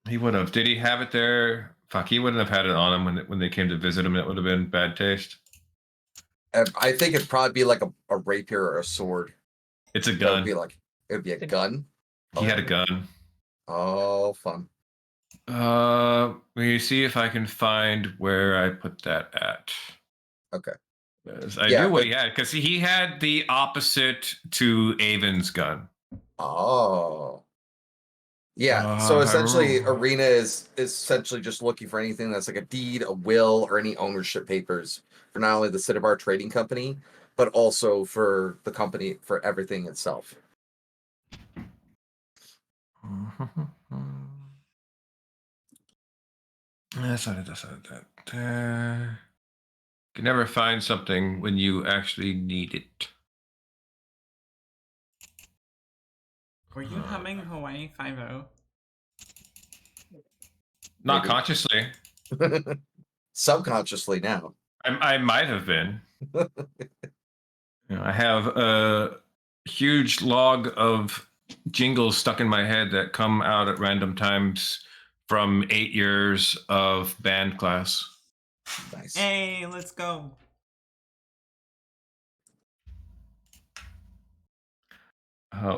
He would have. Did he have it there? Fuck! He wouldn't have had it on him when they came to visit him. That would have been bad taste. I think it'd probably be like a rapier or a sword. It's a gun. It would be a gun. He had a gun. Oh, fun. Let me see if I can find where I put that at. Okay. I knew what he had because he had the opposite to Avon's gun. Oh. Yeah. So essentially, Hyrule. Arena is essentially just looking for anything that's like a deed, a will, or any ownership papers for not only the Cinnabar Trading Company, but also for the company for everything itself. That's not it. That's not it. You can never find something when you actually need it. Were you humming Hawaii 5-0? Not Maybe. consciously. Subconsciously now. I might have been. I have a huge log of jingles stuck in my head that come out at random times from 8 years of band class. Nice. Hey, let's go.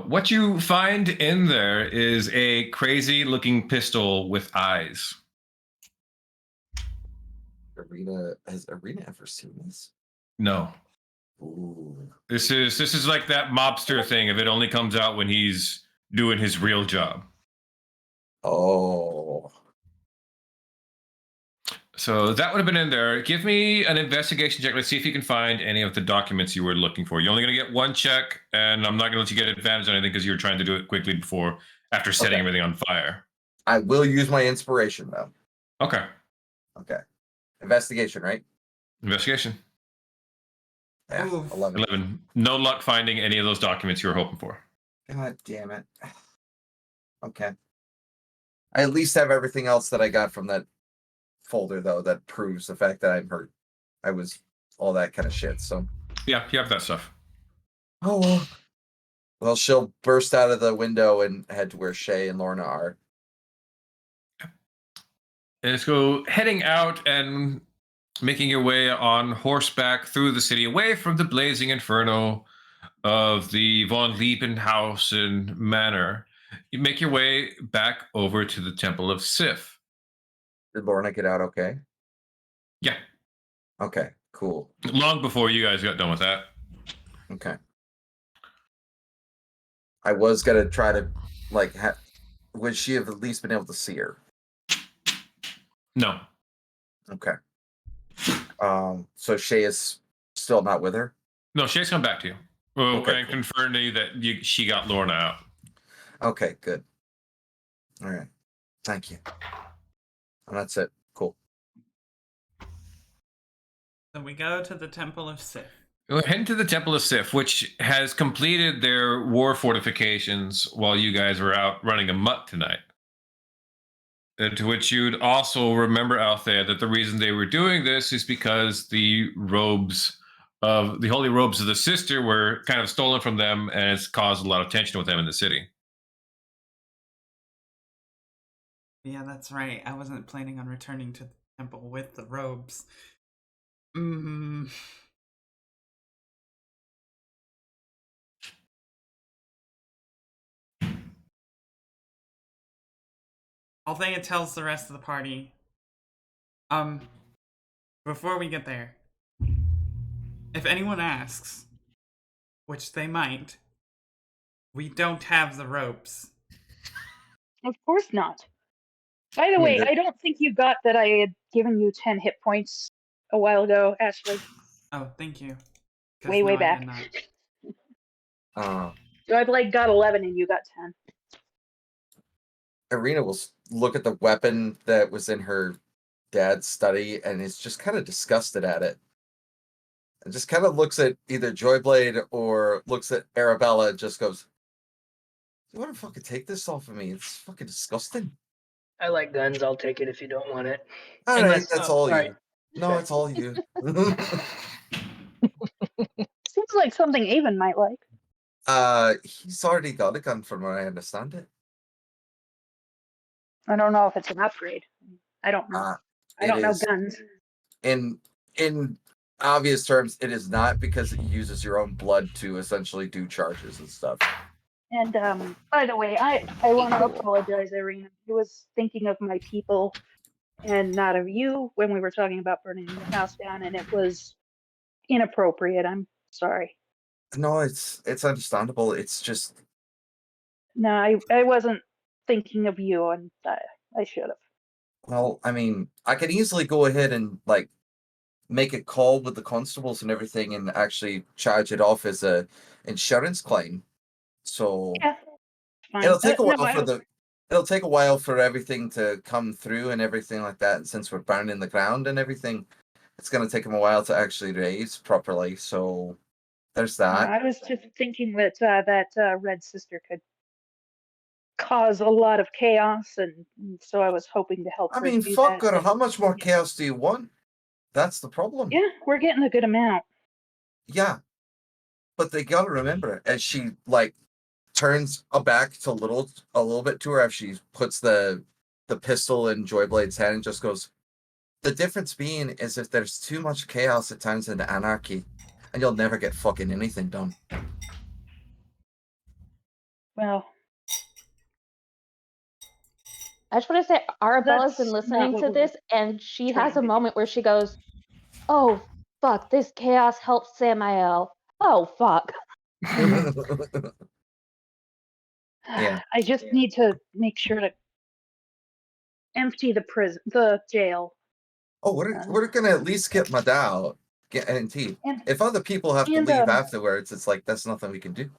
What you find in there is a crazy looking pistol with eyes. Has Arena ever seen this? No. Ooh. This is like that mobster thing if it only comes out when he's doing his real job. Oh. So that would have been in there. Give me an investigation check. Let's see if you can find any of the documents you were looking for. You're only going to get one check, and I'm not going to let you get advantage on anything because you're trying to do it quickly after setting everything on fire. I will use my inspiration though. Okay. Okay. Investigation, right? Investigation. Yeah. Oof. 11. 11. No luck finding any of those documents you were hoping for. God damn it. Okay. I at least have everything else that I got from that folder though that proves the fact that I'm hurt. I was all that kind of shit. So Yeah, you have that stuff. oh well. Well, she'll burst out of the window and head to where Shay and Lorna are. And so heading out and making your way on horseback through the city, away from the blazing inferno of the Von Liebenhausen Manor, you make your way back over to the Temple of Sif. Did Lorna get out okay? Yeah, Okay, cool. long before you guys got done with that. Okay. I was gonna try to would she have at least been able to see her? No, Okay. So Shay is still not with her? no, Shay's come back to you. Well, Okay, and cool. confirming that she got Lorna out. Okay, good. All right. Thank you. And that's it. Cool. So we go to the Temple of Sif. We're heading to the Temple of Sif, which has completed their war fortifications while you guys were out running amok tonight. To which you'd also remember, Althea, that the reason they were doing this is because the holy robes of the sister were kind of stolen from them, and it's caused a lot of tension with them in the city. Yeah, that's right. I wasn't planning on returning to the temple with the robes. Althea tells the rest of the party, before we get there, if anyone asks, which they might, we don't have the ropes. Of course not. By the way, I don't think you got that I had given you 10 hit points a while ago, Ashley. Oh, thank you. Way I back. did not. So I've got 11 and you got 10. Irina will look at the weapon that was in her dad's study and is just kind of disgusted at it. And just kind of looks at either Joyblade or looks at Arabella and just goes, "You want to fucking take this off of me? It's fucking disgusting." I like guns. I'll take it if you don't want it. All right, that's all sorry. you. No, it's all you. Seems like something Avon might like. He's already got a gun from what I understand it. I don't know if it's an upgrade. I don't know. I don't know guns. In obvious terms, it is not, because it uses your own blood to essentially do charges and stuff. And by the way, I want to apologize, Irina. I was thinking of my people and not of you when we were talking about burning the house down, and it was inappropriate. I'm sorry. No, it's understandable. It's just No, I wasn't thinking of you, and I should have. Well, I mean, I can easily go ahead and like make a call with the constables and everything, and actually charge it off as a insurance claim. So Yeah, fine. it'll take a No, while for it'll take a while for everything to come through and everything like that. And since we're burning the ground and everything, it's gonna take them a while to actually raise properly. So there's that. I was just thinking that Red Sister could cause a lot of chaos, and so I was hoping to help I her mean, do fuck that. her. How much more chaos do you want? That's the problem. Yeah, we're getting a good amount. Yeah. But they gotta remember, as she like turns back to a little bit to her, after she puts the pistol in Joyblade's hand and just goes, the difference being is if there's too much chaos, it turns into anarchy, and you'll never get fucking anything done. Well, I just want to say, Arabella's been that's not listening what to we're this, and she trying has a to do. moment where she goes, "Oh fuck, this chaos helps Samael. Oh fuck." Yeah. I just need to make sure to empty the jail. Oh, we're gonna at least get Mad out, guaranteed. And If other people have to and leave afterwards, it's like that's nothing we can do.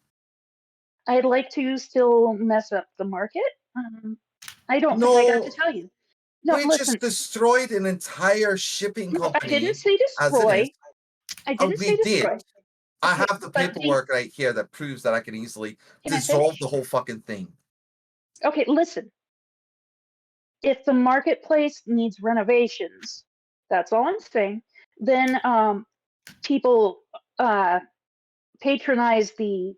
I'd like to still mess up the market. I don't think I got to No, tell you. No, we listen. just destroyed an entire shipping No, company. I didn't say as it destroy. is. I didn't We say did. destroy. I Okay, have the but paperwork right here that proves that I can easily Can I dissolve finish? the whole fucking thing. Okay, listen. If the marketplace needs renovations, that's all I'm saying. Then people patronize the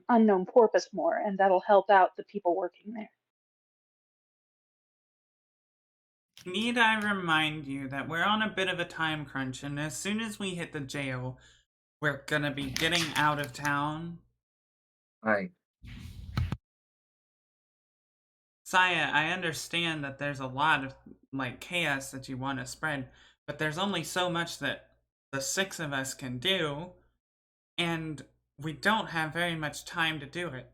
unknown porpoise more, and that'll help out the people working there. Need I remind you that we're on a bit of a time crunch, and as soon as we hit the jail, we're gonna be getting out of town. Right. Saya, I understand that there's a lot of like chaos that you want to spread, but there's only so much that the 6 of us can do, and we don't have very much time to do it.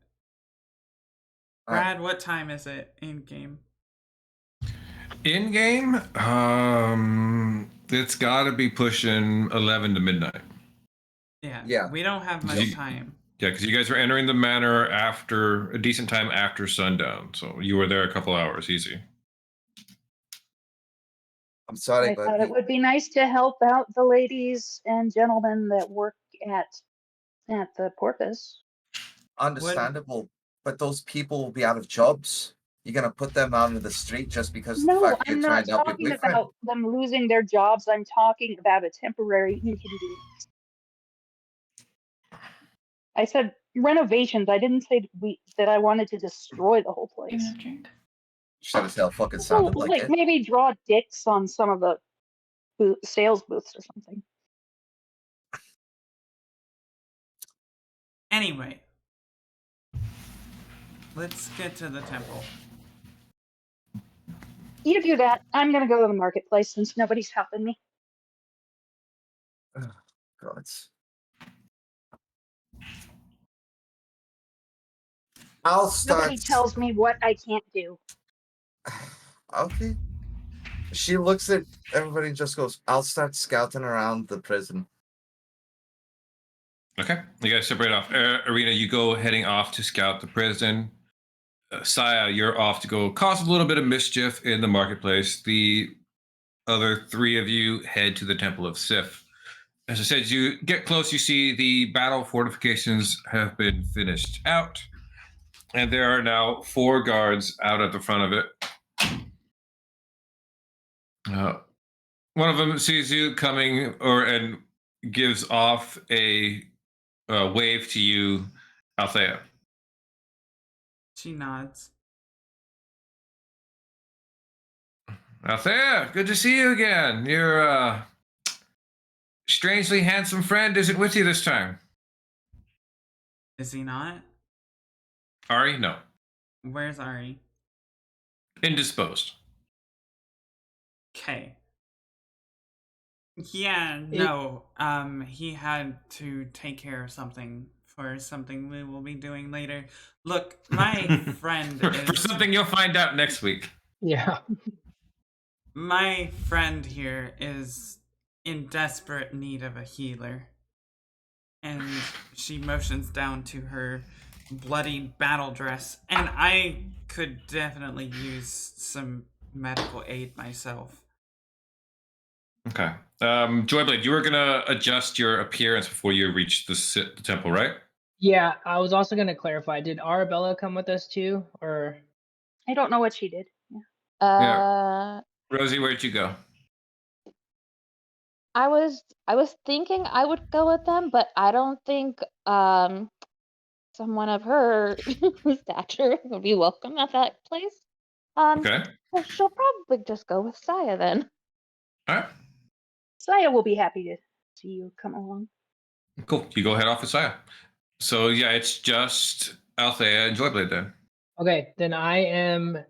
Brad, what time is it in game? In game, it's got to be pushing 11 to midnight. Yeah. We don't have much time. Yeah, because you guys were entering the manor after a decent time after sundown, so you were there a couple hours, easy. I'm sorry, I but thought it would be nice to help out the ladies and gentlemen that work at the porpoise. Understandable, but those people will be out of jobs. You're gonna put them out into the street just because of the No, fact you're I'm trying not to help your talking boyfriend? about them losing their jobs. I'm talking about a temporary inconvenience. I said renovations. I didn't say that I wanted to destroy the whole place. Shut as hell fucking So, sounded like it. maybe draw dicks on some of the sales booths or something. Anyway, let's get to the temple. You do that. I'm gonna go to the marketplace since nobody's helping me. God. I'll start. Nobody tells me what I can't do. Okay. She looks at everybody and just goes, I'll start scouting around the prison. Okay, you guys separate off. Arena, you go heading off to scout the prison. Saya, you're off to go cause a little bit of mischief in the marketplace. The other 3 of you head to the Temple of Sif. As I said, as you get close, you see the battle fortifications have been finished out, and there are now 4 guards out at the front of it. One of them sees you coming, and gives off a wave to you, Althea. She nods. Althea, good to see you again. Your strangely handsome friend isn't with you this time. Is he not? Ari, no. Where's Ari? Indisposed. Okay. Yeah, no. He had to take care of something for something we will be doing later. Look, my friend For is something you'll find out next week. Yeah. my friend here is in desperate need of a healer. And she motions down to her bloody battle dress, and I could definitely use some medical aid myself. Okay. Joyblade, you were gonna adjust your appearance before you reached the temple, right? Yeah, I was also gonna clarify. Did Arabella come with us too, or I don't know what she did. Yeah. Uh, Rosie, where'd you go? I was thinking I would go with them, but I don't think someone of her stature would be welcome at that place. Okay. So she'll probably just go with Saya then. All right. Saya will be happy to see you come along. Cool. You go head off with Saya. So yeah, it's just Althea and Joyblade then. okay? Then I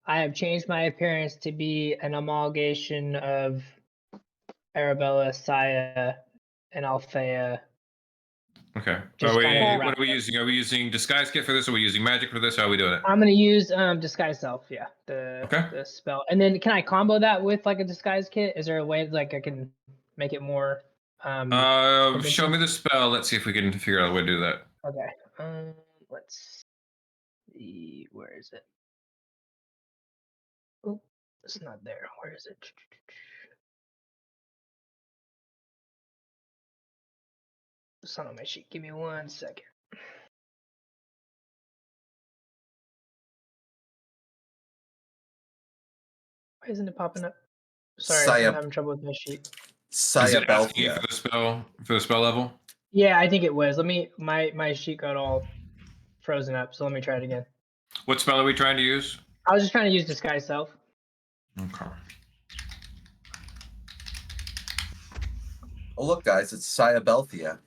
have changed my appearance to be an amalgamation of Arabella, Saya, and Althea. Okay. Just Are we, kind of what are we using? Are we using disguise kit for this? Or are we using magic for this? How are we doing it? I'm gonna use disguise self, yeah, Okay. the spell, and then can I combo that with like a disguise kit? Is there a way like I can make it more Show convincing? me the spell. Let's see if we can figure out a way to do that. Okay. Let's see. Where is it? Oh, it's not there. Where is it? It's not on my sheet. Give me 1 second. Why isn't it popping up? Sorry, I'm Saya, having trouble with my sheet. Is it asking you Sayabelthia. for the spell level? Yeah, I think it was. Let me. My sheet got all frozen up, so let me try it again. What spell are we trying to use? I was just trying to use disguise self. Okay. Oh, look, guys, it's Sayabelthia.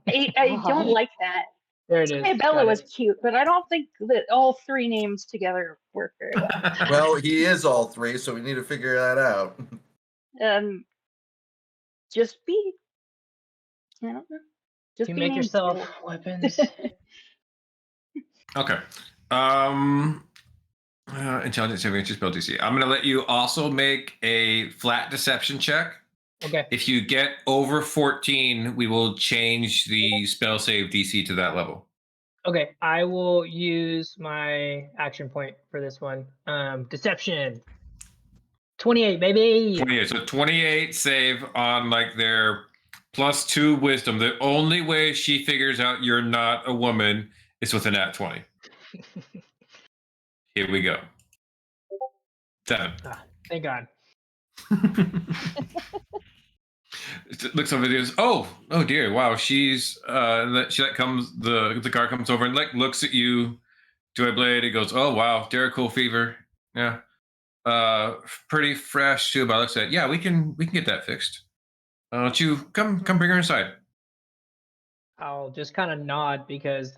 I don't like that. There it is. Isabella Got was it. cute, but I don't think that all three names together work very well. Well, he is all three, so we need to figure that out. Just be. I don't know. Just You be make names yourself together. weapons. Okay. Intelligence saving spell DC. I'm going to let you also make a flat deception check. Okay. If you get over 14, we will change the spell save DC to that level. Okay, I will use my action point for this one. Deception. 28, baby. 28. So 28 save on like their +2 wisdom. The only way she figures out you're not a woman is with a nat 20. Here we go. 7. Thank God. Looks over there. Oh dear! Wow, she's she like comes the guard comes over and like looks at you, Joyblade. He goes, "Oh wow, Cool fever. Yeah, pretty fresh too." But I looks at, yeah, we can get that fixed. Why don't you come bring her inside? I'll just kind of nod because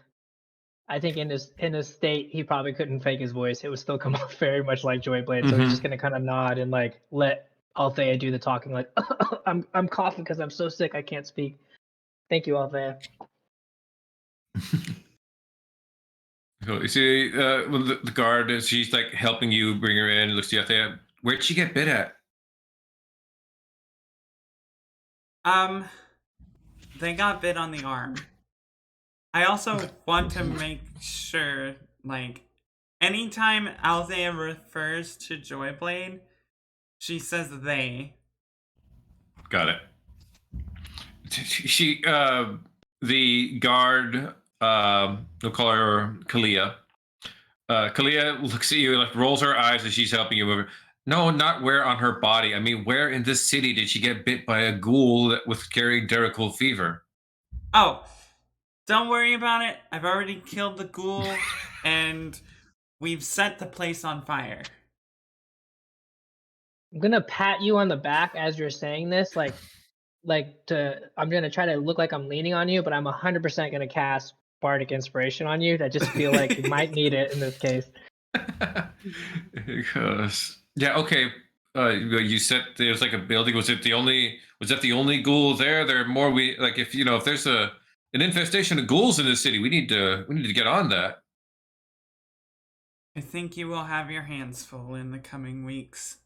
I think in his state he probably couldn't fake his voice. It would still come off very much like Joyblade. So he's just gonna kind of nod and like let Althea do the talking. Like I'm coughing because I'm so sick I can't speak. Thank you, Althea. Cool. You see, the guard, she's like helping you bring her in. Looks at you, Althea. Where'd she get bit at? They got bit on the arm. I also want to make sure, like, anytime Althea refers to Joyblade, she says they. Got it. She, the guard, we'll call her Kalia. Kalia looks at you, like rolls her eyes as she's helping you move her. No, not where on her body. I mean, where in this city did she get bit by a ghoul that was carrying Cool fever? Oh, don't worry about it. I've already killed the ghoul, and we've set the place on fire. I'm gonna pat you on the back as you're saying this, I'm gonna try to look like I'm leaning on you, but I'm 100% gonna cast Bardic Inspiration on you. I just feel like you might need it in this case. Because yeah, okay. You said there's like a building. Was that the only ghoul there? There are more. If there's a an infestation of ghouls in this city. We need to get on that. I think you will have your hands full in the coming weeks.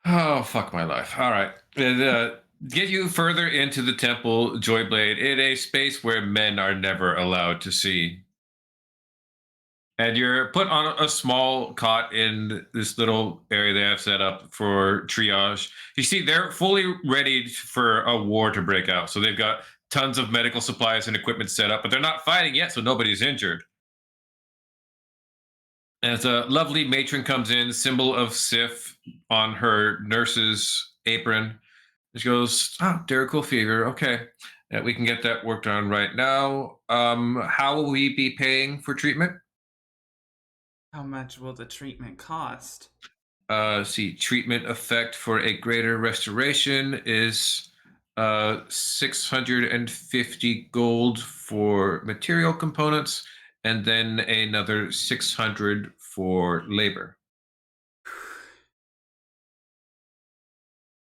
Oh, fuck my life. All right. Get you further into the temple, Joyblade, in a space where men are never allowed to see. And you're put on a small cot in this little area they have set up for triage. You see, they're fully ready for a war to break out. So they've got tons of medical supplies and equipment set up, but they're not fighting yet, so nobody's injured. As a lovely matron comes in, symbol of Sif on her nurse's apron. She goes, "Oh, Derrickle fever. Okay, we can get that worked on right now. How will we be paying for treatment?" How much will the treatment cost? See, treatment effect for a greater restoration is 650 gold for material components, and then another 600 for labor.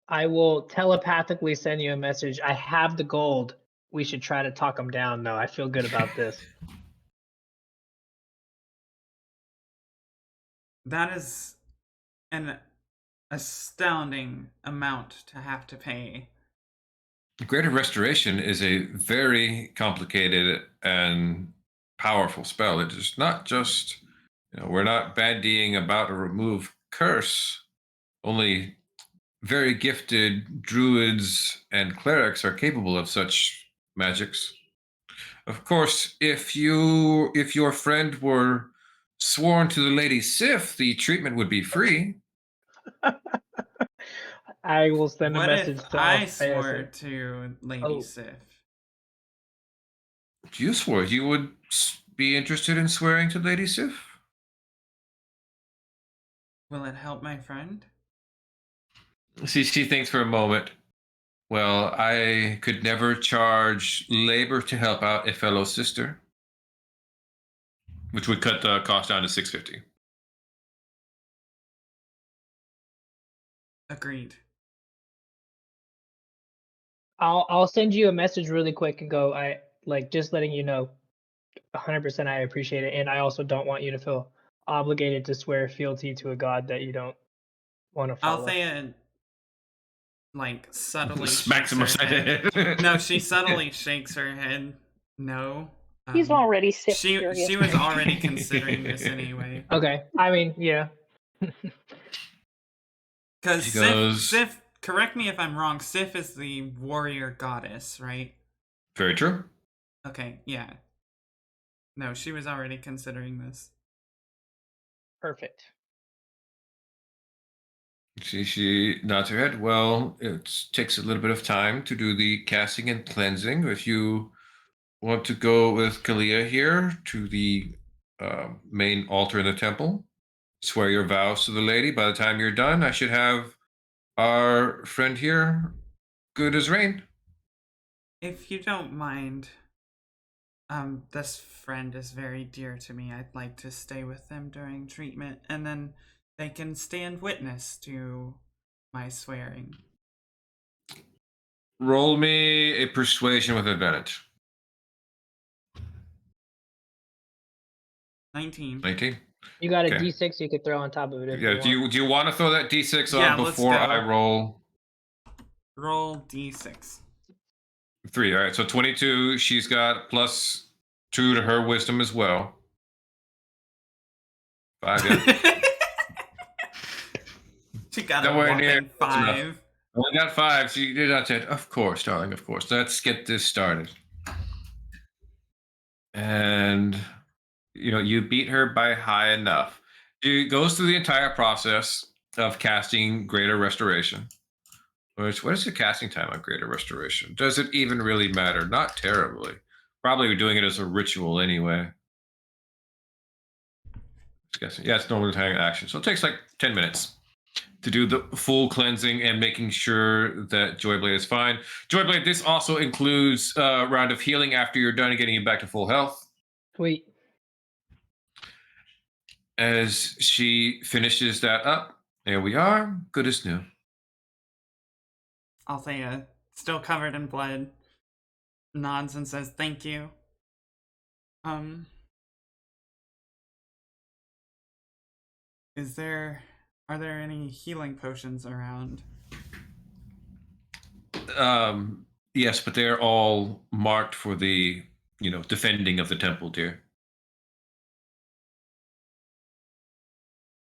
I will telepathically send you a message. I have the gold. We should try to talk him down, though. I feel good about this. That is an astounding amount to have to pay. Greater Restoration is a very complicated and powerful spell. It is not just, we're not bandying about to remove curse. Only very gifted druids and clerics are capable of such magics. Of course, if your friend were sworn to the Lady Sif, the treatment would be free. I will send a What message if to I Althea. swore to Lady Oh. Sif? You swore you would be interested in swearing to Lady Sif? Will it help my friend? See, she thinks for a moment. Well, I could never charge labor to help out a fellow sister, which would cut the cost down to 650. Agreed. I'll send you a message really quick and go. I like just letting you know, 100%. I appreciate it, and I also don't want you to feel obligated to swear fealty to a god that you don't want to follow. Althea, like, subtly Smacks shakes him her upside the head. head. No, she subtly shakes her head. No. He's already Sif She curious. was already considering this anyway. Okay, I mean, yeah. Because She goes- Sif, correct me if I'm wrong, Sif is the warrior goddess, right? Very true. Okay, yeah. No, she was already considering this. Perfect. She nods her head. Well, it takes a little bit of time to do the casting and cleansing. If you want to go with Kalia here to the main altar in the temple, swear your vows to the lady. By the time you're done, I should have our friend here good as rain. If you don't mind, this friend is very dear to me. I'd like to stay with them during treatment, and then they can stand witness to my swearing. Roll me a persuasion with advantage. 19. 19. You got a Okay. D6 you could throw on top of it if Yeah. you want. Do you want to throw that D6 Yeah, on let's before go. I roll? Roll d6. 3. All right. So 22. She's got +2 to her wisdom as well. 5. Yeah. She got a Nowhere near whopping close enough. 5. Only got 5. So you did not say, of course, darling, of course. Let's get this started. And you beat her by high enough. She goes through the entire process of casting Greater Restoration. What is the casting time on Greater Restoration? Does it even really matter? Not terribly. Probably we're doing it as a ritual anyway. Just guessing. Yeah, it's normal time action. So it takes like 10 minutes to do the full cleansing and making sure that Joyblade is fine. Joyblade, this also includes a round of healing after you're done and getting you back to full health. Sweet. As she finishes that up, there we are, good as new. Althea, still covered in blood, nods and says thank you. Are there any healing potions around? Yes, but they're all marked for the, defending of the temple, dear.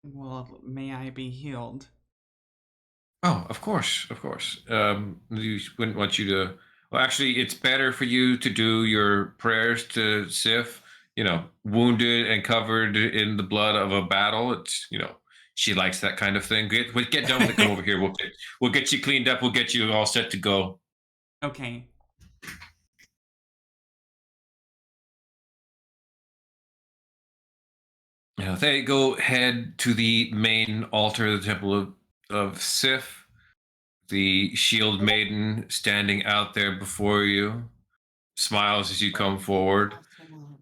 Well, may I be healed? Oh, of course, of course. You wouldn't want you to. Well, actually, it's better for you to do your prayers to Sif, wounded and covered in the blood of a battle. It's, she likes that kind of thing. Get done with it. Come over here. We'll get you cleaned up. We'll get you all set to go. Okay. They go head to the main altar of the temple of Sif. The shield maiden standing out there before you smiles as you come forward.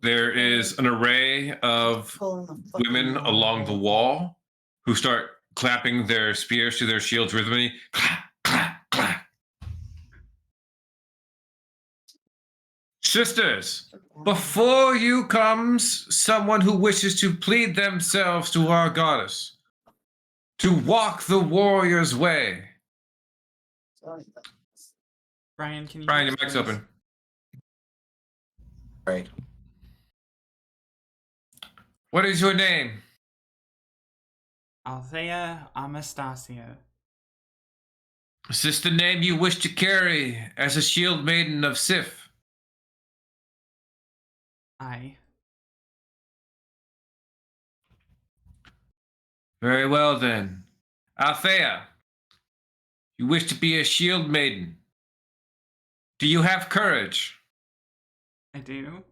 There is an array of women along the wall who start clapping their spears to their shields rhythmically. Clap, clap, clap. Sisters, before you comes someone who wishes to plead themselves to our goddess, to walk the warrior's way. Brian, can you Brian, use your mic's those? open. Right. What is your name? Althea Amastasia. Is this the name you wish to carry as a shield maiden of Sif? Aye. Very well then. Althea, you wish to be a shield maiden. Do you have courage? I do.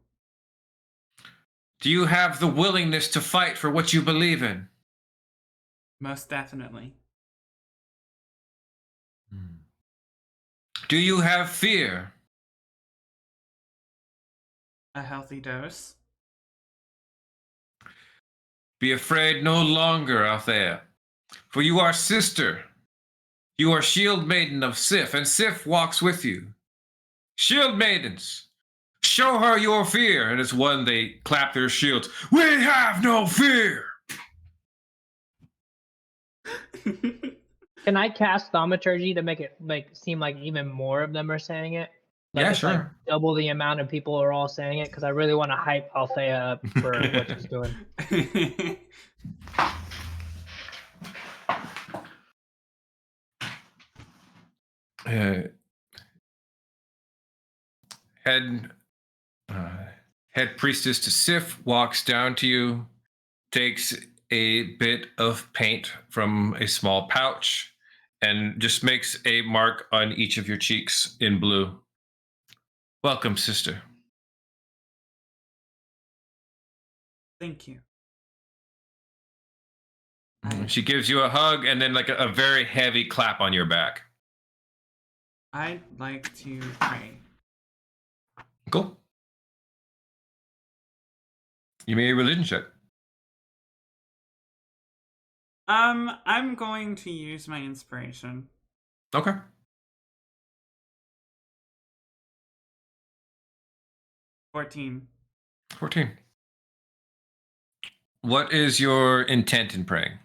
Do you have the willingness to fight for what you believe in? Most definitely. Do you have fear? A healthy dose. Be afraid no longer, Althea, for you are sister. You are shield maiden of Sif, and Sif walks with you. Shield maidens, show her your fear. And as one, they clap their shields. We have no fear. Can I cast thaumaturgy to make it seem like even more of them are saying it? Yeah, it's sure. Like double the amount of people are all saying it because I really want to hype Althea up for what she's doing. Head priestess to Sif walks down to you, takes a bit of paint from a small pouch, and just makes a mark on each of your cheeks in blue. Welcome, sister. Thank you. She gives you a hug and then like a very heavy clap on your back. I'd like to pray. Cool. You made a religion check. I'm going to use my inspiration. Okay. 14. 14. What is your intent in praying?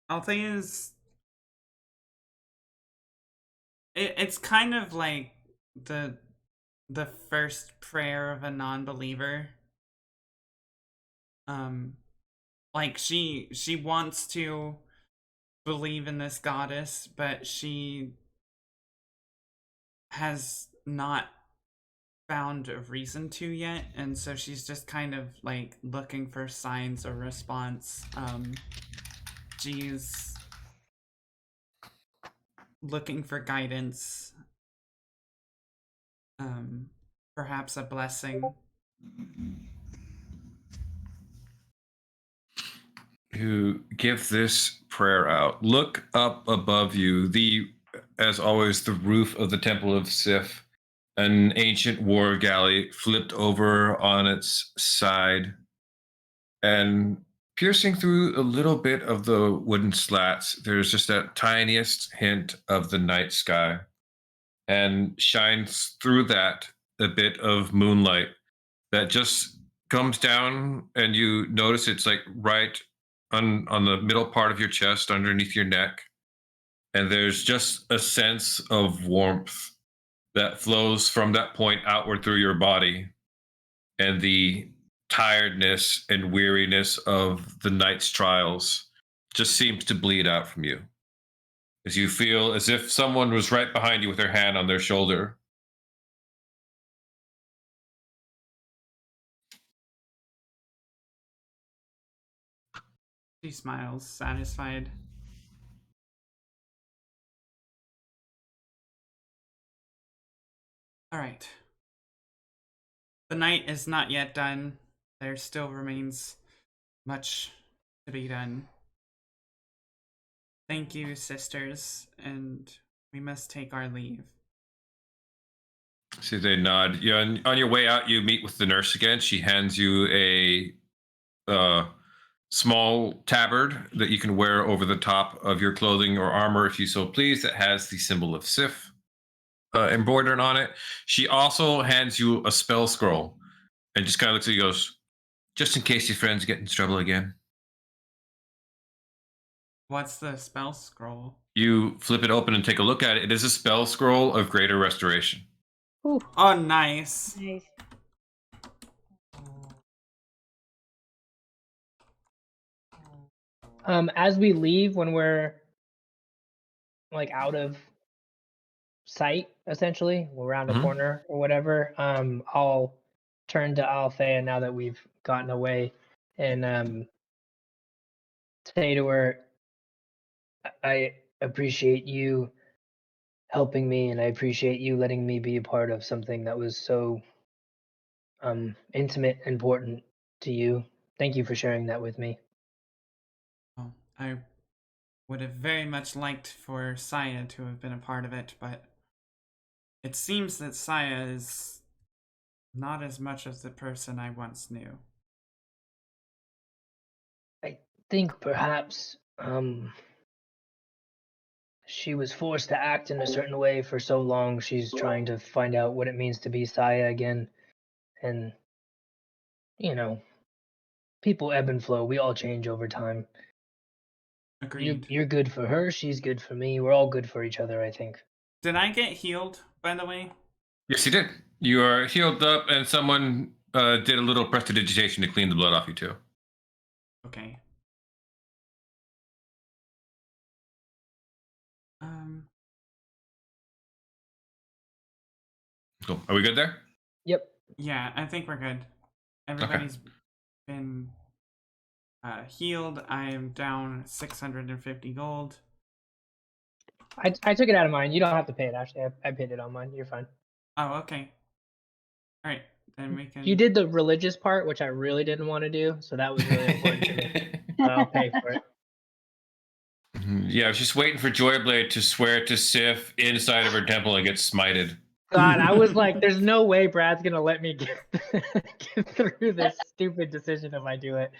Althea's... It's kind of like the first prayer of a non-believer. Like she wants to believe in this goddess, but she has not found a reason to yet, and so she's just kind of like looking for signs or response. She's looking for guidance, perhaps a blessing. To give this prayer out, look up above you, as always, the roof of the Temple of Sif, an ancient war galley flipped over on its side, and piercing through a little bit of the wooden slats, there's just that tiniest hint of the night sky, and shines through that a bit of moonlight that just comes down, and you notice it's like right on the middle part of your chest underneath your neck, and there's just a sense of warmth that flows from that point outward through your body, and the tiredness and weariness of the night's trials just seems to bleed out from you as you feel as if someone was right behind you with their hand on their shoulder. She smiles, satisfied. All right. The night is not yet done. There still remains much to be done. Thank you, sisters, and we must take our leave. See, they nod. Yeah, on your way out, you meet with the nurse again. She hands you a small tabard that you can wear over the top of your clothing or armor, if you so please, that has the symbol of Sif embroidered on it. She also hands you a spell scroll and just kind of looks at you and goes, just in case your friends get in trouble again. What's the spell scroll? You flip it open and take a look at it. It is a spell scroll of greater restoration. Ooh. Oh, nice. Nice. As we leave, when we're like out of sight, essentially, we're around a corner or whatever, I'll turn to Althea now that we've gotten away and say to her, I appreciate you helping me, and I appreciate you letting me be a part of something that was so intimate, important to you. Thank you for sharing that with me. Well, I would have very much liked for Saya to have been a part of it, but it seems that Saya is not as much as the person I once knew. I think perhaps she was forced to act in a certain way for so long. She's trying to find out what it means to be Saya again. And, you know, people ebb and flow. We all change over time. Agreed. You're good for her. She's good for me. We're all good for each other, I think. Did I get healed, by the way? Yes, you did. You are healed up, and someone did a little prestidigitation to clean the blood off you, too. Okay. Cool. Are we good there? Yep. Yeah, I think we're good. Everybody's been healed. I am down 650 gold. I took it out of mine. You don't have to pay it, actually. I paid it on mine. You're fine. Oh, okay. All right, then we can. You did the religious part, which I really didn't want to do, so that was really important to me. So I'll pay for it. Yeah, I was just waiting for Joyblade to swear to Sif inside of her temple and get smited. God, I was like, there's no way Brad's gonna let me get through this stupid decision if I do it.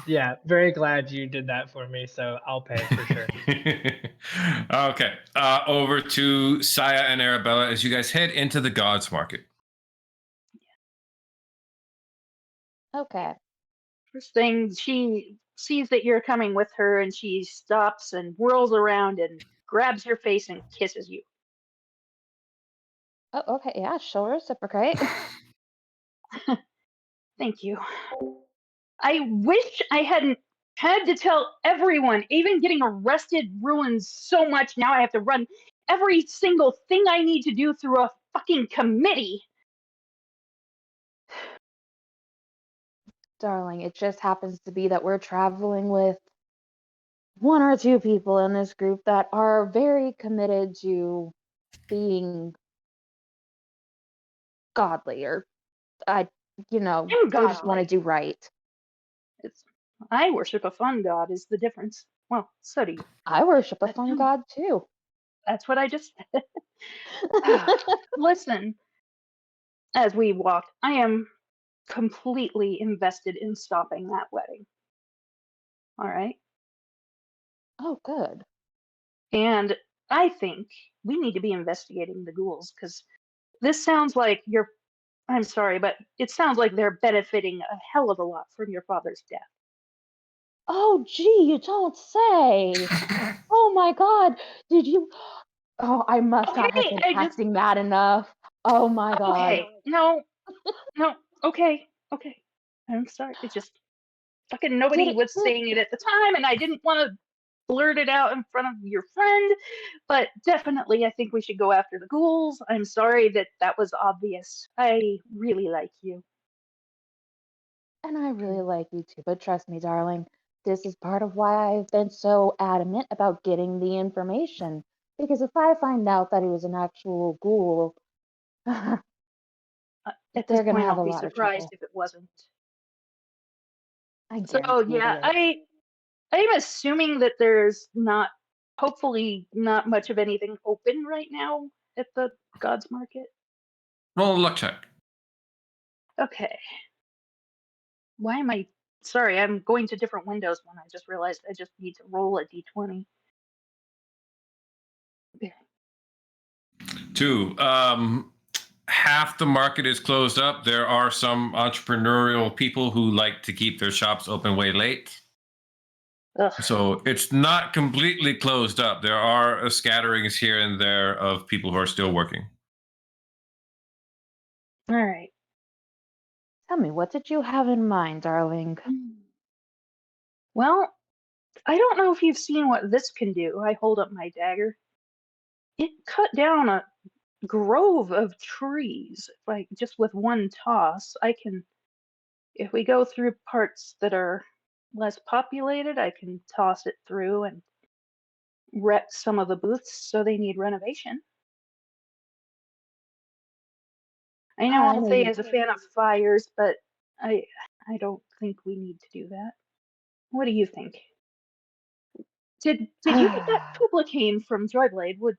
Yeah, very glad you did that for me, so I'll pay for sure. Okay, over to Saya and Arabella as you guys head into the Gods Market. Okay. First thing, she sees that you're coming with her, and she stops and whirls around and grabs your face and kisses you. Oh, okay. Yeah, she'll reciprocate. Thank you. I wish I hadn't had to tell everyone. Even getting arrested ruins so much. Now I have to run every single thing I need to do through a fucking committee. Darling, it just happens to be that we're traveling with one or two people in this group that are very committed to being godly, or I'm they just want to godly. do right. I worship a fun god is the difference. Well, so do you. I worship a fun god too. That's what I just said. Listen, as we walk, I am completely invested in stopping that wedding. All right. Oh, good. And I think we need to be investigating the ghouls because this sounds like you're. I'm sorry, but it sounds like they're benefiting a hell of a lot from your father's death. Oh, gee, you don't say. Oh my God. Did you? Oh, I must not have Okay, been I just. acting that enough. Oh my God. Okay, no, no. Okay, okay. I'm sorry. It's just fucking Did nobody it? was saying it at the time, and I didn't want to blurt it out in front of your friend. But definitely, I think we should go after the ghouls. I'm sorry that that was obvious. I really like you. And I really like you too, but trust me, darling, this is part of why I've been so adamant about getting the information. Because if I find out that he was an actual ghoul, they're At this gonna point, have I'll a be lot of surprised trouble. if it wasn't. I So guarantee it yeah, is. I'm assuming that there's not, hopefully, not much of anything open right now at the Gods Market. Roll a luck check. Okay. Why am I? Sorry, I'm going to different windows when I just realized I just need to roll a d20. 2. Half the market is closed up. There are some entrepreneurial people who like to keep their shops open way late. Ugh. So it's not completely closed up. There are scatterings here and there of people who are still working. All right. Tell me, what did you have in mind, darling? Well, I don't know if you've seen what this can do. I hold up my dagger. It cut down a grove of trees, like just with one toss. I can, if we go through parts that are less populated, I can toss it through and wreck some of the booths so they need renovation. I know I know Althea you. is a fan of fires, but I I don't think we need to do that. What do you think? Did you get that Kublicaine from Joyblade? Would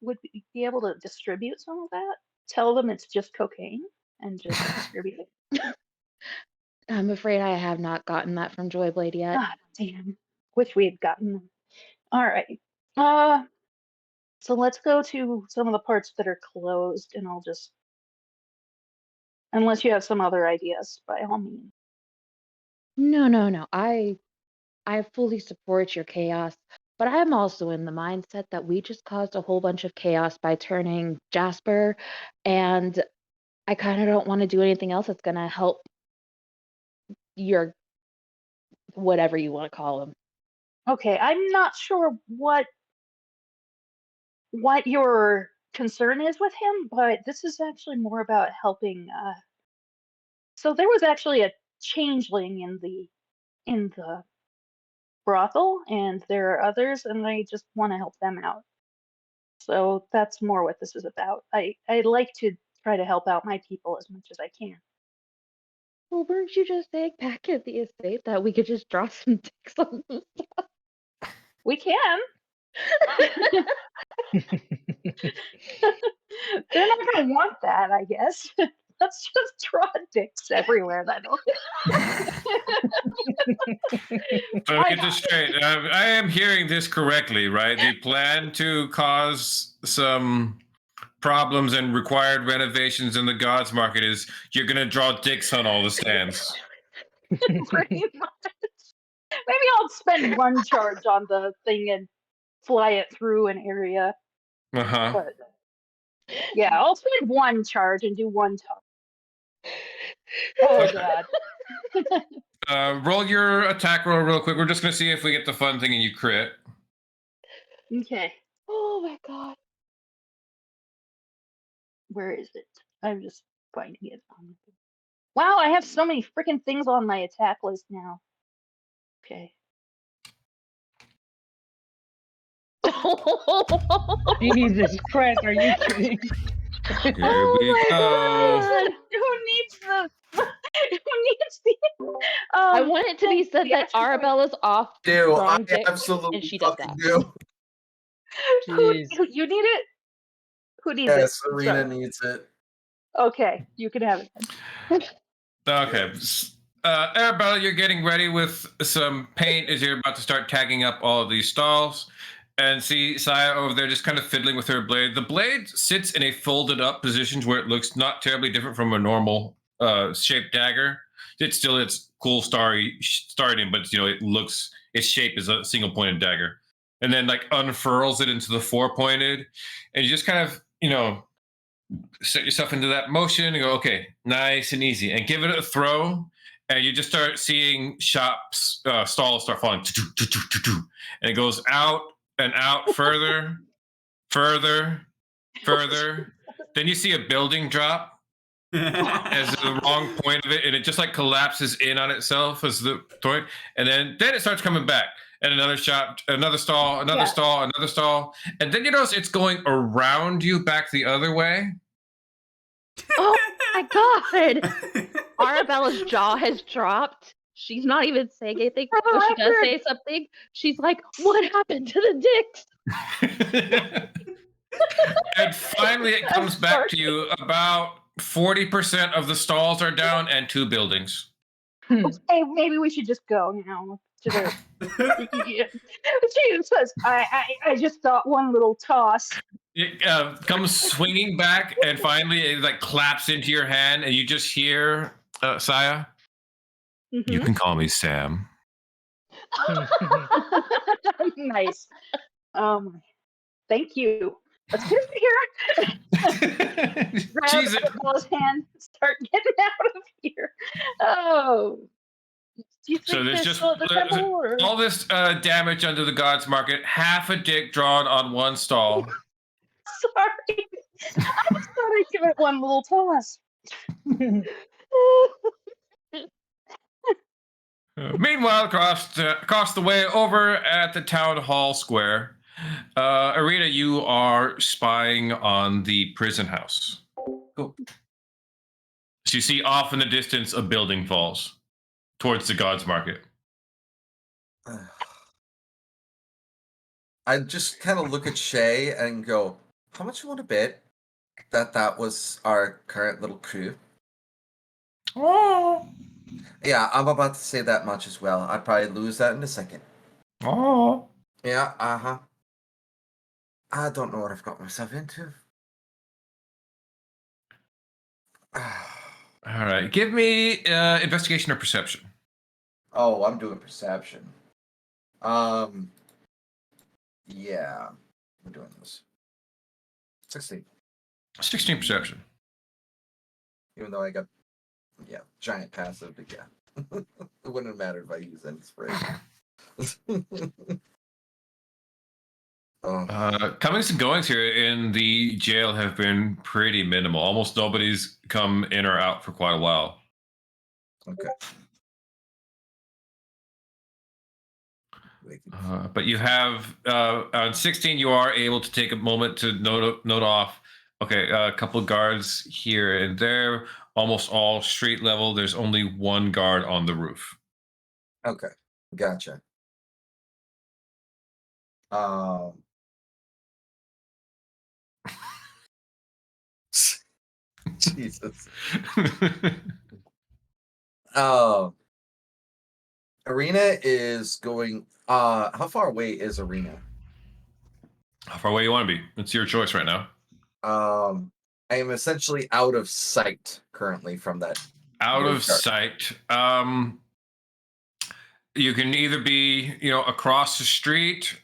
we be able to distribute some of that? Tell them it's just cocaine and just distribute it. I'm afraid I have not gotten that from Joyblade yet. Ah, damn. Wish we had gotten them. All right. Uh, so let's go to some of the parts that are closed, and I'll just, unless you have some other ideas, by all means. No, no, no. I fully support your chaos, but I'm also in the mindset that we just caused a whole bunch of chaos by turning Jasper, and I kind of don't want to do anything else that's gonna help your whatever you want to call him. Okay, I'm not sure what your concern is with him, but this is actually more about helping. So there was actually a changeling in the brothel, and there are others, and I just want to help them out. So that's more what this is about. I like to try to help out my people as much as I can. Well, weren't you just saying back at the estate that we could just draw some dicks on them? We can. They're not gonna want that, I guess. Let's just draw dicks everywhere. That'll. So Why get this not? straight. I am hearing this correctly, right? The plan to cause some problems and required renovations in the Gods Market is you're going to draw dicks on all the stands. Pretty much. Maybe I'll spend one charge on the thing and fly it through an area. Uh-huh. But yeah, I'll spend one charge and do one talk. Oh Okay. god. Roll your attack roll real quick. We're just going to see if we get the fun thing and you crit. Okay. Oh my god. Where is it? I'm just finding it. Wow, I have so many freaking things on my attack list now. Okay. Jesus Christ, are you kidding? Here Oh we my go. god. Who needs the? Who needs the? I want it to be said the that actual- Arabella's off Do I drawing dicks, absolutely and she does fucking that. do? Jeez. Who you need it? Who needs it? Yes, I'm Serena sorry. needs it. Okay, you can have it then. Okay. Arabella, you're getting ready with some paint as you're about to start tagging up all of these stalls. And see Saya over there just kind of fiddling with her blade. The blade sits in a folded up position where it looks not terribly different from a normal shaped dagger. It's still its cool starry starting, but it looks its shape is a single pointed dagger. And then like unfurls it into the four pointed, and you just kind of set yourself into that motion and go, okay, nice and easy, and give it a throw. And you just start seeing shops, stalls start falling, and it goes out and out further, further, further. Then you see a building drop as the wrong point of it, and it just like collapses in on itself as the point, and then it starts coming back. And another shop, another stall, another stall, another stall, and then you notice it's going around you back the other way. Oh my god! Arabella's jaw has dropped. She's not even saying anything. When she does say something, she's like, "What happened to the dicks?" And finally, it comes back to you. About 40% of the stalls are down, and 2 buildings. Hey, maybe we should just go now to the. Jesus, I just thought one little toss. It comes swinging back, and finally it like claps into your hand, and you just hear Saya. You can call me Sam. Nice. Thank you. Let's get here. Grab Arabella's hand, start getting out of here. Oh. Do you think So there's just or... all this damage under the Gods Market. Half a dick drawn on one stall. Sorry. I just thought I'd give it one little toss. Meanwhile, across the way over at the town hall square, Arena, you are spying on the prison house. Cool. So you see off in the distance a building falls towards the Gods Market. I just kind of look at Shay and go, how much you want to bet that was our current little crew? Oh. Yeah, I'm about to say that much as well. I'd probably lose that in a second. Oh. Yeah, uh-huh. I don't know what I've got myself into. All right. Give me investigation or perception. Oh, I'm doing perception. Yeah, I'm doing this. 16. 16 perception. Even though I got, giant passive, but yeah. It wouldn't have mattered if I used inspiration. Comings and goings here in the jail have been pretty minimal. Almost nobody's come in or out for quite a while. Okay. But you have on 16, you are able to take a moment to note off. Okay, a couple of guards here and there. Almost all street level. There's only one guard on the roof. Okay, gotcha. Jesus. Arena is going. How far away is Arena? How far away you want to be? It's your choice right now. I am essentially out of sight currently from that. Out of sight. You can either be, across the street,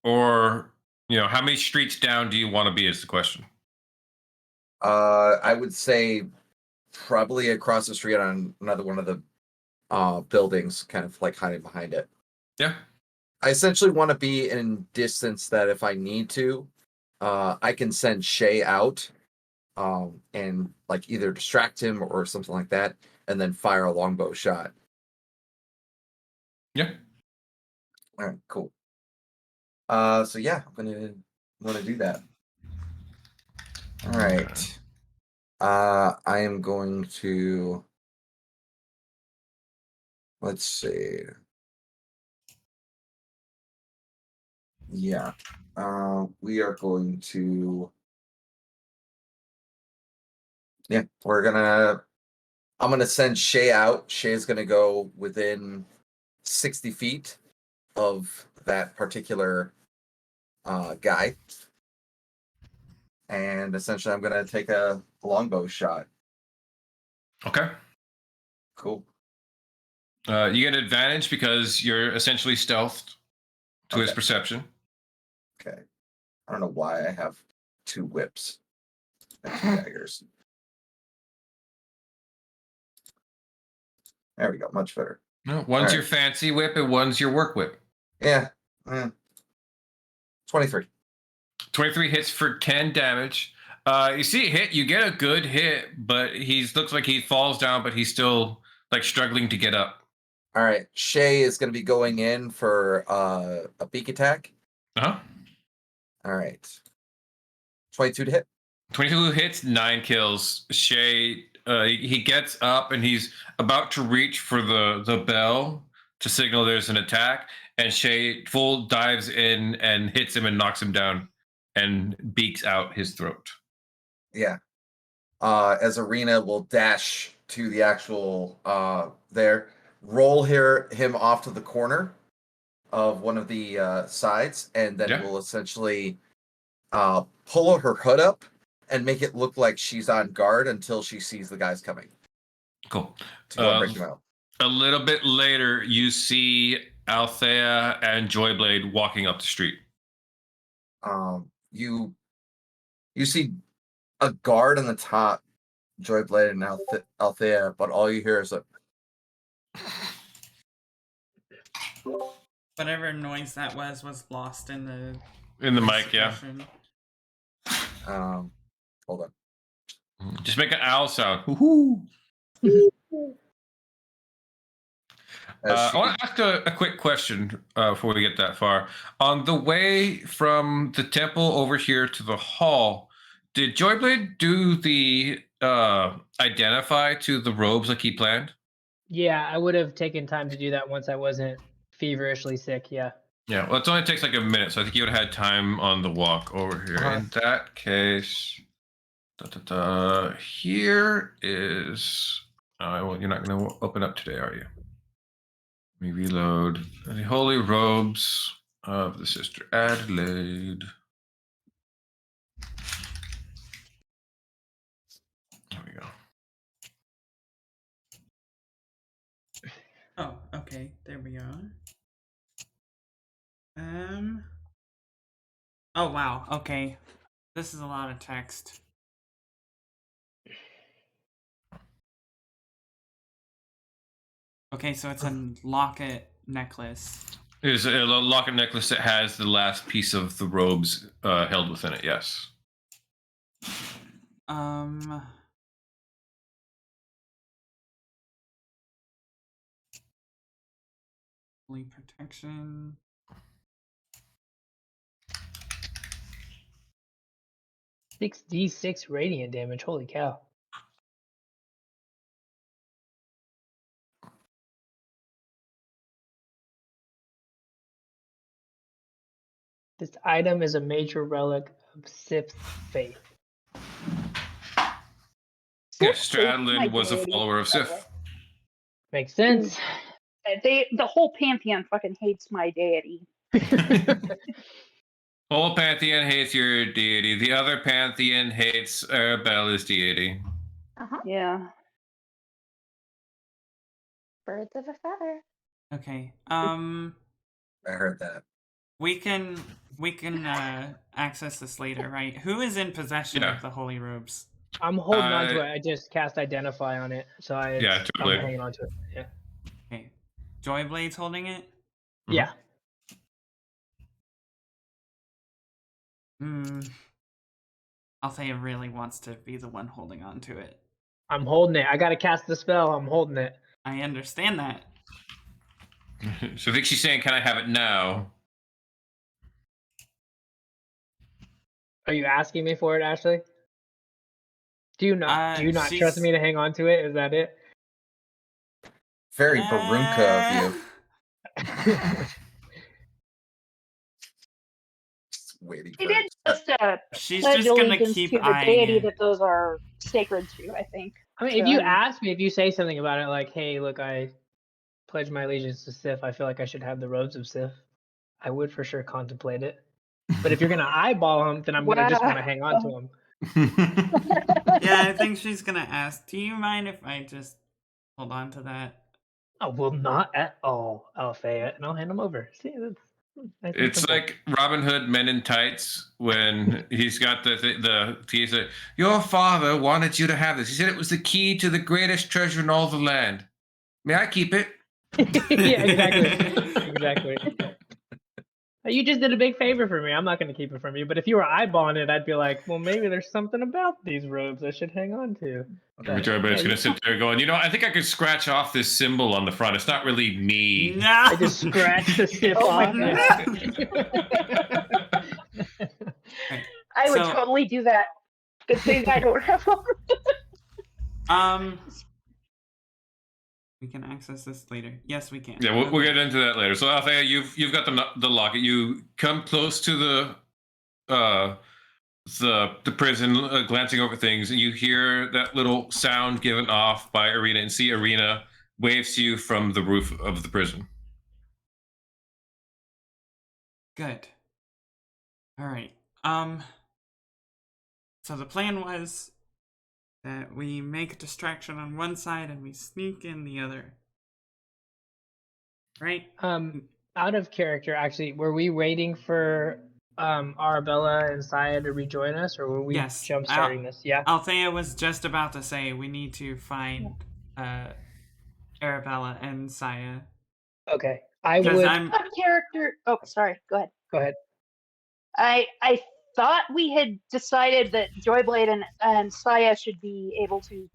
or how many streets down do you want to be? Is the question. I would say probably across the street on another one of the buildings, kind of like hiding behind it. Yeah. I essentially want to be in distance that if I need to, I can send Shay out, and like either distract him or something like that, and then fire a longbow shot. Yeah. All right, cool. So yeah, I'm gonna do that. All right. I am going to. Let's see. Yeah. We are going to. Yeah, we're gonna I'm gonna send Shay out. Shay's gonna go within 60 feet of that particular guy, and essentially, I'm gonna take a longbow shot. Okay. Cool. You get advantage because you're essentially stealthed to his Okay. perception. Okay. I don't know why I have 2 whips and 2 daggers. There we go. Much better. No, one's All your right. fancy whip and one's your work whip. Yeah. 23. 23 hits for 10 damage. You see a hit, you get a good hit, but he looks like he falls down, but he's still like struggling to get up. All right. Shay is going to be going in for a beak attack. Uh-huh. All right. 22 to hit. 22 hits, 9 kills. Shay, he gets up and he's about to reach for the bell to signal there's an attack, and Shay full dives in and hits him and knocks him down and beaks out his throat. Yeah. As Arena will dash to the actual there, roll him off to the corner of one of the sides, and then we'll essentially pull her hood up and make it look like she's on guard until she sees the guys coming. Cool. To go and break them out. A little bit later, you see Althea and Joyblade walking up the street. You see a guard on the top, Joyblade and Althea, but all you hear is a Whatever noise that was lost in the mic, yeah. Hold on. Just make an owl sound. Woohoo! I want to ask a quick question before we get that far. On the way from the temple over here to the hall, did Joyblade do the identify to the robes like he planned? Yeah, I would have taken time to do that once I wasn't feverishly sick. Yeah. Yeah, well, it only takes like a minute, so I think you would have had time on the walk over here. In that case, here is. Well, you're not going to open up today, are you? Let me reload the holy robes of the Sister Adelaide. There we go. Oh, okay. There we are. Oh, wow. Okay. This is a lot of text. Okay, so it's a locket necklace. It is a locket necklace that has the last piece of the robes held within it, yes. Holy protection. Six D6 radiant damage. Holy cow. This item is a major relic of Sif's faith. Yes, Sister Adelaide was a follower of Sif. Makes sense. The whole pantheon fucking hates my deity. Whole pantheon hates your deity. The other pantheon hates Arabella's deity. Yeah. Birds of a feather. Okay. I heard that. We can access this later, right? Who is in possession of the holy robes? I'm holding on to it. I just cast Identify on it, so I'm hanging on to it. Yeah. Okay. Joyblade's holding it? Yeah. Althea really wants to be the one holding on to it. I'm holding it. I gotta cast the spell. I'm holding it. I understand that. So I think she's saying, can I have it now? Are you asking me for it, Ashley? Do you not trust me to hang on to it? Is that it? Very Barunka of you. Just waiting for She did just she's pledge just gonna allegiance keep to the eyeing deity it. that those are sacred to, I think. I mean, if you ask me, if you say something about it, like, "Hey, look, I pledge my allegiance to Sith. I feel like I should have the robes of Sith." I would for sure contemplate it. But if you're gonna eyeball them, then I'm gonna just want to hang on to them. Yeah, I think she's gonna ask, do you mind if I just hold on to that? Oh, well, not at all, Althea, and I'll hand them over. See, that's nice and It's simple. like Robin Hood Men in Tights when he's got he's like, your father wanted you to have this. He said it was the key to the greatest treasure in all the land. May I keep it? Yeah, exactly. You just did a big favor for me. I'm not going to keep it from you. But if you were eyeballing it, I'd be like, well, maybe there's something about these robes I should hang on to. Everybody's going to sit there going, I think I could scratch off this symbol on the front. It's not really me. No. I just scratched the Sith off. I would So- totally do that. Good thing I don't have one. We can access this later. Yes, we can. Yeah, we'll get into that later. So Althea, you've got the locket. You come close to the prison, glancing over things, and you hear that little sound given off by Arena, and see Arena waves to you from the roof of the prison. Good. All right. So the plan was that we make a distraction on one side and we sneak in the other. Right? Out of character, actually, were we waiting for Arabella and Saya to rejoin us, or were we Yes. jump starting this? Yeah. Althea was just about to say we need to find Arabella and Saya. Okay. I Because would. I'm Out of character. Oh, sorry. Go ahead. Go ahead. I thought we had decided that Joyblade and Saya should be able to,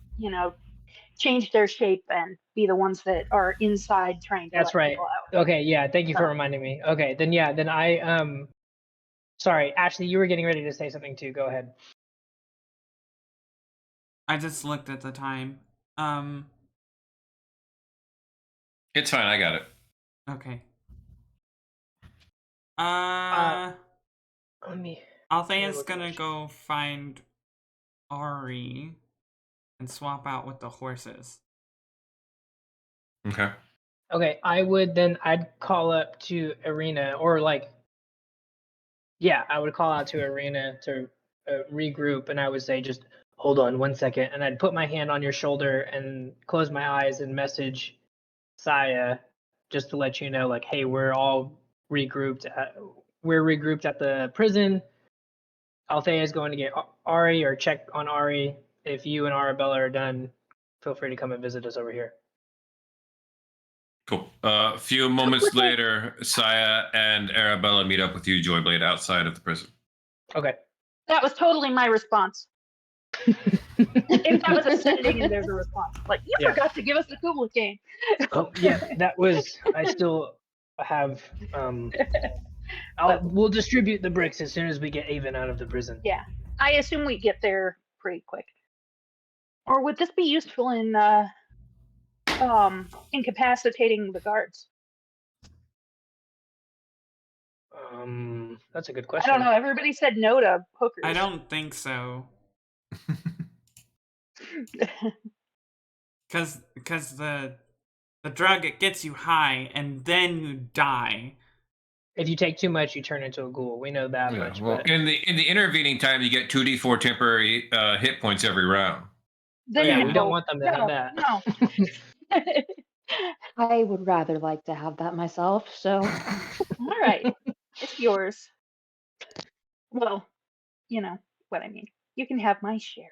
change their shape and be the ones that are inside trying to That's let right. people out. Okay. Yeah. Thank you for reminding me. Okay. Then yeah. Then I Sorry, Ashley, you were getting ready to say something too. Go ahead. I just looked at the time. It's fine. I got it. Okay. Let me. Althea's look at gonna this. go find Ari and swap out with the horses. Okay. Okay, I'd call up to Arena, or like, yeah, I would call out to Arena to regroup, and I would say, just hold on 1 second, and I'd put my hand on your shoulder and close my eyes and message Saya, just to let you know, like, hey, we're all regrouped. We're regrouped at the prison. Althea is going to get Ari, or check on Ari. If you and Arabella are done, feel free to come and visit us over here. Cool. A few moments later, Saya and Arabella meet up with you, Joyblade, outside of the prison. Okay. That was totally my response. If that was a setting and there's a response, like, you Yeah. forgot to give us the Kublicaine. Oh yeah, that was. I still have. We'll distribute the bricks as soon as we get Avon out of the prison. Yeah, I assume we get there pretty quick. Or would this be useful in incapacitating the guards? That's a good I question. don't know. Everybody said no to hookers. I don't think so. Because the drug, it gets you high and then you die. If you take too much, you turn into a ghoul. We know that much. Well, But... in the intervening time, you get 2d4 temporary hit points every round. Then yeah, no, we don't want them to have that. No. I would rather like to have that myself, so. All right, it's yours. Well, you know what I mean. You can have my share.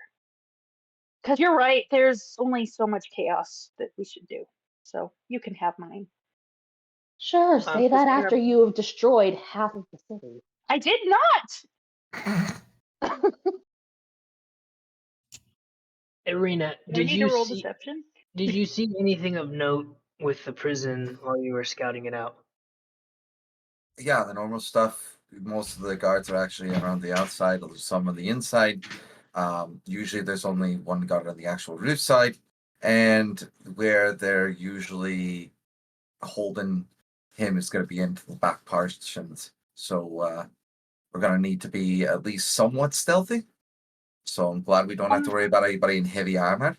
Because you're right, there's only so much chaos that we should do. So you can have mine. Sure, say that Mr. after you have destroyed half of the city. I did not! Arena, Do I did need you to roll see? deception? Did you see anything of note with the prison while you were scouting it out? Yeah, the normal stuff. Most of the guards are actually around the outside, or there's some on the inside. Usually there's only one guard on the actual roof side, and where they're usually holding him is going to be into the back partitions. So we're going to need to be at least somewhat stealthy. So I'm glad we don't have to worry about anybody in heavy armor.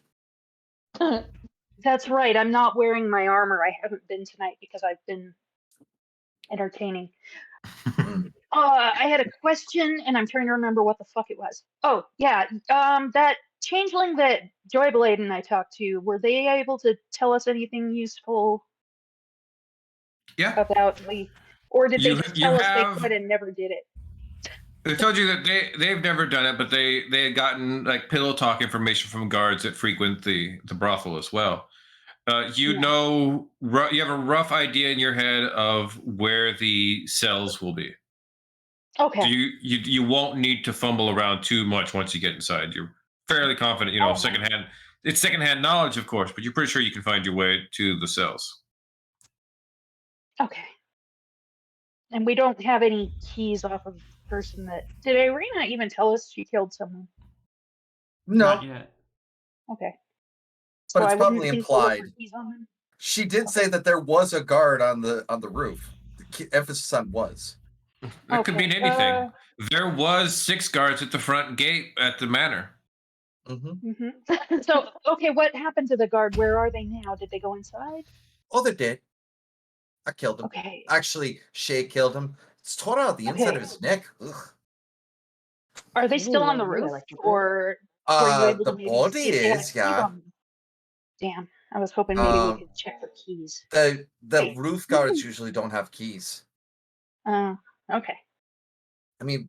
That's right. I'm not wearing my armor. I haven't been tonight because I've been entertaining. I had a question, and I'm trying to remember what the fuck it was. Oh, yeah. That changeling that Joyblade and I talked to, were they able to tell us anything useful Yeah. about or did they just You tell us they have could and never did it? They told you that they've never done it, but they had gotten like pillow talk information from guards that frequent the brothel as well. You Yeah. know, you have a rough idea in your head of where the cells will be. Okay. So you won't need to fumble around too much once you get inside. You're fairly confident. You know, secondhand. It's secondhand knowledge, of course, but you're pretty sure you can find your way to the cells. Okay. And we don't have any keys off of the person that. Did Irina even tell us she killed someone? Not No, yet. Okay. but So it's I wouldn't probably need to look implied. for keys on them. She did say that there was a guard on the roof. The emphasis on was. It could Okay, mean anything. There was 6 guards at the front gate at the manor. So, okay, what happened to the guard? Where are they now? Did they go inside? Oh, they did. I killed him. Okay. Actually, Shay killed him. It's torn out the inside of his neck. Ugh. Are they still on the Ooh, roof, like the or were you able The to maybe body see if they had is, keys yeah. on them? Damn, I was hoping maybe we could check for keys. The Wait. roof guards usually don't have keys. Okay. I mean,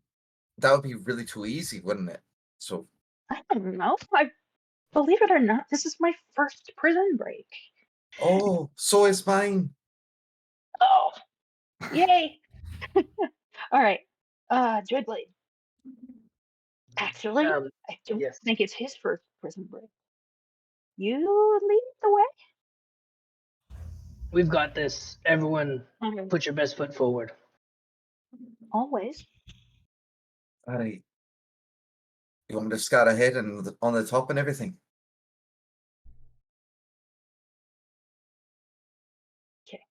that would be really too easy, wouldn't it? So I don't know. Believe it or not, this is my first prison break. oh, so is mine. Oh, yay! All right, Joyblade. Actually, I don't yes. think it's his first prison break. You lead the way. We've got this. Everyone, Okay. put your best foot forward. Always. You want me to scout ahead and on the top and everything? Okay.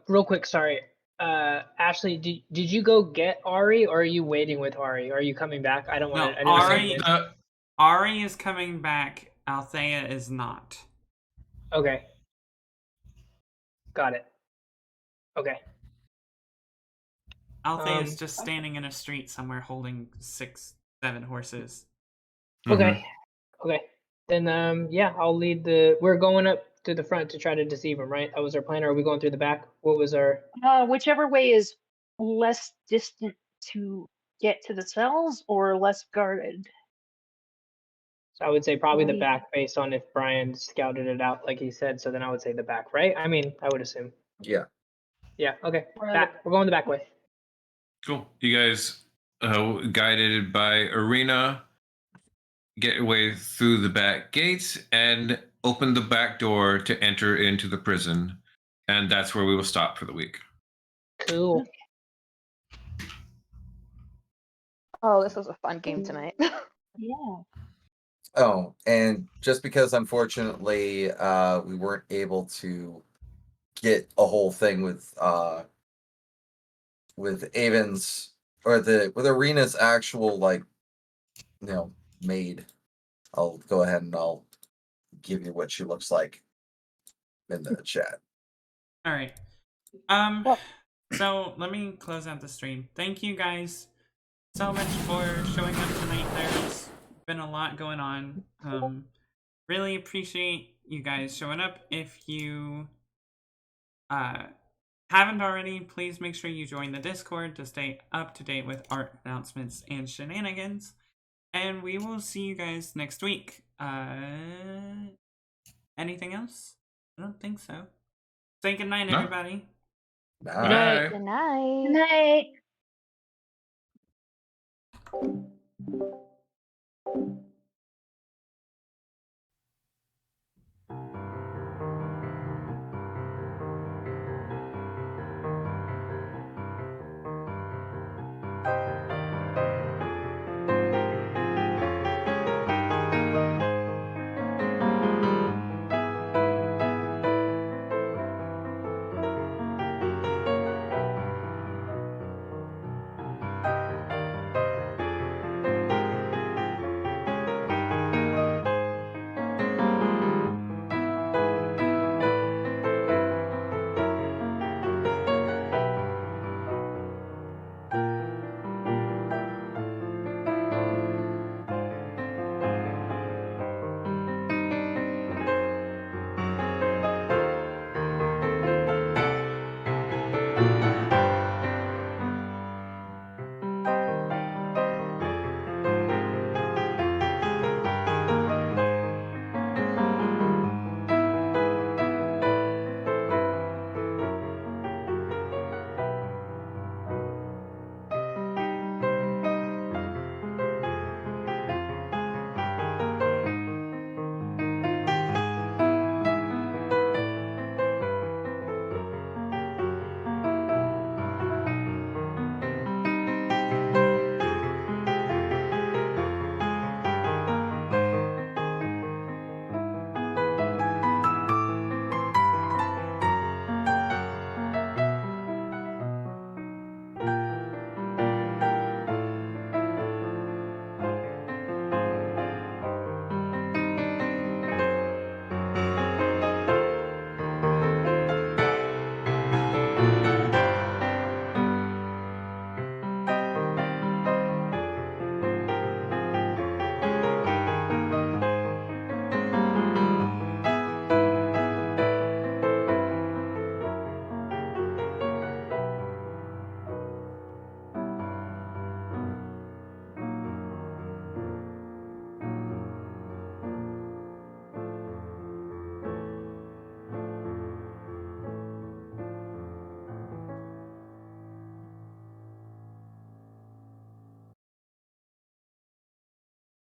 Real quick, sorry. Ashley, did you go get Ari, or are you waiting with Ari? Are you coming back? I don't want to. No, Ari is coming back. Althea is not. Okay. Got it. Okay. Althea is just standing in a street somewhere holding 6, 7 horses. Okay. Okay. Then yeah, I'll lead the. We're going up to the front to try to deceive him, right? That was our plan. Or are we going through the back? What was our? Whichever way is less distant to get to the cells or less guarded. So I would say probably the back, based on if Brian scouted it out like he said. So then I would say the back, right? I mean, I would assume. Yeah. Yeah. Okay. Back. We're going the back way. Cool. You guys, guided by Arena, get your way through the back gates and open the back door to enter into the prison. And that's where we will stop for the week. Cool. Oh, this was a fun game tonight. Yeah. Oh, and just because unfortunately we weren't able to get a whole thing with Avon's or with Arena's actual maid, I'll go ahead and I'll give you what she looks like in the chat. All right. So let me close out the stream. Thank you guys so much for showing up tonight. There's been a lot going on. Really appreciate you guys showing up. If you haven't already, please make sure you join the Discord to stay up to date with art announcements and shenanigans. And we will see you guys next week. Anything else? I don't think so. Say goodnight, everybody. Bye. Good night. Good night.